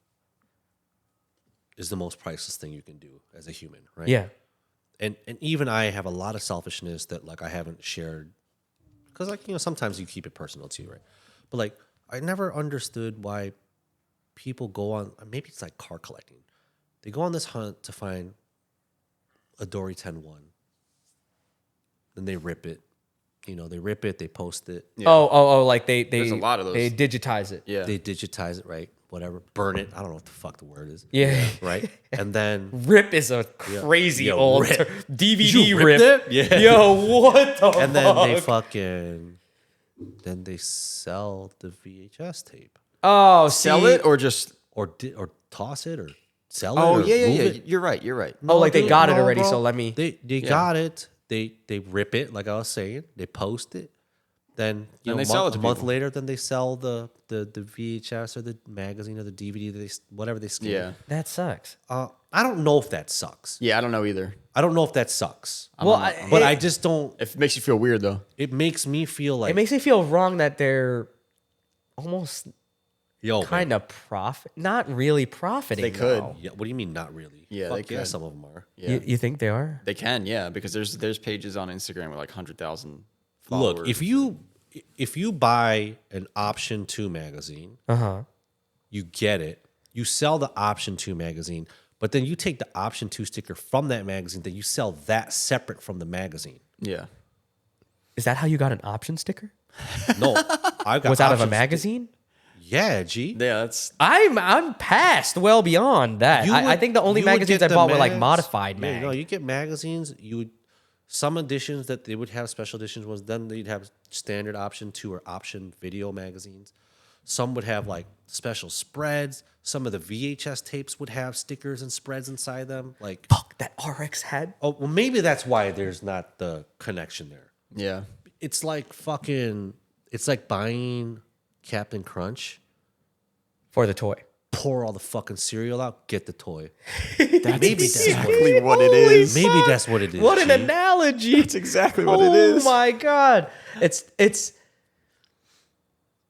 is the most priceless thing you can do as a human, right? Yeah. And even I have a lot of selfishness that like I haven't shared because like sometimes you keep it personal too, right? But like I never understood why people go on. Maybe it's like car collecting. They go on this hunt to find a Dory 10-1. Then they rip it. They rip it. They post it. Yeah. Oh, like they There's a lot of those. They digitize it. Yeah. They digitize it, right? Whatever. Burn it. I don't know what the fuck the word is. Yeah. Right. And then Rip is a crazy Yo, old rip. DVD You rip. ripped it? Yeah. Yo, what the and then they fuck? then they sell the VHS tape Oh, Sell see, it or just. or toss it or sell it. Oh or yeah. move it. You're right. You're right. Oh, like they got it already, bro. so let me. They got it. They rip it, like I was saying. They post it. Then Then they sell it to a month people. later. Then they sell the VHS or the magazine or the DVD. Whatever they scan. Yeah. That sucks. I don't know if that sucks. Yeah, I don't know either. I don't know if that sucks. Well, I just don't. It makes you feel weird though. It makes me feel like it makes me feel wrong that they're almost yo, kind of not really profiting. They could. though. Yeah, what do you mean? Not really. Yeah, Fuck they yeah, could. some of them are. Yeah. You think they are? They can, yeah, because there's pages on Instagram with like 100,000 followers. Look, if you buy an Option 2 magazine, you get it. You sell the Option 2 magazine, but then you take the Option 2 sticker from that magazine, then you sell that separate from the magazine. Yeah. Is that how you got an option sticker? No, I got Was out of a Option magazine? Yeah, G. Yeah, that's I'm past well beyond that. I think the only you would magazines get I the bought were like mags. modified Yeah, mag. no, you get magazines. Some editions that they would have special editions ones. Then they'd have standard Option 2 or Option Video magazines. Some would have like special spreads. Some of the VHS tapes would have stickers and spreads inside them. Like, Fuck, that RX had. oh, well, maybe that's why there's not the connection there. yeah. It's like fucking. It's like buying Captain Crunch. For the toy. Pour all the fucking cereal out. Get the toy. That's Maybe that's exactly what it is. Maybe that's what it is. What an G. analogy. That's exactly what it Oh is. my God. It's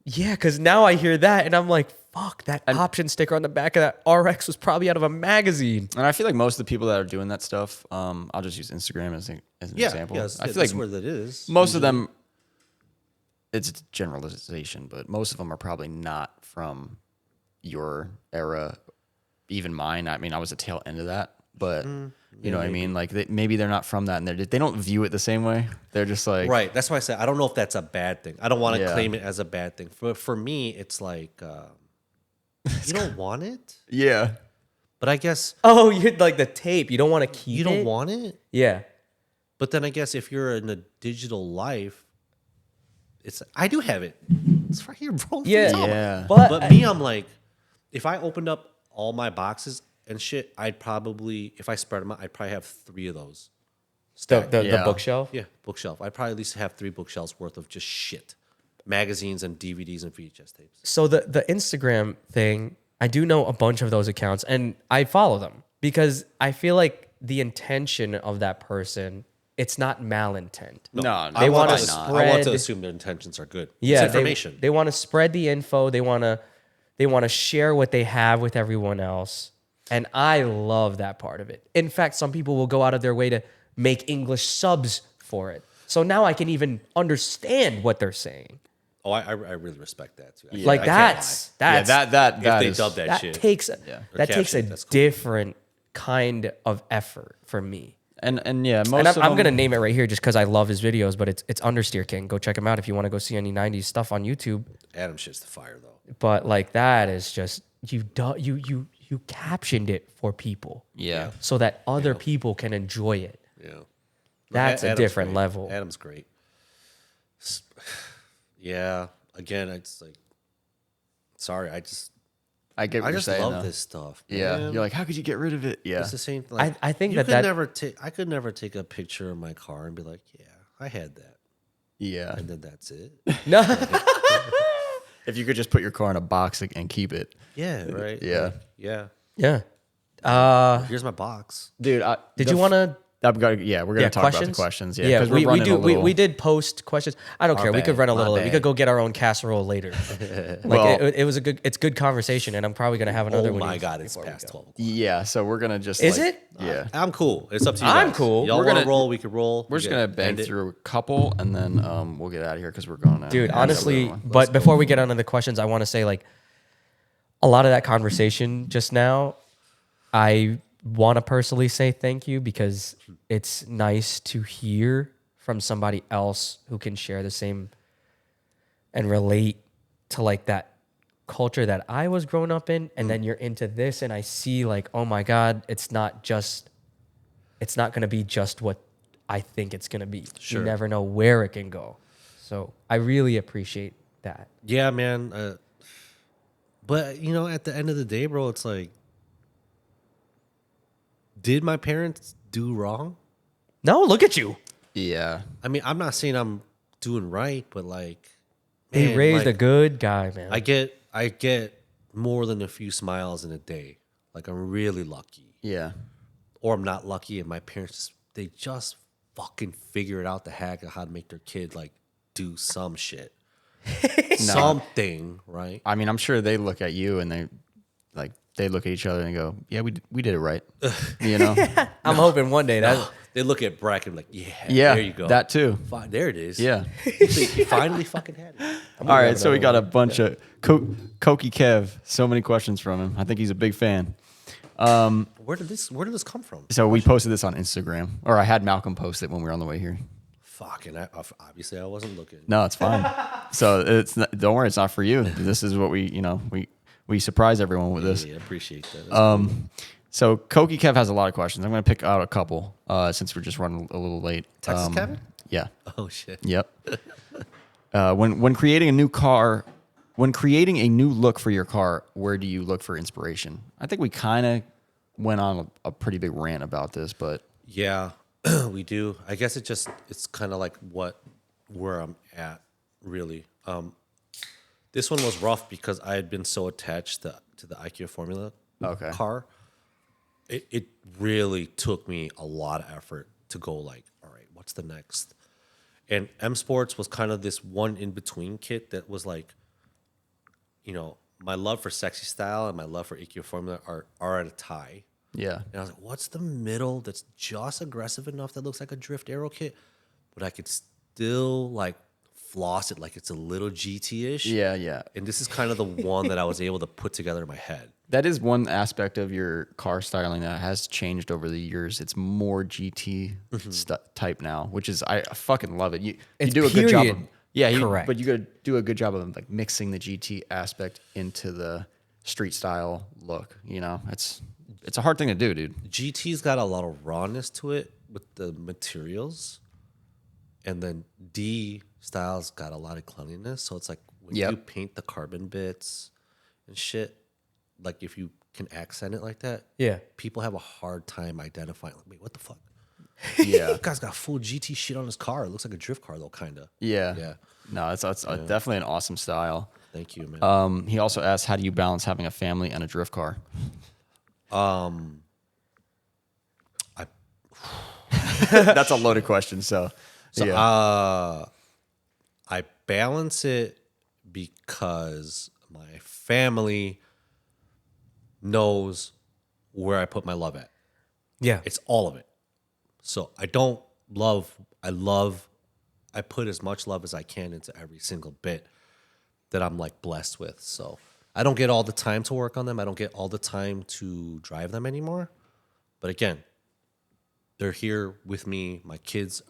yeah, because now I hear that and I'm like, fuck, that option sticker on the back of that RX was probably out of a magazine. And I feel like most of the people that are doing that stuff, I'll just use Instagram as an example. Yes, I feel that's like where that is. most of them, it's a generalization, but most of them are probably not from your era, even mine. I mean, I was a tail end of that, but you know what I mean? Like maybe they're not from that and they don't view it the same way. They're just like, Right. That's why I said I don't know if that's a bad thing. I don't want to Yeah. claim it as a bad thing. For me, it's like you don't want it, yeah, but I guess Oh, you're like the tape. You don't want to keep you don't it? want it. Yeah. But then I guess if you're in a digital life, I do have it. It's right here, bro. Yeah. yeah. But me, I'm like, if I opened up all my boxes and shit, I'd probably, if I spread them out, I'd probably have 3 of those stacked. The Yeah. bookshelf. Yeah, bookshelf. I probably at least have 3 bookshelves worth of just shit, magazines and DVDs and VHS tapes. So the Instagram thing, I do know a bunch of those accounts, and I follow them because I feel like the intention of that person, it's not malintent. No, They want to probably not. I want to spread. assume their intentions are good. Yeah, It's information. They want to spread the info. They want to share what they have with everyone else, and I love that part of it. In fact, some people will go out of their way to make English subs for it, so now I can even understand what they're saying. Oh, I really respect that too. Like I can't that's Yeah, that lie. If they is- dub that that shit. takes Or that takes a caption, that's cool. different kind of effort for me. and yeah, most And of I'm them, gonna name it right here just because I love his videos. But it's Understeer King. Go check him out if you want to go see any '90s stuff on YouTube. Adam shit's the fire though. But like that is just you captioned it for people, Yeah. so that other people can enjoy it. Yeah. That's a Adam's different great. level. Adam's great. Yeah. Again, it's like, sorry, I just get what you're just saying, love though. this stuff. Yeah, man. you're like, how could you get rid of it? Yeah, It's the same. Like, I think you that could that- never take. I could never take a picture of my car and be like, yeah, I had that, yeah. and then that's it. No, If you could just put your car in a box and keep it, Yeah. Right. Yeah. Like, yeah. yeah. Here's my box. dude. Did you want to? We're gonna talk about the questions. Yeah, because we we're running do. a little. We did post questions. I don't care. We could bad, run a my little. We bad. could go get our own casserole later. Well- it was a good. It's good conversation, and I'm probably gonna have another Oh one. my god, it's past 12 o'clock. Yeah, so we're gonna just. Is like- it? Yeah. I'm cool. It's up to you. I'm guys. cool. Y'all We're want to gonna- roll? We could roll. We're just gonna bang end it. through a couple and then we'll get out of here because we're going to. Dude, honestly, but before we get on to the questions, I want to say like a lot of that conversation just now, I want to personally say thank you because it's nice to hear from somebody else who can share the same and relate to like that culture that I was growing up in, and then you're into this and I see like, oh my God, it's not going to be just what I think it's going to be. Sure. You never know where it can go. So I really appreciate that. Yeah, man. But at the end of the day, bro, it's like, did my parents do wrong? No, look at you. Yeah. I mean, I'm not saying I'm doing right, but like, They man, raised like, a good guy, man. I get more than a few smiles in a day. Like, I'm really lucky, Yeah. or I'm not lucky, and my parents they just fucking figure it out the hack of how to make their kid like do some shit, something, right? I mean, I'm sure they look at you and they look at each other and go, "Yeah, we did it right." You know? I'm hoping one day that. They look at Brack and like, Yeah. there you go. That too. There it is. Yeah. You finally fucking had it. All right, so we got a bunch of Koki Kev. So many questions from him. I think he's a big fan. Where did this come from? So we posted this on Instagram, or I had Malcolm post it when we were on the way here. Fucking, obviously I wasn't looking. No, it's fine. So don't worry, it's not for you. This is what we surprise everyone with this. Yeah, appreciate that. That's cool. So Koki Kev has a lot of questions. I'm going to pick out a couple since we're just running a little late. Texas Kevin? Yeah. Oh shit. Yep. When creating a new car, when creating a new look for your car, where do you look for inspiration? I think we kind of went on a pretty big rant about this, but Yeah, we do. I guess it's kind of like where I'm at, really. This one was rough because I had been so attached to the IKEA Formula car. It really took me a lot of effort to go like, all right, what's the next? And M Sports was kind of this one in between kit that was like, my love for sexy style and my love for IKEA Formula are at a tie. yeah. And I was like, what's the middle that's just aggressive enough that looks like a drift aero kit, but I could still like floss it like it's a little GT-ish. Yeah, yeah. And this is kind of the one that I was able to put together in my head. That is one aspect of your car styling that has changed over the years. It's more GT type now, which is I fucking love it. You It's do a good job. period correct. But you got to do a good job of like mixing the GT aspect into the street style look. It's a hard thing to do, dude. GT's got a lot of rawness to it with the materials, and then D style's got a lot of cleanliness. So it's like when Yep. you paint the carbon bits and shit, like if you can accent it like that, Yeah. people have a hard time identifying. Like, wait, what the fuck? Yeah. You guys got full GT shit on his car. It looks like a drift car though, kind of. Yeah. Yeah. No, it's definitely an awesome style. Thank you, man. He also asked, how do you balance having a family and a drift car? I That's a loaded question. So I balance it because my family knows where I put my love at. Yeah. It's all of it. So I put as much love as I can into every single bit that I'm like blessed with. So I don't get all the time to work on them. I don't get all the time to drive them anymore. But again, they're here with me. My kids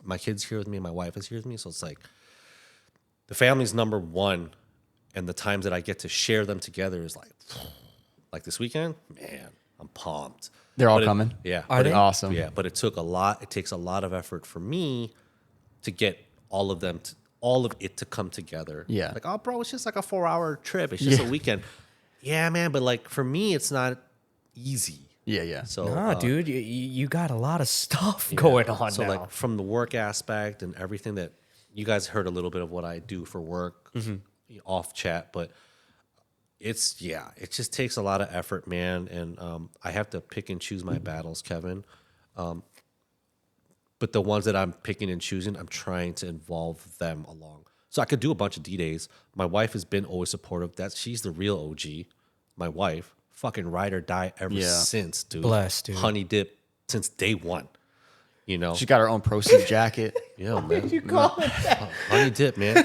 here with me. My wife is here with me. So it's like the family's number one, and the times that I get to share them together is like this weekend. Man, I'm pumped. they're all But coming. Yeah, Are but they? Awesome. yeah, but it takes a lot of effort for me to get all of it to come together. Yeah. Like, oh, bro, it's just like a 4-hour trip. It's just Yeah. a weekend. Yeah, man, but like for me, it's not easy. Yeah. So, Nah, dude, you got a lot of stuff going on so now. like from the work aspect and everything that you guys heard a little bit of what I do for work off chat, but it just takes a lot of effort, man. And I have to pick and choose my battles, Kevin. But the ones that I'm picking and choosing, I'm trying to involve them along. So I could do a bunch of D-Days. My wife has been always supportive. She's the real OG. My wife, fucking ride or die ever Yeah. since, dude. Bless, dude. Honey dip since day one. You know? She's got her own proceed jacket. Yeah, man. You call it that? Honey dip, man.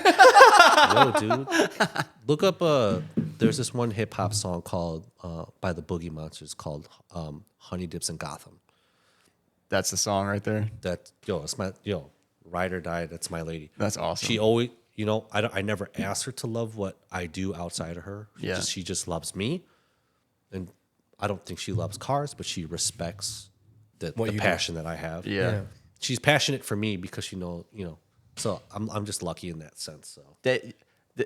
Yo, dude. Look up there's this one hip hop song called by the Boogie Monsters called Honey Dips in Gotham. That's the song right there. It's my ride or die, that's my lady. That's awesome. She always I never asked her to love what I do outside of her. Yeah. She just loves me. And I don't think she loves cars, but she respects the you do. passion that I have. Yeah. She's passionate for me because she so I'm just lucky in that sense. So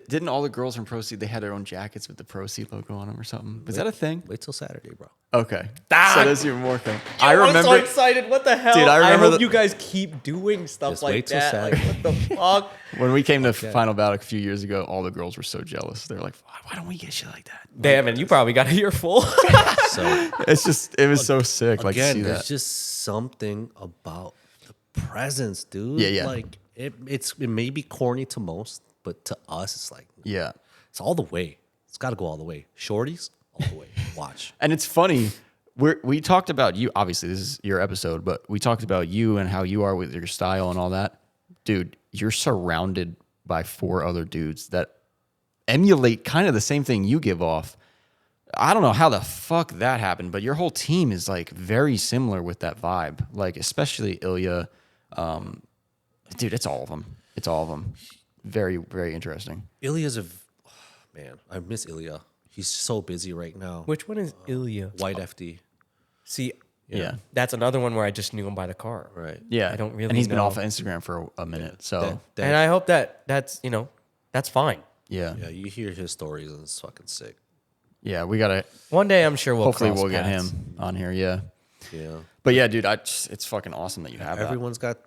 Didn't all the girls from Proceed, they had their own jackets with the Proceed logo on them or something? Was that a thing? wait till Saturday, bro. Okay. Ah! So there's even more thing. I'm so excited. What the hell? Dude, I remember hope you guys keep doing stuff Just like wait till that. Like, Saturday. what the fuck? when we came to Final Bout a few years ago, all the girls were so jealous. They're like, why don't we get shit like that? Damn, and you probably got a year full. So It was so sick. Like, to again, see there's that. just something about the presence, dude. Yeah. Like it may be corny to most, but to us, it's like Yeah. it's all the way. It's got to go all the way. Shorties, all the way. Watch. And it's funny. We talked about you. Obviously, this is your episode, but we talked about you and how you are with your style and all that. Dude, you're surrounded by 4 other dudes that emulate kind of the same thing you give off. I don't know how the fuck that happened, but your whole team is like very similar with that vibe. Like, especially Ilya. Dude, it's all of them. It's all of them. Very, very interesting. Ilya's man. I miss Ilya. He's so busy right now. Which one is Ilya? White FD. See, Yeah. that's another one where I just knew him by the car. Right. Yeah. I don't really And he's been know. off of Instagram for a minute. So, And I hope that's that's fine. yeah. Yeah, you hear his stories and it's fucking sick. Yeah, we got to, One day I'm sure hopefully cross we'll get paths. him on here. Yeah. Yeah. But yeah, dude, it's fucking awesome that you have that. Everyone's got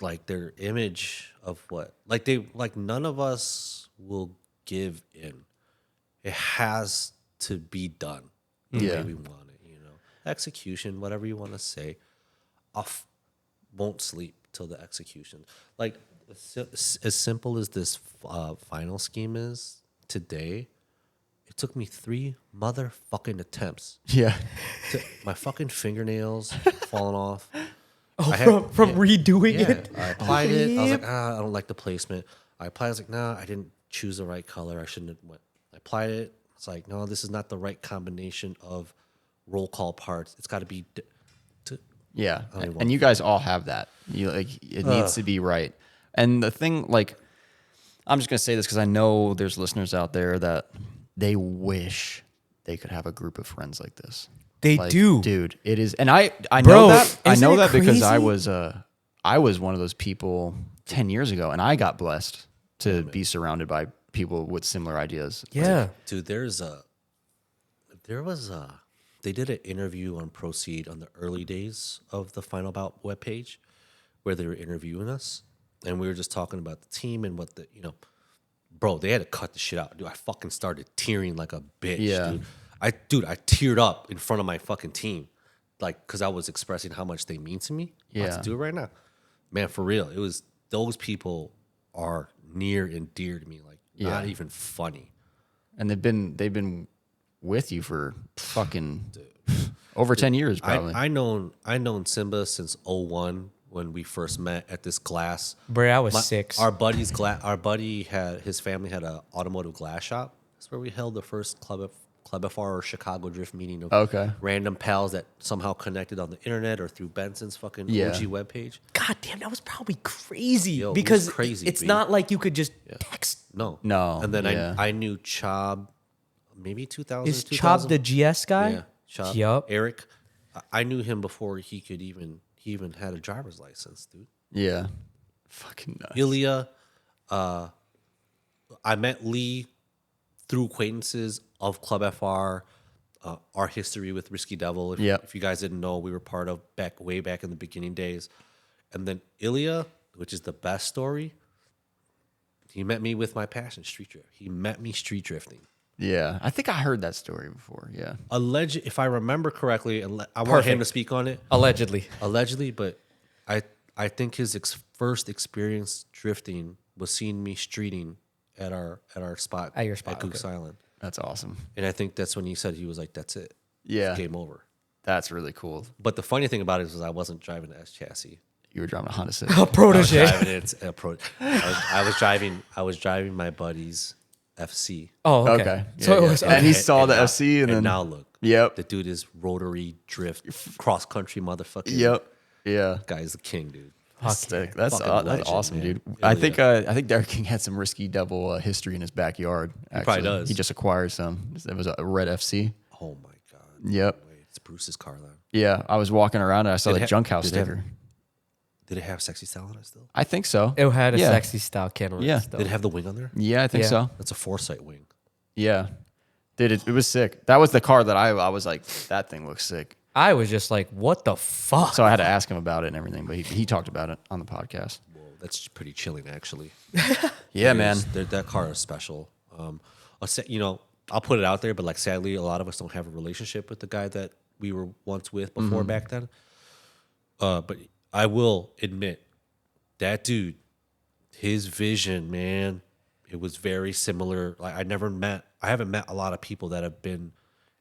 like their image of what none of us will give in. It has to be done the Yeah. way we want it, execution, whatever you want to say. Won't sleep till the execution. Like as simple as this final scheme is today, it took me 3 motherfucking attempts. Yeah. My fucking fingernails falling off. Oh, from redoing it. I applied it. I was like, I don't like the placement. I applied. I was like, nah, I didn't choose the right color. I shouldn't have went. I applied it. It's like, no, this is not the right combination of roll call parts. It's got to be. Yeah. even want And you guys all have that. You like it needs to be right. And the thing, like, I'm just gonna say this because I know there's listeners out there that they wish they could have a group of friends like this. They Like, do. dude. It is, and I Bro, know that. I isn't know it that because crazy? I was one of those people 10 years ago, and I got blessed to be surrounded by people with similar ideas. Yeah. Dude, there they did an interview on Proceed on the early days of the Final Bout webpage where they were interviewing us. And we were just talking about the team and what the, bro, they had to cut the shit out. Dude, I fucking started tearing like a bitch, Yeah. dude. I teared up in front of my fucking team. Like, because I was expressing how much they mean to me. I'm about Yeah. to do it right now. Man, for real. It was, those people are near and dear to me. Like, not even funny. And they've been with you for fucking over 10 years, probably. I known Simba since 01 when we first met at this glass. Bro, I was 6. Our buddy had, his family had an automotive glass shop. That's where we held the first Club FR Chicago Drift meeting of Okay. random pals that somehow connected on the internet or through Benson's fucking OG webpage. God damn, that was probably crazy. Yo, it was because crazy, it's B. not like you could just text. No. And then I knew Chob maybe 2000. Is Chob the GS guy? Yeah. Chob. Yup. Eric. I knew him before he even had a driver's license, dude. Yeah. Fucking nuts. Ilya. I met Lee through acquaintances of Club FR, our history with Risky Devil. If you guys didn't know, we were part of way back in the beginning days. And then Ilya, which is the best story, he met me with my passion, street drift. He met me street drifting. Yeah. I think I heard that story before. Yeah. If I remember correctly, I want him to speak on it. Allegedly, but I think his first experience drifting was seeing me streeting at our spot At your spot, at Goose Island. That's awesome. And I think that's when he said, he was like, that's it. Yeah. It's game over. That's really cool. But the funny thing about it is I wasn't driving the S chassis. You were driving a Honda Civic. A protege. I was driving my buddy's FC. Oh, okay. Okay. So Yeah, it was yeah. And he saw the now- FC and then now look. Yep. The dude is rotary drift cross country motherfucker. Yep. Yeah. Guy's the king, dude. That's sick. That's Fucking legend, awesome, man. dude. Really, I think Derek King had some Risky Devil history in his backyard. Actually. probably does. He just acquired some. It was a red FC. Oh my god. Yep. Wait, it's Bruce's car then. Yeah. I was walking around and I saw Did the it junk ha- house did it have- sticker. Did it have sexy style on it still? I think so. It had a Yeah. sexy style camera. Yeah. Still. Did it have the wing on there? Yeah, I think Yeah. so. That's a foresight wing. Yeah. Dude, it was sick. That was the car that I was like, that thing looks sick. I was just like, what the fuck? So I had to ask him about it and everything, but he talked about it on the podcast. Whoa, that's pretty chilling, actually. Yeah, man. That car is special. I'll put it out there, but like sadly, a lot of us don't have a relationship with the guy that we were once with before back then. But I will admit, that dude, his vision, man, it was very similar. Like I haven't met a lot of people that have been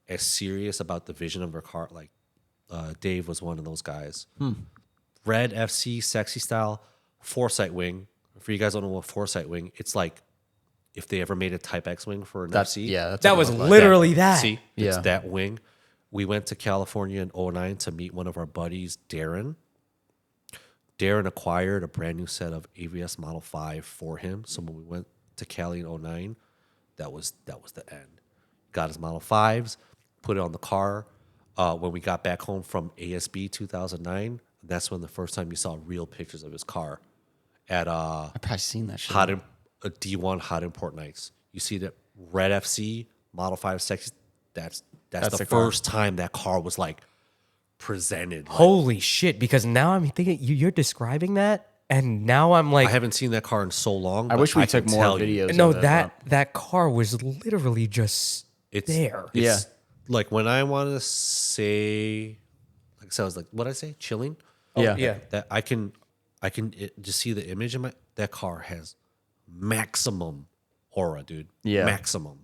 as serious about the vision of their car. Like Dave was one of those guys. Red FC, sexy style, foresight wing. For you guys don't know what foresight wing, it's like if they ever made a Type X wing for an FC. Yeah, that's that what was it looked like. literally that. See, it's Yeah. that wing. We went to California in 2009 to meet one of our buddies, Darren. Darren acquired a brand new set of AVS Model 5 for him. So when we went to Cali in 2009, that was the end. Got his Model 5s, put it on the car. When we got back home from ASB 2009, that's when the first time you saw real pictures of his car at I've probably seen that shit. a D1 Hot Import Nights. You see that red FC Model 5 sexy. That's the the car. first time that car was like presented. Like, Holy shit! Because now I'm thinking you're describing that, and now I'm like, I haven't seen that car in so long. I but wish we I took can more tell you, videos. no, of it, that car was literally just It's there. Yeah. Like when I want to say, like so I was like, what did I say? Chilling. Yeah. Yeah. That I can just see the image in my. That car has maximum aura, dude. Yeah. Maximum.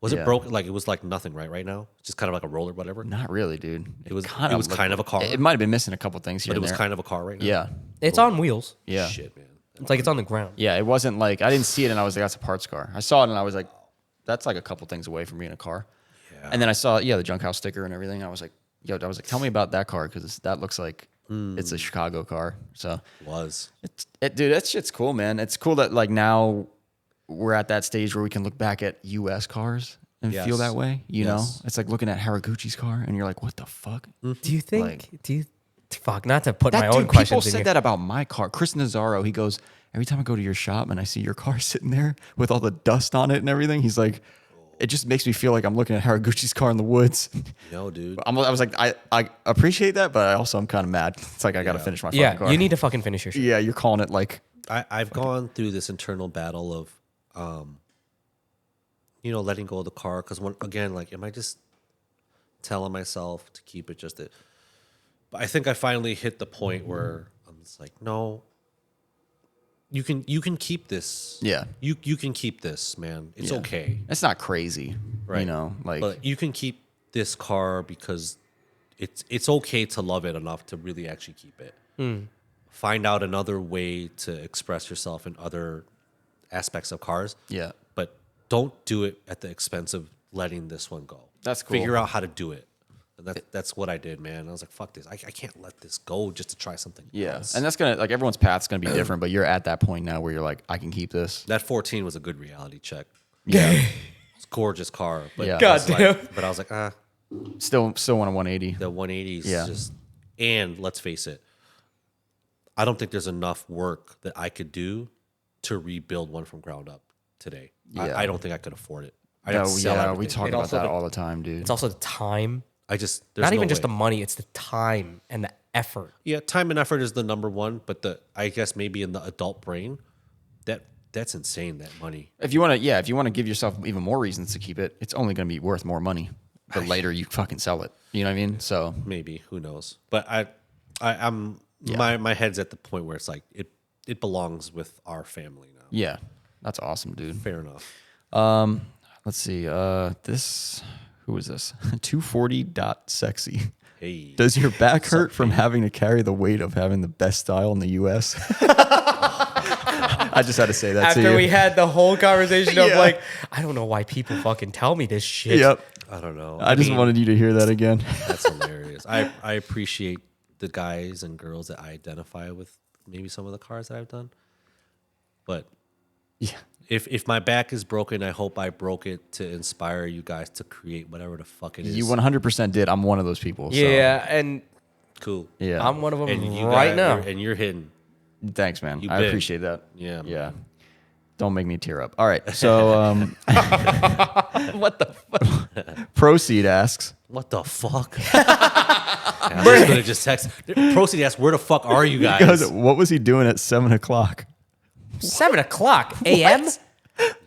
Was Yeah. it broken? Like it was like nothing, right? Right now, just kind of like a roller, whatever. Not really, dude. It was kind of a car, It might have been missing a couple things here but it and was there. kind of a car right now. Yeah. It's on wheels. Yeah. Shit, man. It's like it's on the ground. Yeah, it wasn't like I didn't see it and I was like, that's a parts car. I saw it and I was like, that's like a couple things away from being a car. Yeah. And then I saw the junk house sticker and everything. I was like, tell me about that car because that looks like it's a Chicago car. So Was dude, that shit's cool, man. It's cool that like now we're at that stage where we can look back at U.S. cars and Yes. feel that way. You know, Yes. it's like looking at Haraguchi's car and you're like, what the fuck? Do you think? Like- Fuck? Not to put That my dude, own people questions in said here. that about my car. Chris Nazaro, he goes, every time I go to your shop and I see your car sitting there with all the dust on it and everything, he's like, it just makes me feel like I'm looking at Haraguchi's car in the woods. No, dude. I was like, I appreciate that, but I also am kind of mad. It's like I got to finish my fucking car. You need to fucking finish your shit. Yeah, you're calling it like. I've gone through this internal battle of, letting go of the car. Because, again, like, am I just telling myself to keep it just it? But I think I finally hit the point where I'm just like, no, you can keep this. Yeah. You can keep this, man. It's okay. It's not crazy. Right. You know, like. But you can keep this car because it's okay to love it enough to really actually keep it. Find out another way to express yourself in other aspects of cars. Yeah. But don't do it at the expense of letting this one go. That's cool. Figure out how to do it. And that's what I did, man. I was like, fuck this. I can't let this go just to try something else. And that's going to, like, everyone's path's going to be different, but you're at that point now where you're like, I can keep this. That 14 was a good reality check. Yeah. It's a gorgeous car. But Yeah. But I was like, Still want a 180. the 180s Yeah. just, and let's face it, I don't think there's enough work that I could do to rebuild one from ground up today. Yeah. I don't think I could afford it. I Oh, sell yeah, everything. we talk And about also that all the time, dude. It's also the time. There's Not even no just way. the money, it's the time and the effort. Yeah, time and effort is the number one, but I guess maybe in the adult brain, that's insane, that money. If you want to give yourself even more reasons to keep it, it's only going to be worth more money the later you fucking sell it. You know what I mean? So Maybe, who knows? But I'm my head's at the point where it's like it belongs with our family now. yeah, that's awesome, dude. Fair enough. Let's see. Who is this? 240.sexy. Hey. Does your back hurt from having to carry the weight of having the best style in the U.S.? I just had to say that to you. After we had the whole conversation of Yeah. like, I don't know why people fucking tell me this shit. Yep. I don't know. I just mean, wanted you to hear that again. That's hilarious. I appreciate the guys and girls that I identify with maybe some of the cars that I've done. But Yeah. if my back is broken, I hope I broke it to inspire you guys to create whatever the fuck it is. You 100% did. I'm one of those people. So. Yeah, and Cool. Yeah. I'm one of them And you right guys, now. and you're hidden. Thanks, man. You I big. appreciate that. Yeah. Yeah. Don't make me tear up. All right. So, What the fuck? Proceed asks, What the fuck? I was gonna just text. Proceed asks, where the fuck are you guys? because what was he doing at 7 o'clock? 7 o'clock a.m.?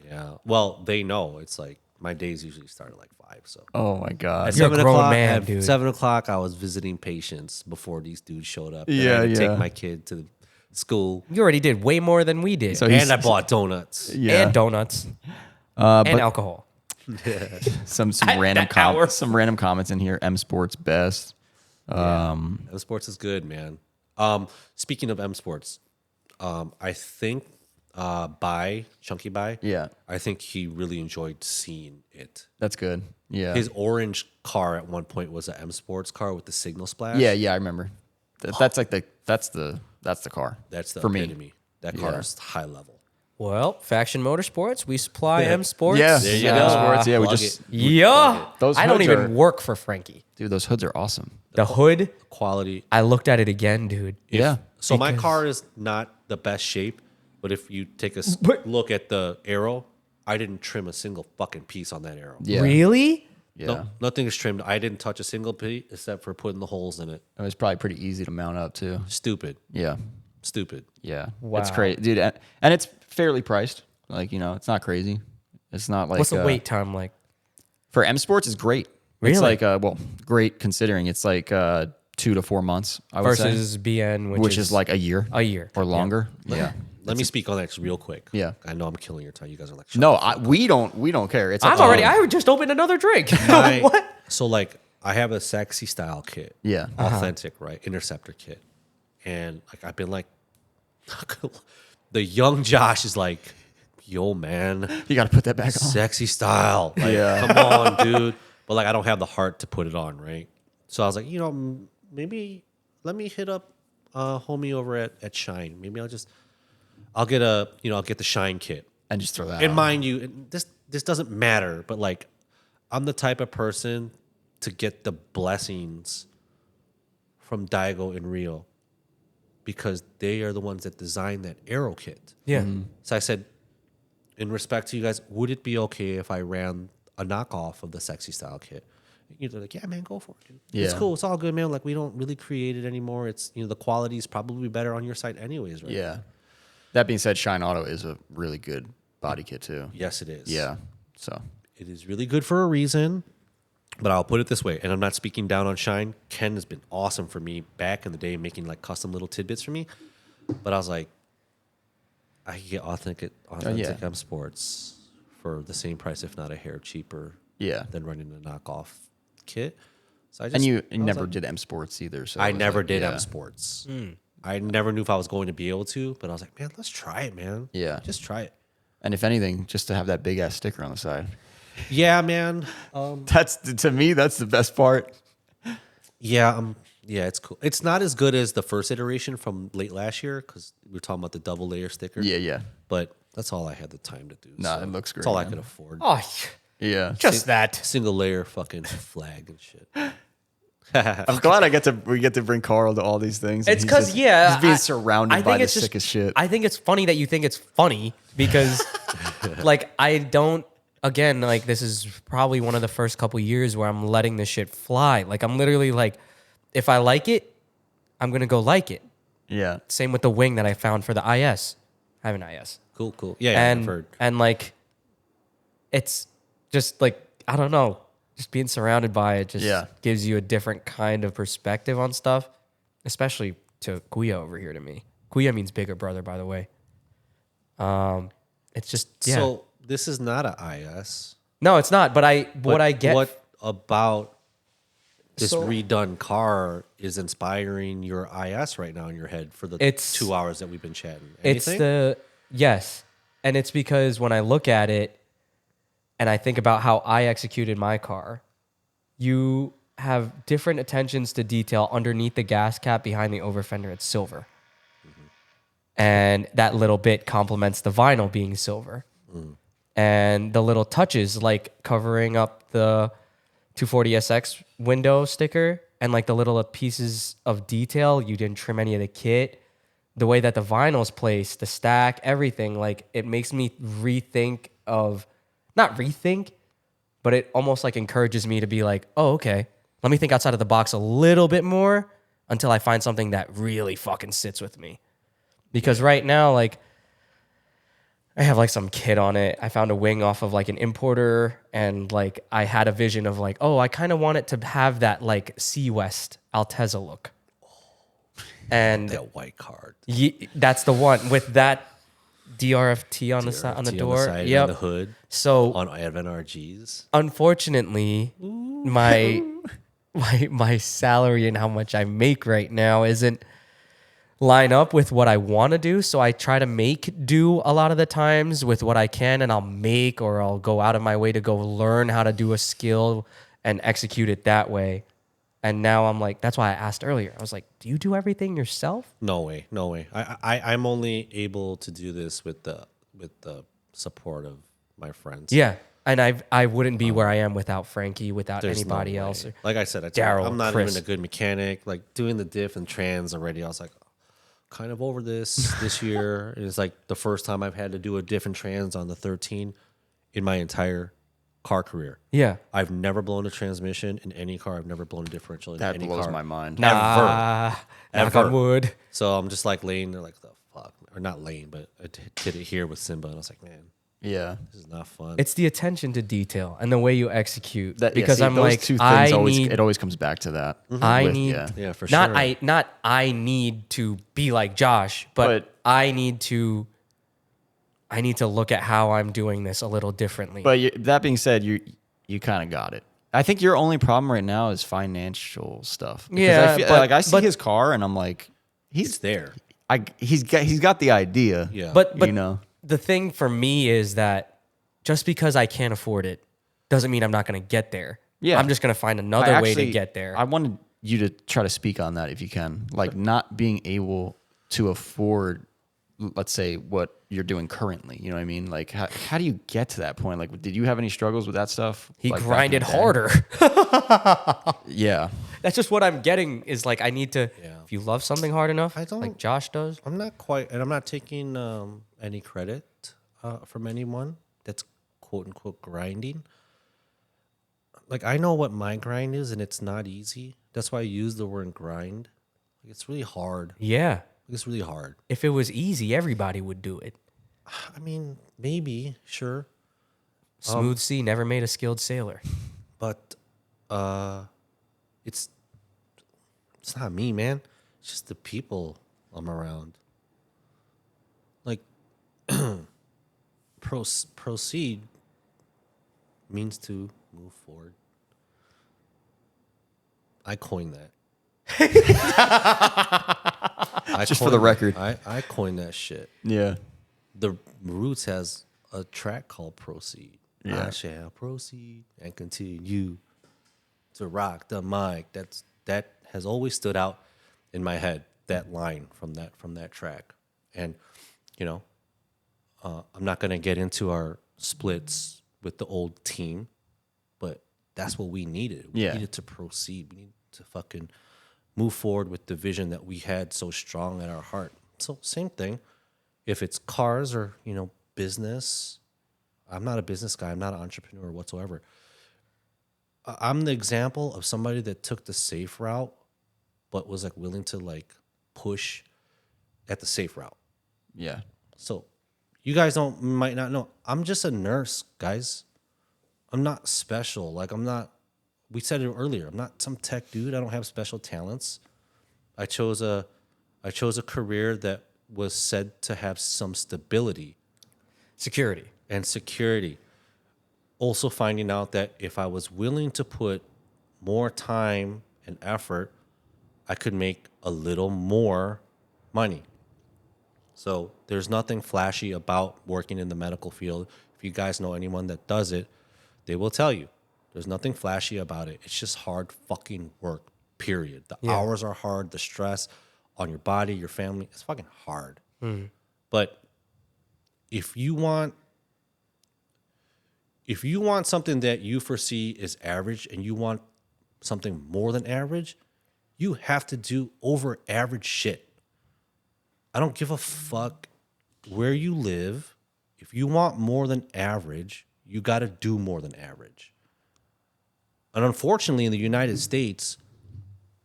Yeah. Well, they know. It's like my days usually start at like 5. So Oh my God. at You're a 7 grown o'clock, man, at dude. 7 o'clock, I was visiting patients before these dudes showed up. Then I Yeah, had to yeah. take my kid to school, You already did way more than we did. So he's- and I bought donuts. Yeah. And donuts. And alcohol. some At random that hour. some random comments in here. M Sports best. M Sports is good, man. Speaking of M Sports, I think Chunky Bai. Yeah. I think he really enjoyed seeing it. That's good. Yeah. His orange car at one point was an M Sports car with the signal splash. yeah, I remember. That's like that's the car. That's the for epitome. me. That car is high level. Well, Faction Motorsports, we supply M Sports. Yeah. There you M go. Sports. Yeah, we Plug just it. Yeah. Those I don't hoods even are- work for Frankie. dude, those hoods are awesome. The hood, Quality. I looked at it again, dude. Yeah. So my car is not the best shape, but if you take a look at the arrow, I didn't trim a single fucking piece on that arrow. Yeah. Really? Yeah. No, nothing is trimmed. I didn't touch a single piece except for putting the holes in it. It was probably pretty easy to mount up too. Stupid. Yeah. Stupid. Yeah. Wow. It's crazy, dude. And it's fairly priced. Like, it's not crazy. It's not like What's the wait time like? for M Sports is great. It's Really? like great considering it's like 2 to 4 months, I would say. Versus BN, Which is like a year. a year. Or longer. Yeah. Let me speak on that real quick. Yeah. I know I'm killing your time. You guys are like, shut No, we don't care. It's up I'm to already, you. I just opened another drink. my- What? So like I have a sexy style kit. Yeah. Authentic, right? Interceptor kit. And like I've been like the young Josh is like, yo man, You got to put that back on. sexy style. Like, Yeah. come on, dude. But like I don't have the heart to put it on, right? So I was like, maybe let me hit up homie over at Shine. Maybe I'll get the Shine kit. And just throw that And on. mind you, this doesn't matter, but like I'm the type of person to get the blessings from Daigo and Rio because they are the ones that designed that aero kit. Yeah. So I said, in respect to you guys, would it be okay if I ran a knockoff of the sexy style kit. You're like, yeah, man, go for it, dude. Yeah. It's cool. It's all good, man. Like, we don't really create it anymore. It's, the quality is probably better on your site anyways, right? Yeah. That being said, Shine Auto is a really good body kit too. Yes, it is. Yeah. So It is really good for a reason. But I'll put it this way, and I'm not speaking down on Shine. Ken has been awesome for me back in the day, making like custom little tidbits for me. But I was like, I could get authentic M Sports for the same price, if not a hair cheaper. Yeah. Than running a knockoff kit. So I just, and you I was never like, did M Sports either. So I it was never like, did yeah. M Sports. I never knew if I was going to be able to, but I was like, man, let's try it, man. Yeah. Just try it. And if anything, just to have that big ass sticker on the side. Yeah, man. That's to me, that's the best part. Yeah, it's cool. It's not as good as the first iteration from late last year because we were talking about the double layer sticker. Yeah. But that's all I had the time to do. Nah, it looks great, That's all I man. could afford. Oh, Yeah. just that. Single layer fucking flag and shit. I'm glad we get to bring Carl to all these things. and It's he's because just- yeah, he's being I surrounded think by the it's just- sickest shit. I think it's funny that you think it's funny because, like, I don't. Again, like, this is probably one of the first couple years where I'm letting this shit fly. Like, I'm literally like, if I like it, I'm gonna go like it. Yeah. Same with the wing that I found for the IS. I have an IS. Cool. Yeah, I've heard. And like, it's just like, I don't know, just being surrounded by it just gives you a different kind of perspective on stuff, especially to Kuya over here to me. Kuya means bigger brother, by the way. It's just, yeah. So this is not a IS. No, it's not, but what I get. What about this So- redone car is inspiring your IS right now in your head for the It's- 2 hours that we've been chatting? It's Anything? yes. And it's because when I look at it and I think about how I executed my car, you have different attentions to detail underneath the gas cap behind the over fender. It's silver. And that little bit complements the vinyl being silver. And the little touches like covering up the 240SX window sticker and like the little pieces of detail, you didn't trim any of the kit. The way that the vinyl's placed, the stack, everything, like it makes me not rethink, but it almost like encourages me to be like, oh, okay, let me think outside of the box a little bit more until I find something that really fucking sits with me. Because right now, like, I have like some kit on it. I found a wing off of like an importer, and like I had a vision of like, oh, I kind of want it to have that like Sea West Altezza look. And that white card. that's the one with that DRFT on the side, on the door, side, yep, on the hood. So On Advent RGs. unfortunately, my salary and how much I make right now isn't line up with what I want to do. So I try to make do a lot of the times with what I can, and I'll make, or I'll go out of my way to go learn how to do a skill and execute it that way. And now I'm like, that's why I asked earlier. I was like, do you do everything yourself? No way. I'm only able to do this with the support of my friends. Yeah. And I wouldn't be where I am without Frankie, without There's anybody no way. else. Like I said, Daryl, I'm not Chris. even a good mechanic. Like doing the diff and trans already, I was like, kind of over this year. It's like the first time I've had to do a diff and trans on the 13 in my entire car career. Yeah. I've never blown a transmission in any car. I've never blown a differential in That any blows car. my mind. Knock Ever. on wood. So I'm just like laying there like, the fuck? Or not laying, but I did it here with Simba. And I was like, man, Yeah. this is not fun. It's the attention to detail and the way you execute. That, because I'm those like, two things I always need, it always comes back to that. I with- need, Yeah, for not sure. I need to be like Josh, but I need to look at how I'm doing this a little differently. But that being said, you kind of got it. I think your only problem right now is financial stuff. Because Yeah, I feel, but- like I see but- his car and I'm like, It's there. he's got the idea. Yeah. But you know, the thing for me is that just because I can't afford it doesn't mean I'm not going to get there. Yeah. I'm just going to find another way to get there. I wanted you to try to speak on that if you can, like not being able to afford, let's say, what you're doing currently. You know what I mean? Like, how do you get to that point? Like, did you have any struggles with that stuff? He like, back in grinded the day? harder. Yeah. That's just what I'm getting is like, I need to, Yeah. if you love something hard enough, I don't- like Josh does. I'm not quite, and I'm not taking any credit from anyone that's quote unquote grinding. like I know what my grind is, and it's not easy. That's why I use the word grind. Like, it's really hard. Yeah. It's really hard. If it was easy, everybody would do it. I mean, maybe, sure, Smooth sea never made a skilled sailor. but it's not me, man. It's just the people I'm around. Like, proceed means to move forward. I coined that. Just for the record. I coined that shit. Yeah. The Roots has a track called Proceed. Yeah. I shall proceed and continue to rock the mic. That has always stood out in my head. That line from that track. And I'm not gonna get into our splits with the old team, but that's what we needed. We needed to proceed. We needed to fucking move forward with the vision that we had so strong at our heart. So same thing. If it's cars or, business, I'm not a business guy. I'm not an entrepreneur whatsoever. I'm the example of somebody that took the safe route, but was like willing to like push at the safe route. Yeah. So you guys might not know. I'm just a nurse, guys. I'm not special. Like we said it earlier. I'm not some tech dude. I don't have special talents. I chose a career that was said to have some stability. Security. And security. Also finding out that if I was willing to put more time and effort, I could make a little more money. So there's nothing flashy about working in the medical field. If you guys know anyone that does it, they will tell you. There's nothing flashy about it. It's just hard fucking work, period. The hours are hard. The stress on your body, your family, it's fucking hard. But if you want something that you foresee is average and you want something more than average, you have to do over average shit. I don't give a fuck where you live. If you want more than average, you got to do more than average. And unfortunately, in the United States,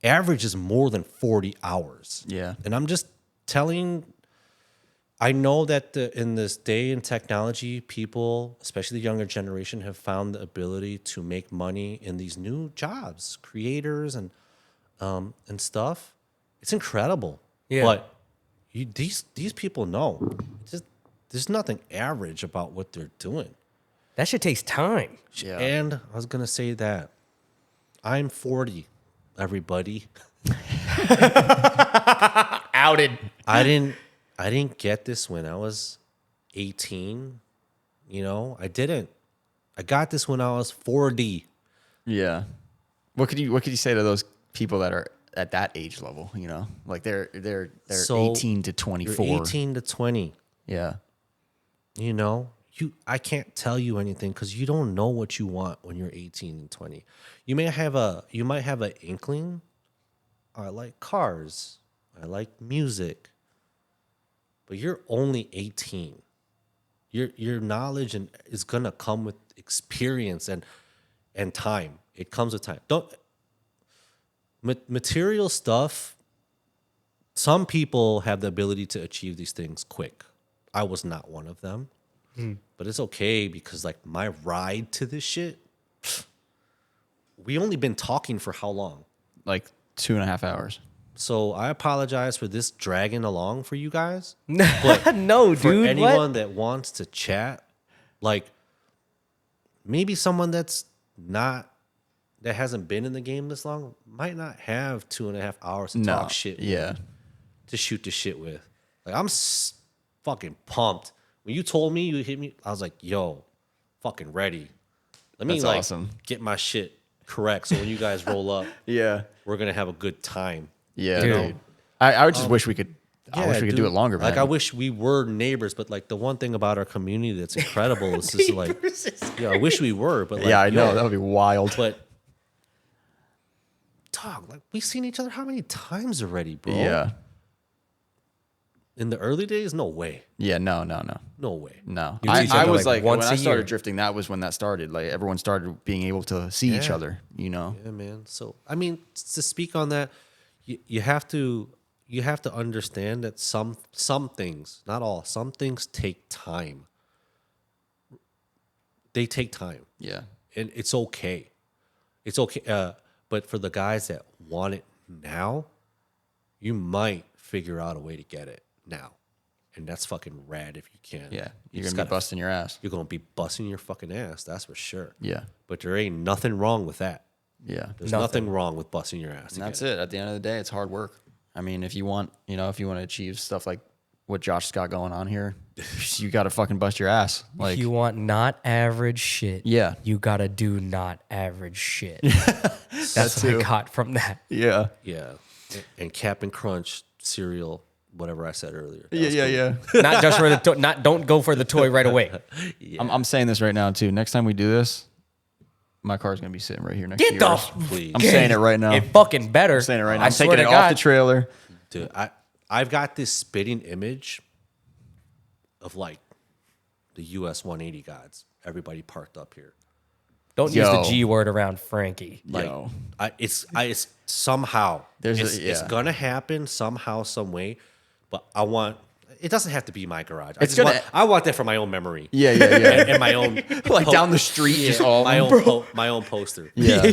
average is more than 40 hours. Yeah. And I'm just telling, I know that in this day in technology, people, especially the younger generation, have found the ability to make money in these new jobs, creators and stuff. It's incredible. Yeah. But these people know. There's nothing average about what they're doing. That shit takes time. Yeah. And I was gonna say that I'm 40, everybody. Outed. I didn't get this when I was 18. I didn't. I got this when I was 40. Yeah. What could you say to those people that are at that age level, Like they're So 18 to 24. You're 18 to 20. Yeah. I can't tell you anything because you don't know what you want when you're 18 and 20. You might have an inkling. I like cars. I like music. But you're only 18. Your knowledge is gonna come with experience and time. It comes with time. Material stuff. Some people have the ability to achieve these things quick. I was not one of them. But it's okay because like my ride to this shit, we only been talking for how long? Like 2.5 hours. So I apologize for this dragging along for you guys. But No, for dude. anyone What? that wants to chat, like maybe someone that hasn't been in the game this long might not have 2.5 hours to talk shit with, Yeah. to shoot the shit with. Like I'm fucking pumped. When you told me you hit me, I was like, yo, fucking ready. Let me That's like awesome. get my shit correct. So when you guys roll up, Yeah. we're gonna have a good time. Yeah, Dude. dude. I would just wish we could. I wish we could do dude. it longer, man. Like I wish we were neighbors, but like the one thing about our community that's incredible is just like, yeah, I wish we were, but like, yeah, I know yo, that would be wild. But dog, like we've seen each other how many times already, bro? Yeah, In the early days, no way. Yeah, no. No way. No, You see each I other, was like, like once when a I started year. drifting, that was when that started. Like everyone started being able to see each Yeah. other, you know. Yeah, man. So I mean, to speak on that, you have to understand that some things, not all, some things take time. They take time, Yeah, and it's okay. It's okay. But for the guys that want it now, you might figure out a way to get it now, and that's fucking rad if you can. yeah. You You're just gonna be gotta- busting your ass. You're gonna be busting your fucking ass. That's for sure. Yeah, But there ain't nothing wrong with that. yeah. There's Nothing. nothing wrong with busting your ass. to And that's get it. At the end of the day, it's hard work. I mean, if you want to achieve stuff like what Josh's got going on here, you got to fucking bust your ass. Like, If you want not average shit, Yeah. you gotta do not average shit. That's what I got from that. yeah, Yeah, and Captain Crunch cereal, whatever I said earlier. That was cool. yeah. Not just for the don't go for the toy right away. I'm saying this right now too. Next time we do this, my car's gonna be sitting right here next to Get the yours. Please, I'm saying it right now. It fucking better. I'm saying it right now. I I'm swear taking to it off God. the trailer. dude, I've got this spitting image of like the US 180 gods. Everybody parked up here. Don't use the Yo. G word around Frankie. Like Yo. it's somehow There's it's yeah. gonna happen somehow, some way. But I want it doesn't have to be my garage. It's gonna- I want that for my own memory. Yeah. And my own Like down the street, just all my own my own poster. Yeah.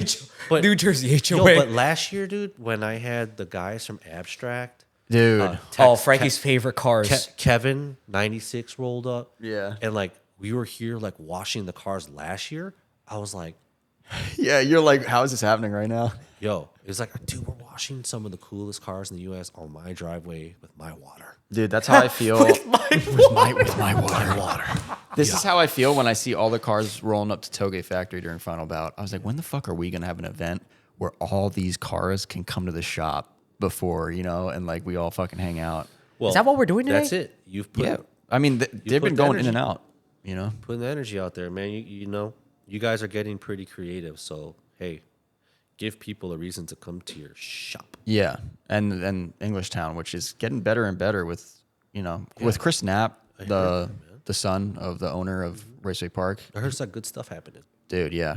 But- New Jersey Yo, HOA. but last year, dude, when I had the guys from Abstract, Dude. Frankie's favorite cars. Kevin 96 rolled up. Yeah. And like we were here like washing the cars last year. I was like, Yeah, you're like, how is this happening right now? yo, it was like, dude, we're washing some of the coolest cars in the US on my driveway with my water. Dude, that's how I feel with my water. This is how I feel when I see all the cars rolling up to Toge Factory during Final Bout. I was like, when the fuck are we gonna have an event where all these cars can come to the shop before, and like we all fucking hang out? Well, Is that what we're doing today? That's it. You've put Yeah, I mean they've put been the going in and energy. out. putting the energy out there, man. You know, you guys are getting pretty creative. So hey, give people a reason to come to your shop. Yeah, and Englishtown, which is getting better and better with with Chris Knapp, the son of the owner of Raceway Park. I heard some good stuff happening. Dude, yeah,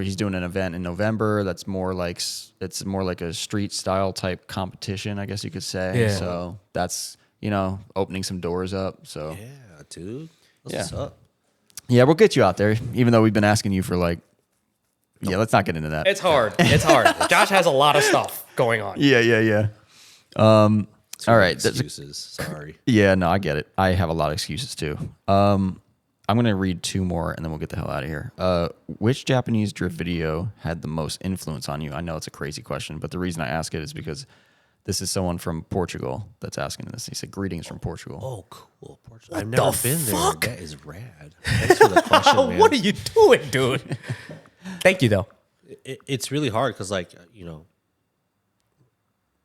he's doing an event in November that's more like a street style type competition, I guess you could say. Yeah. So that's opening some doors up. So Yeah, dude. What's Yeah. up? yeah, we'll get you out there, even though we've been asking you for yeah. Let's not get into that. It's hard. It's hard. Josh has a lot of stuff going on. Yeah. All right. Excuses. Sorry. Yeah, no, I get it. I have a lot of excuses too. I'm going to read two more and then we'll get the hell out of here. Which Japanese drift video had the most influence on you? I know it's a crazy question, but the reason I ask it is because this is someone from Portugal that's asking this. He said, greetings from Portugal. Oh, cool. Portugal. I've never been fuck? there. That is rad. Thanks for the question, man. What are you doing, dude? Thank you, though. It's really hard because, like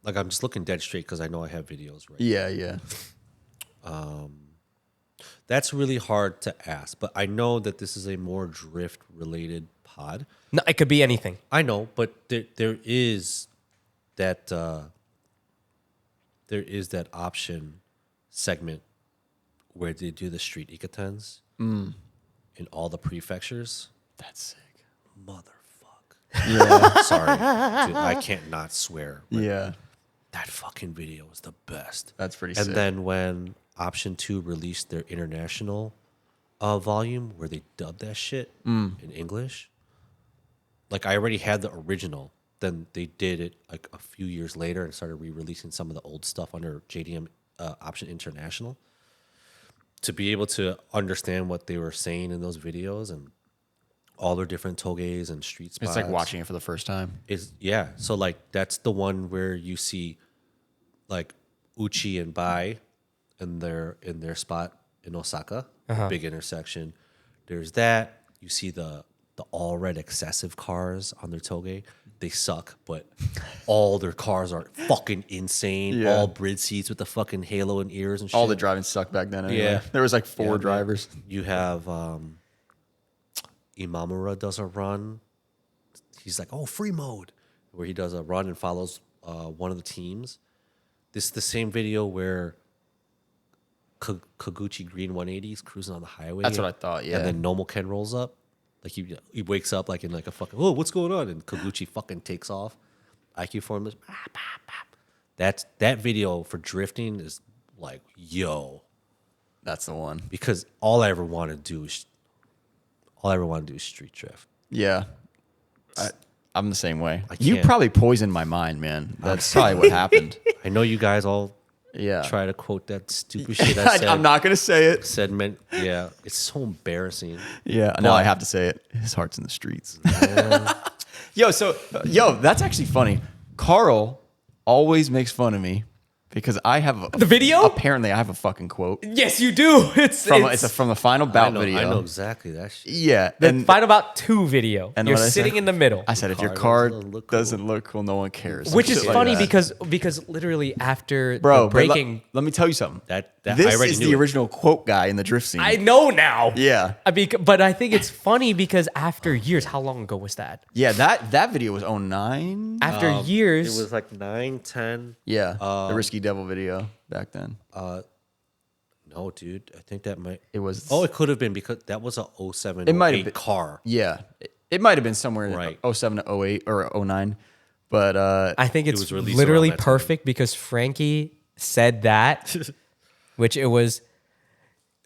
I'm just looking dead straight because I know I have videos, right? Yeah. That's really hard to ask, but I know that this is a more drift related pod. No, it could be anything. I know, but there is that option segment where they do the street ikatens in all the prefectures. That's sick. Motherfuck. Yeah. Sorry, dude, I can't not swear. but Yeah. that fucking video was the best. That's pretty And sick. then when Option 2 released their international volume where they dubbed that shit in English, like I already had the original. Then they did it like a few years later and started re-releasing some of the old stuff under JDM Option International. To be able to understand what they were saying in those videos and all their different toges and street spots. It's like watching it for the first time. Yeah. So like that's the one where you see like Uchi and Bai in their spot in Osaka, big intersection. There's that. You see the all red excessive cars on their toge. They suck, but all their cars are fucking insane. Yeah. All bridge seats with the fucking halo and ears and shit. All the driving sucked back then. Anyway. Yeah. There was like four man. drivers. You have Imamura does a run. He's like, oh, free mode, where he does a run and follows one of the teams. This is the same video where Kaguchi green 180s cruising on the highway. That's what I thought, yeah. And then Normal Ken rolls up. Like he wakes up like in like a fucking, oh, what's going on? And Kaguchi fucking takes off. IQ formulas. That video for drifting is like, yo. That's the one. Because all I ever want to do is street drift. Yeah. I'm the same way. I You can't. probably poisoned my mind, man. That's probably what happened. I know you guys all Yeah. try to quote that stupid shit I said. I'm not going to say it. Yeah, it's so embarrassing. Yeah. No, I have to say it. His heart's in the streets. Yo, that's actually funny. Carl always makes fun of me because I have The video? Apparently, I have a fucking quote Yes, you do. It's from the final bout video. I know exactly that shit. Yeah, the Final Bout 2 video. and You're what I sitting said? in the middle. I said, if your Car car doesn't look cool. doesn't look cool, no one cares. Which Some is shit like funny that. because literally after Bro, the breaking, let me tell you something. That I This already is knew the it. original quote guy in the drift scene. I know now. Yeah. But I think it's funny because after years, how long ago was that? Yeah, that video was 09. After It years, was like 9, 10. Yeah, the Risky Devil video back then. No, dude. I think that might. It was. Oh, it could have been because that was a 07 It might have 08 been- car. Yeah, it might have been somewhere in Right. 07 to 08 or 09. But I think it's was released literally around that time. perfect because Frankie said that, which it was.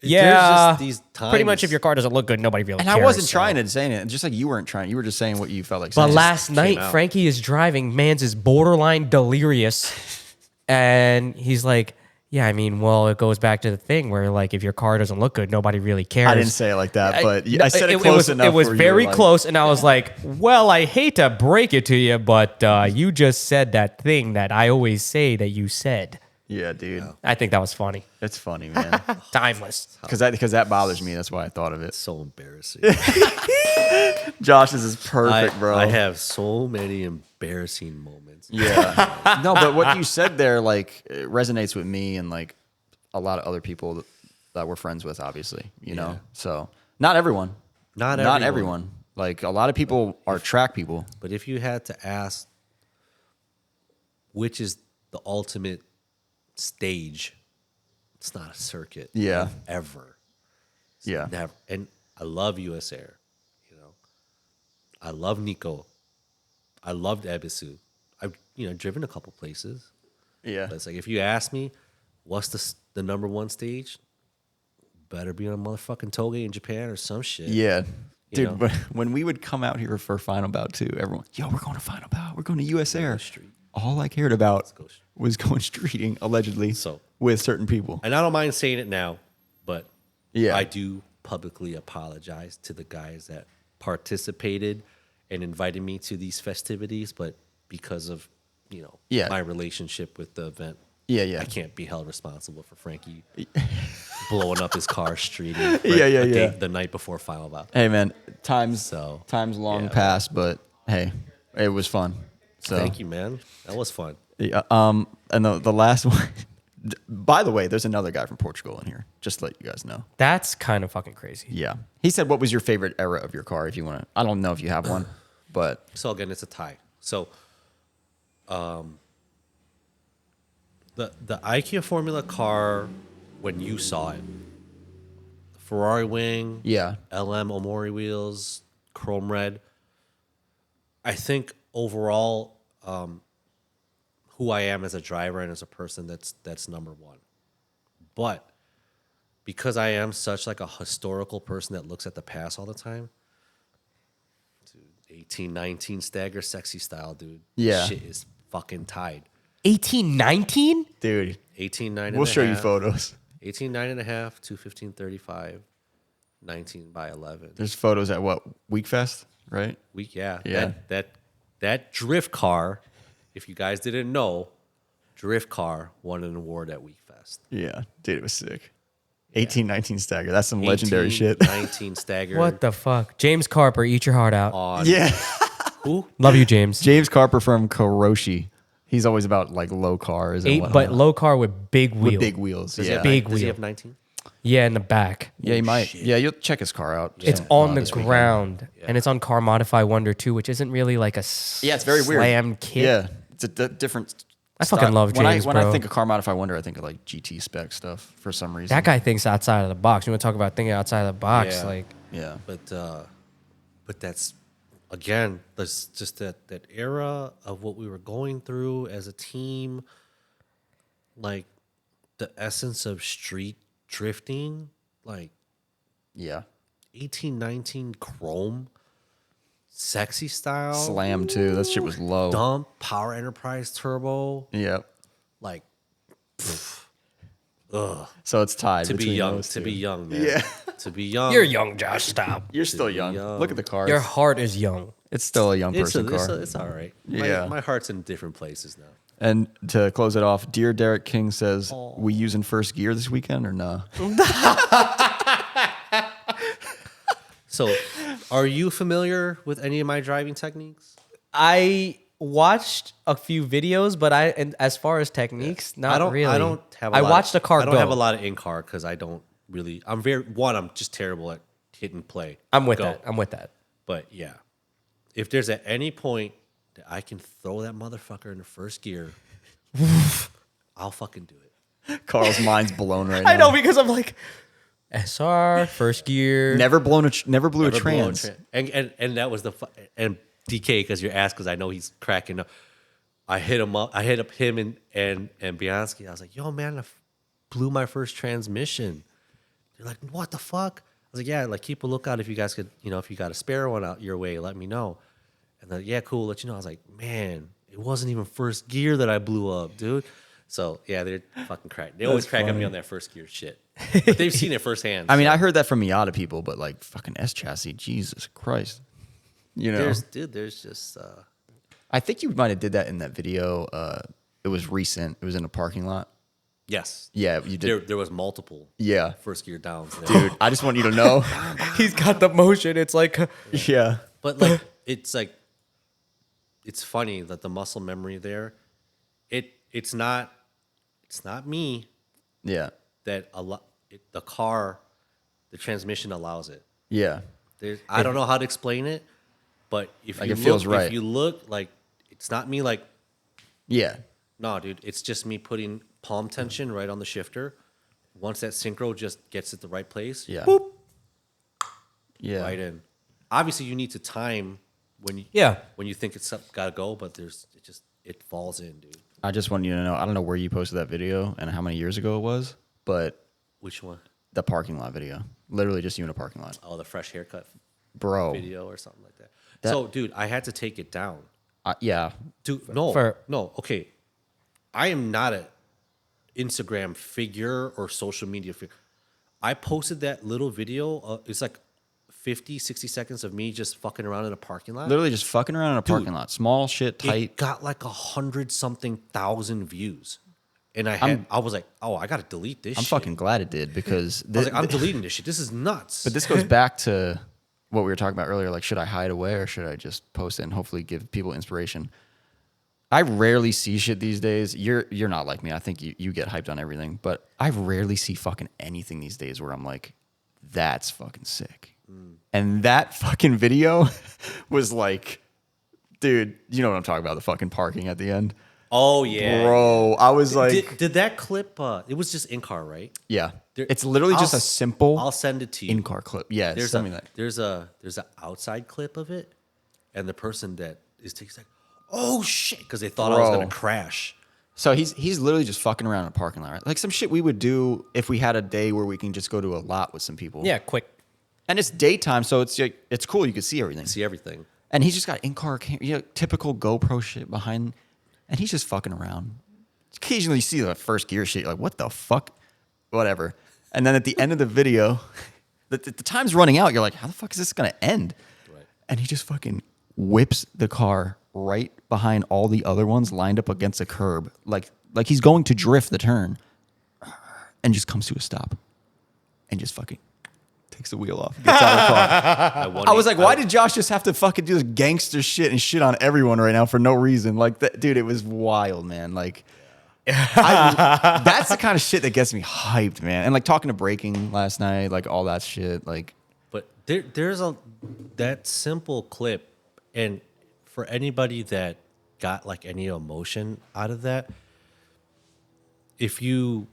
There's Yeah, just these pretty much. times- If your car doesn't look good, nobody really and cares. I wasn't so. trying to say it, just like you weren't trying. You were just saying what you felt like But saying. last night, out. Frankie is driving. Man's is borderline delirious, and he's like, "Yeah, I mean, well, it goes back to the thing where, like, if your car doesn't look good, nobody really cares." I didn't say it like that, but I said it was, close enough. It was where you very were like- close, and I was like, "Well, I hate to break it to you, but you just said that thing that I always say that you said." Yeah, dude, I think that was funny, it's funny, man. timeless. Because that bothers me. That's why I thought of it. So embarrassing. Josh's is perfect, bro. I have so many embarrassing moments. Yeah. No, but what you said there, like, it resonates with me and like a lot of other people that we're friends with, obviously, you know? So not everyone. Not everyone. Like, a lot of people are track people. But if you had to ask, which is the ultimate stage, it's not a circuit. Yeah. Ever. It's Yeah. Never. And I love US Air. You know, I love Nico. I loved Ebisu. I've driven a couple places. Yeah. But it's like if you ask me, what's the number one stage? Better be on a motherfucking toge in Japan or some shit. Yeah. You Dude, know? but when we would come out here for Final Bout 2, everyone, yo, we're going to Final Bout. We're going to US Air. street. All I cared about go street. was going streeting, allegedly, So- with certain people. And I don't mind saying it now, but Yeah. I do publicly apologize to the guys that participated and invited me to these festivities, but because of Yeah. my relationship with the event, Yeah. I can't be held responsible for Frankie blowing up his car streeting the night before Final Bout. Hey, man, time's long yeah. past, but hey, it was fun. So Thank you, man. That was fun. Yeah, and the last one. By the way, there's another guy from Portugal in here. Just to let you guys know. That's kind of fucking crazy. Yeah, he said, "What was your favorite era of your car?" If you want to, I don't know if you have one, but So again, it's a tie. So, the IKEA Formula car, when you saw it, Ferrari wing, yeah, LM Omori wheels, chrome red. I think overall, who I am as a driver and as a person, that's number one. But because I am such like a historical person that looks at the past all the time, dude, 18, 19 stagger, sexy style, dude. Yeah. Shit is fucking tied. 1819? dude, 18, 9 we'll show you photos. 18, 9 and a half, 215, 35, 19 by 11. There's photos at what Weekfest, right? Yeah. That drift car, if you guys didn't know, drift car won an award at Weekfest. Yeah, dude, it was sick. 1819 stagger. That's some legendary 18, shit. 19 stagger. What the fuck? James Carper, eat your heart out. On Yeah, who? Love you, James. James Carper from Kuroshi. He's always about like low cars and whatnot. But low car with big wheels. with big wheels. Does he Yeah, have Big Does he wheel. have 19? Yeah, in the back. yeah, he might. Yeah, you'll check his car out. It's on the ground, and it's on Car Modify Wonder too, which isn't really like a Yeah, it's very weird. slam kit. Yeah, it's a different I fucking love James, when bro. I think of car modify wonder, I think of like GT spec stuff for some reason. That guy thinks outside of the box. You want to talk about thinking outside of the box? Yeah. Like, Yeah. But that's again, that's just that era of what we were going through as a team, like the essence of street drifting, like Yeah. 1819 chrome, sexy style, Slam too. That shit was low. dump, Power Enterprise turbo, Yeah. like So it's tied to be between young, those to two. be young, man. Yeah. To be young. you're young, Josh. Stop. You're still young. young. Look at the cars. Your heart is young. It's still a young It's, person car. it's all right. Yeah. My heart's in different places now. And to close it off, Dear Derek King says, "We using first gear this weekend or no?" So, are you familiar with any of my driving techniques? I watched a few videos, but and as far as techniques, not I don't. really. I don't have. I watched a car I don't go. have a lot of in car because I don't really. I'm just terrible at hit and play. I'm with Go. that. I'm with that. But yeah, if there's at any point that I can throw that motherfucker into first gear, I'll fucking do it. Carl's mind's blown right now. I know because I'm like SR first gear. Never blew a Never blow a trans. And that was and DK because you're asked because I know he's cracking up. I hit him up. I hit up him and Bianski. I was like, "Yo, man, I blew my first transmission." They're like, "What the fuck?" I was like, "Yeah, like keep a lookout if you guys could, if you got a spare one out your way, let me know." And they're like, "Yeah, cool, let you know." I was like, "Man, it wasn't even first gear that I blew up, dude." So yeah, they're fucking cracking. They always crack at me on that first gear shit. But they've seen it firsthand. I mean, I heard that from Miata people, but like fucking S chassis, Jesus Christ. You know, there's just I think you might have did that in that video. It was recent. It was in a parking lot. yes. Yeah, you did. There was multiple Yeah, first gear downs there. dude. I just want you to know. He's got the motion. It's like Yeah. But like it's funny that the muscle memory there, it's not me Yeah. that the car, the transmission allows it. Yeah. I don't know how to explain it, but if Like, you it feels look, right. if you look, like it's not me like, Yeah. no, dude, it's just me putting palm tension right on the shifter. Once that synchro just gets at the right place, Yeah. boop, Yeah. right in. Obviously, you need to time when you think it's got to go, but it falls in, dude. I just want you to know. I don't know where you posted that video and how many years ago it was, but Which one? the parking lot video, literally just you in a parking lot, Oh, the fresh haircut bro. video or something like that. So, dude, I had to take it down. Yeah. Dude, no, okay. I am not a Instagram figure or social media figure. I posted that little video. It's like 50, 60 seconds of me just fucking around in a parking lot. Literally just fucking around in a parking lot, small shit, tight. It got like 100,000 views. And I was like, oh, I got to delete this I'm shit. fucking glad it did because I was like, I'm deleting this shit. This is nuts. But this goes back to what we were talking about earlier. Like, should I hide away or should I just post it and hopefully give people inspiration? I rarely see shit these days. You're not like me. I think you get hyped on everything, but I rarely see fucking anything these days where I'm like, that's fucking sick. And that fucking video was like, dude, you know what I'm talking about? The fucking parking at the end. Oh, yeah. Bro, I was like, Did that clip, it was just in-car, right? yeah. It's literally just a simple I'll send it to you. in-car clip. Yeah, There's send me that. there's an outside clip of it, and the person that is taking like, oh shit, because they thought I was Bro. gonna crash. So he's literally just fucking around in a parking lot, right? Like some shit we would do if we had a day where we can just go to a lot with some people. yeah, quick. And it's daytime, so it's like, it's cool. You can see everything. See everything. And he's just got in-car typical GoPro shit behind, and he's just fucking around. Occasionally you see the first gear shit, you're like, what the fuck? Whatever. And then at the end of the video, the time's running out. You're like, how the fuck is this going to end? Right. And he just fucking whips the car right behind all the other ones lined up against a curb. Like he's going to drift the turn and just comes to a stop and just fucking takes the wheel off, gets out of the car. I was like, why did Josh just have to fucking do this gangster shit and shit on everyone right now for no reason? Like, that, dude, it was wild, man. Like, that's the kind of shit that gets me hyped, man. And like talking to braking last night, like all that shit. Like, But there's that simple clip, and for anybody that got like any emotion out of that, if you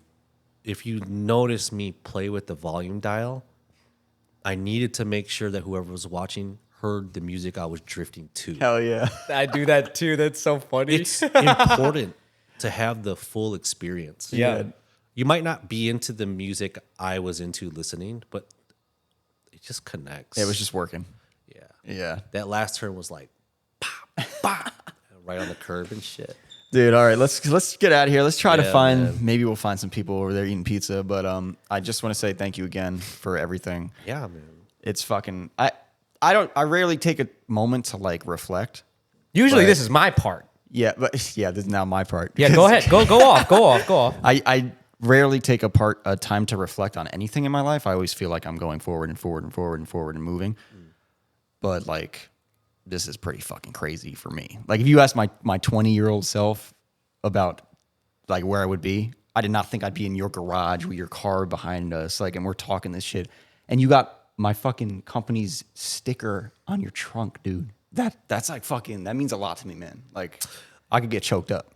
notice me play with the volume dial, I needed to make sure that whoever was watching heard the music I was drifting to. Hell yeah. I do that too. That's so funny. It's important to have the full experience. Yeah. You might not be into the music I was into listening, but it just connects. It was just working. Yeah. Yeah. That last turn was like, pop, pop, right on the curb and shit. Dude, all right, let's get out of here. Let's try to Yeah, find, man. maybe we'll find some people over there eating pizza. But I just want to say thank you again for everything. Yeah, man. It's fucking, I rarely take a moment to like reflect. Usually But- this is my part. Yeah, but yeah, this is now my part. Yeah, go ahead. Go off. I rarely take a time to reflect on anything in my life. I always feel like I'm going forward and forward and forward and forward and moving. But like, this is pretty fucking crazy for me. Like, if you ask my 20-year-old self about like where I would be, I did not think I'd be in your garage with your car behind us, like, and we're talking this shit, and you got my fucking company's sticker on your trunk, dude. That's like fucking, that means a lot to me, man. Like, I could get choked up.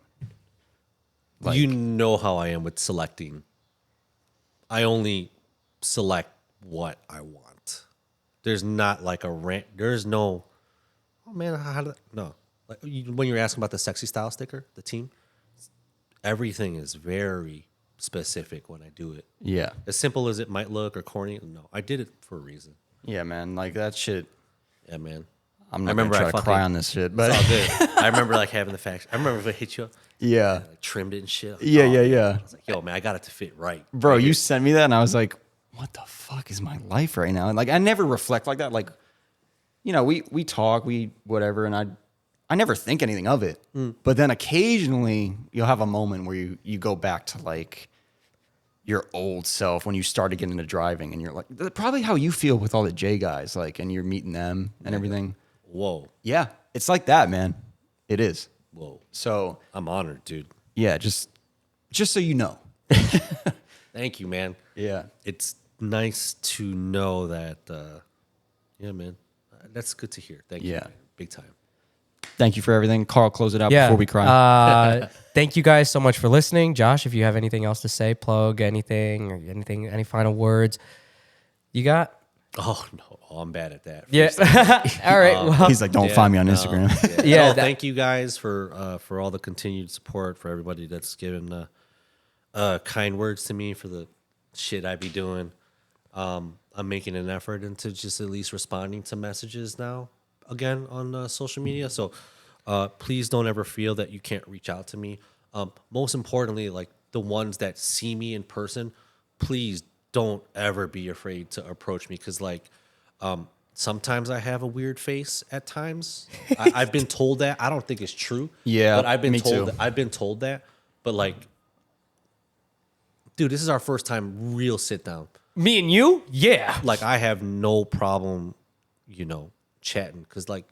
Like, You know how I am with selecting. I only select what I want. There's not like a rant. There's no, oh man, how did no. Like when you're asking about the sexy style sticker, the team, everything is very specific when I do it. yeah. As simple as it might look or corny, no, I did it for a reason. Yeah, man. Like, that shit, Yeah, man. I'm not gonna try to cry on this shit, but It's all good. I remember like having the faction. I remember if I hit you up, yeah. like trimmed it and shit. Like, Yeah, oh, yeah, man. yeah. I was like, yo, man, I got it to fit right. Bro, Right you here. sent me that and I was like, what the fuck is my life right now? And like, I never reflect like that. Like, you know, we talk, we whatever, and I never think anything of it. But then occasionally you'll have a moment where you go back to like your old self when you started getting into driving, and you're like, probably how you feel with all the J guys, like, and you're meeting them and everything. Whoa, Yeah, it's like that, man. It is. whoa. So I'm honored, dude. yeah, just so you know. Thank you, man. Yeah. It's nice to know that. Yeah, man. That's good to hear. Thank you. Yeah. Man. Big time. Thank you for everything. Carl, close it out Yeah. before we cry. Thank you guys so much for listening. Josh, if you have anything else to say, plug anything or anything, any final words you got? Oh no, I'm bad at that. Yeah. All right. Well, He's like, don't find me on Instagram. Yeah, No, that- thank you guys for all the continued support, for everybody that's given kind words to me for the shit I be doing. I'm making an effort into just at least responding to messages now again on social media. So please don't ever feel that you can't reach out to me. Most importantly, like the ones that see me in person, please don't ever be afraid to approach me, because like sometimes I have a weird face at times. I've been told that. I don't think it's true. Yeah, but I've been me told. too. I've been told that. But like, dude, this is our first time real sit down. me and you? Yeah. Like, I have no problem, chatting, because like,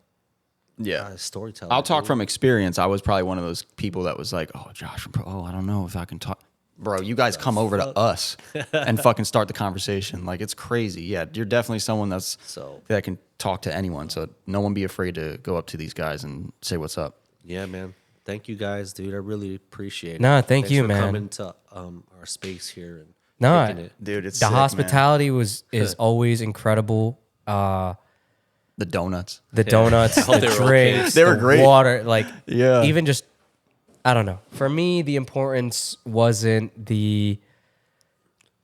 Yeah. storytelling. I'll talk dude. from experience. I was probably one of those people that was like, oh, Josh, I don't know if I can talk. Bro, you guys come over to us and fucking start the conversation. Like, it's crazy. Yeah, you're definitely someone that can talk to anyone. So no one be afraid to go up to these guys and say what's up. Yeah, man. Thank you guys, dude. I really appreciate it. No, thank Thanks you, for man. coming to our space here and No, taking it. Dude, it's the sick, hospitality is always incredible. man. The donuts. The donuts, the hope they were okay. drinks, They were the great. water, like Yeah. even just I don't know. For me, the importance wasn't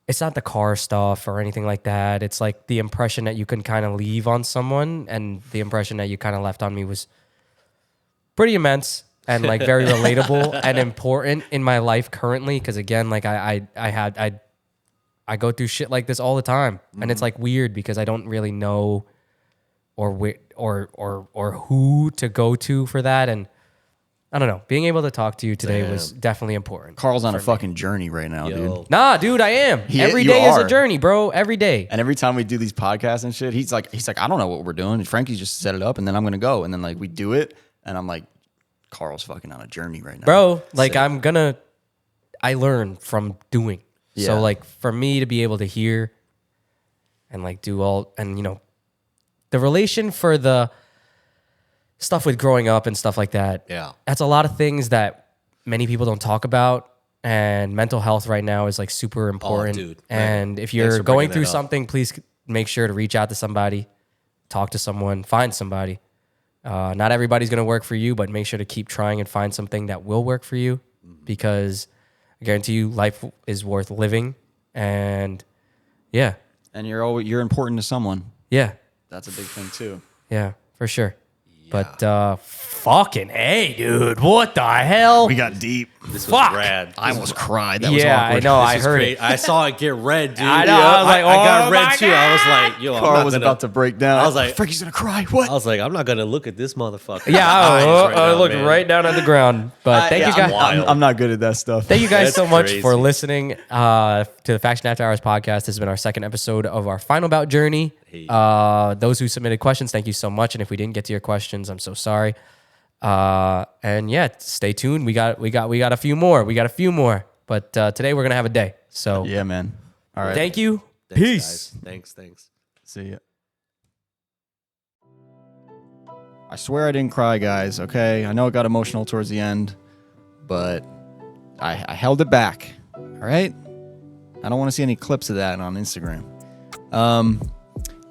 it's not the car stuff or anything like that. It's like the impression that you can kind of leave on someone, and the impression that you kind of left on me was pretty immense and like very relatable and important in my life currently. Because again, like I go through shit like this all the time, and it's like weird because I don't really know or who to go to for that. And I don't know. Being able to talk to you today was definitely important. Carl's on a fucking journey right now, dude. Yo, Nah, dude, I am. Every you day is a are. journey, bro. Every day. And every time we do these podcasts and shit, he's like, I don't know what we're doing. Frankie just set it up, and then I'm gonna go, and then like we do it, and I'm like, Carl's fucking on a journey right now, Bro, like I learn from doing. Yeah. So like for me to be able to hear and like do all, and the relation for the stuff with growing up and stuff like that. Yeah. That's a lot of things that many people don't talk about. and mental health right now is like super important. dude. And if Thanks you're for going bringing through that up. something, please make sure to reach out to somebody, talk to someone, find somebody. Not everybody's going to work for you, but make sure to keep trying and find something that will work for you, because I guarantee you life is worth living. And yeah, And you're important to someone. yeah, That's a big thing too. yeah, for sure. But fucking hey, dude, what the hell? got deep. This was Fuck. rad. I almost cried. That was Yeah, awkward. I know. This I is heard great. it. I saw it get red, dude. I know, I was like, I got oh red my too. I was like, yo, I'm Carl not was gonna, about to break down. I was like- Frankie's gonna cry. What? I was like, I'm not gonna look at this motherfucker. Yeah, Eyes I now, looked man. right down at the ground. But thank Yeah, you guys. wild. I'm not good at that stuff. Thank you guys That's so much crazy. for listening to the Faction After Hours podcast. This has been our second episode of our final bout journey. Hey. Those who submitted questions, thank you so much. And if we didn't get to your questions, I'm so sorry. And yeah, stay tuned. We got a few more. But today we're gonna have a day. So Yeah, man. All right. thank you. Thanks, Peace. guys. Thanks. See ya. I swear I didn't cry, guys. Okay, I know it got emotional towards the end, but I held it back. All right. I don't want to see any clips of that on Instagram.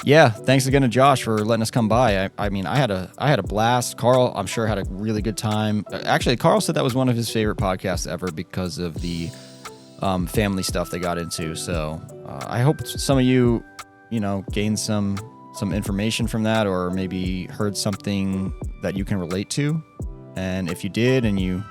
Yeah. Thanks again to Josh for letting us come by. I mean, I had a blast. Carl, I'm sure, had a really good time. Actually, Carl said that was one of his favorite podcasts ever because of the family stuff they got into. So I hope some of you, gained some information from that, or maybe heard something that you can relate to. And if you did, and you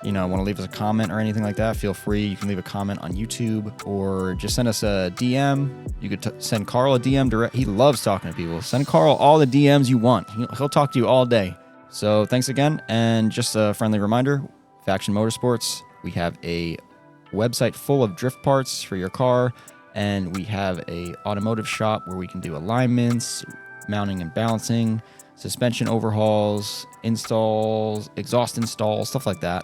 want to leave us a comment or anything like that, feel free. You can leave a comment on YouTube, or just send us a DM. You could send Carl a DM direct. He loves talking to people. Send Carl all the DMs you want. He'll talk to you all day. So thanks again. And just a friendly reminder, Faction Motorsports, we have a website full of drift parts for your car, and we have a automotive shop where we can do alignments, mounting and balancing, suspension overhauls, installs, exhaust installs, stuff like that.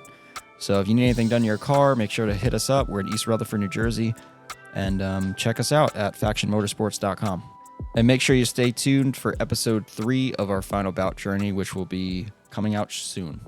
So if you need anything done to your car, make sure to hit us up. We're in East Rutherford, New Jersey, and check us out at FactionMotorsports.com. And make sure you stay tuned for episode 3 of our final bout journey, which will be coming out soon.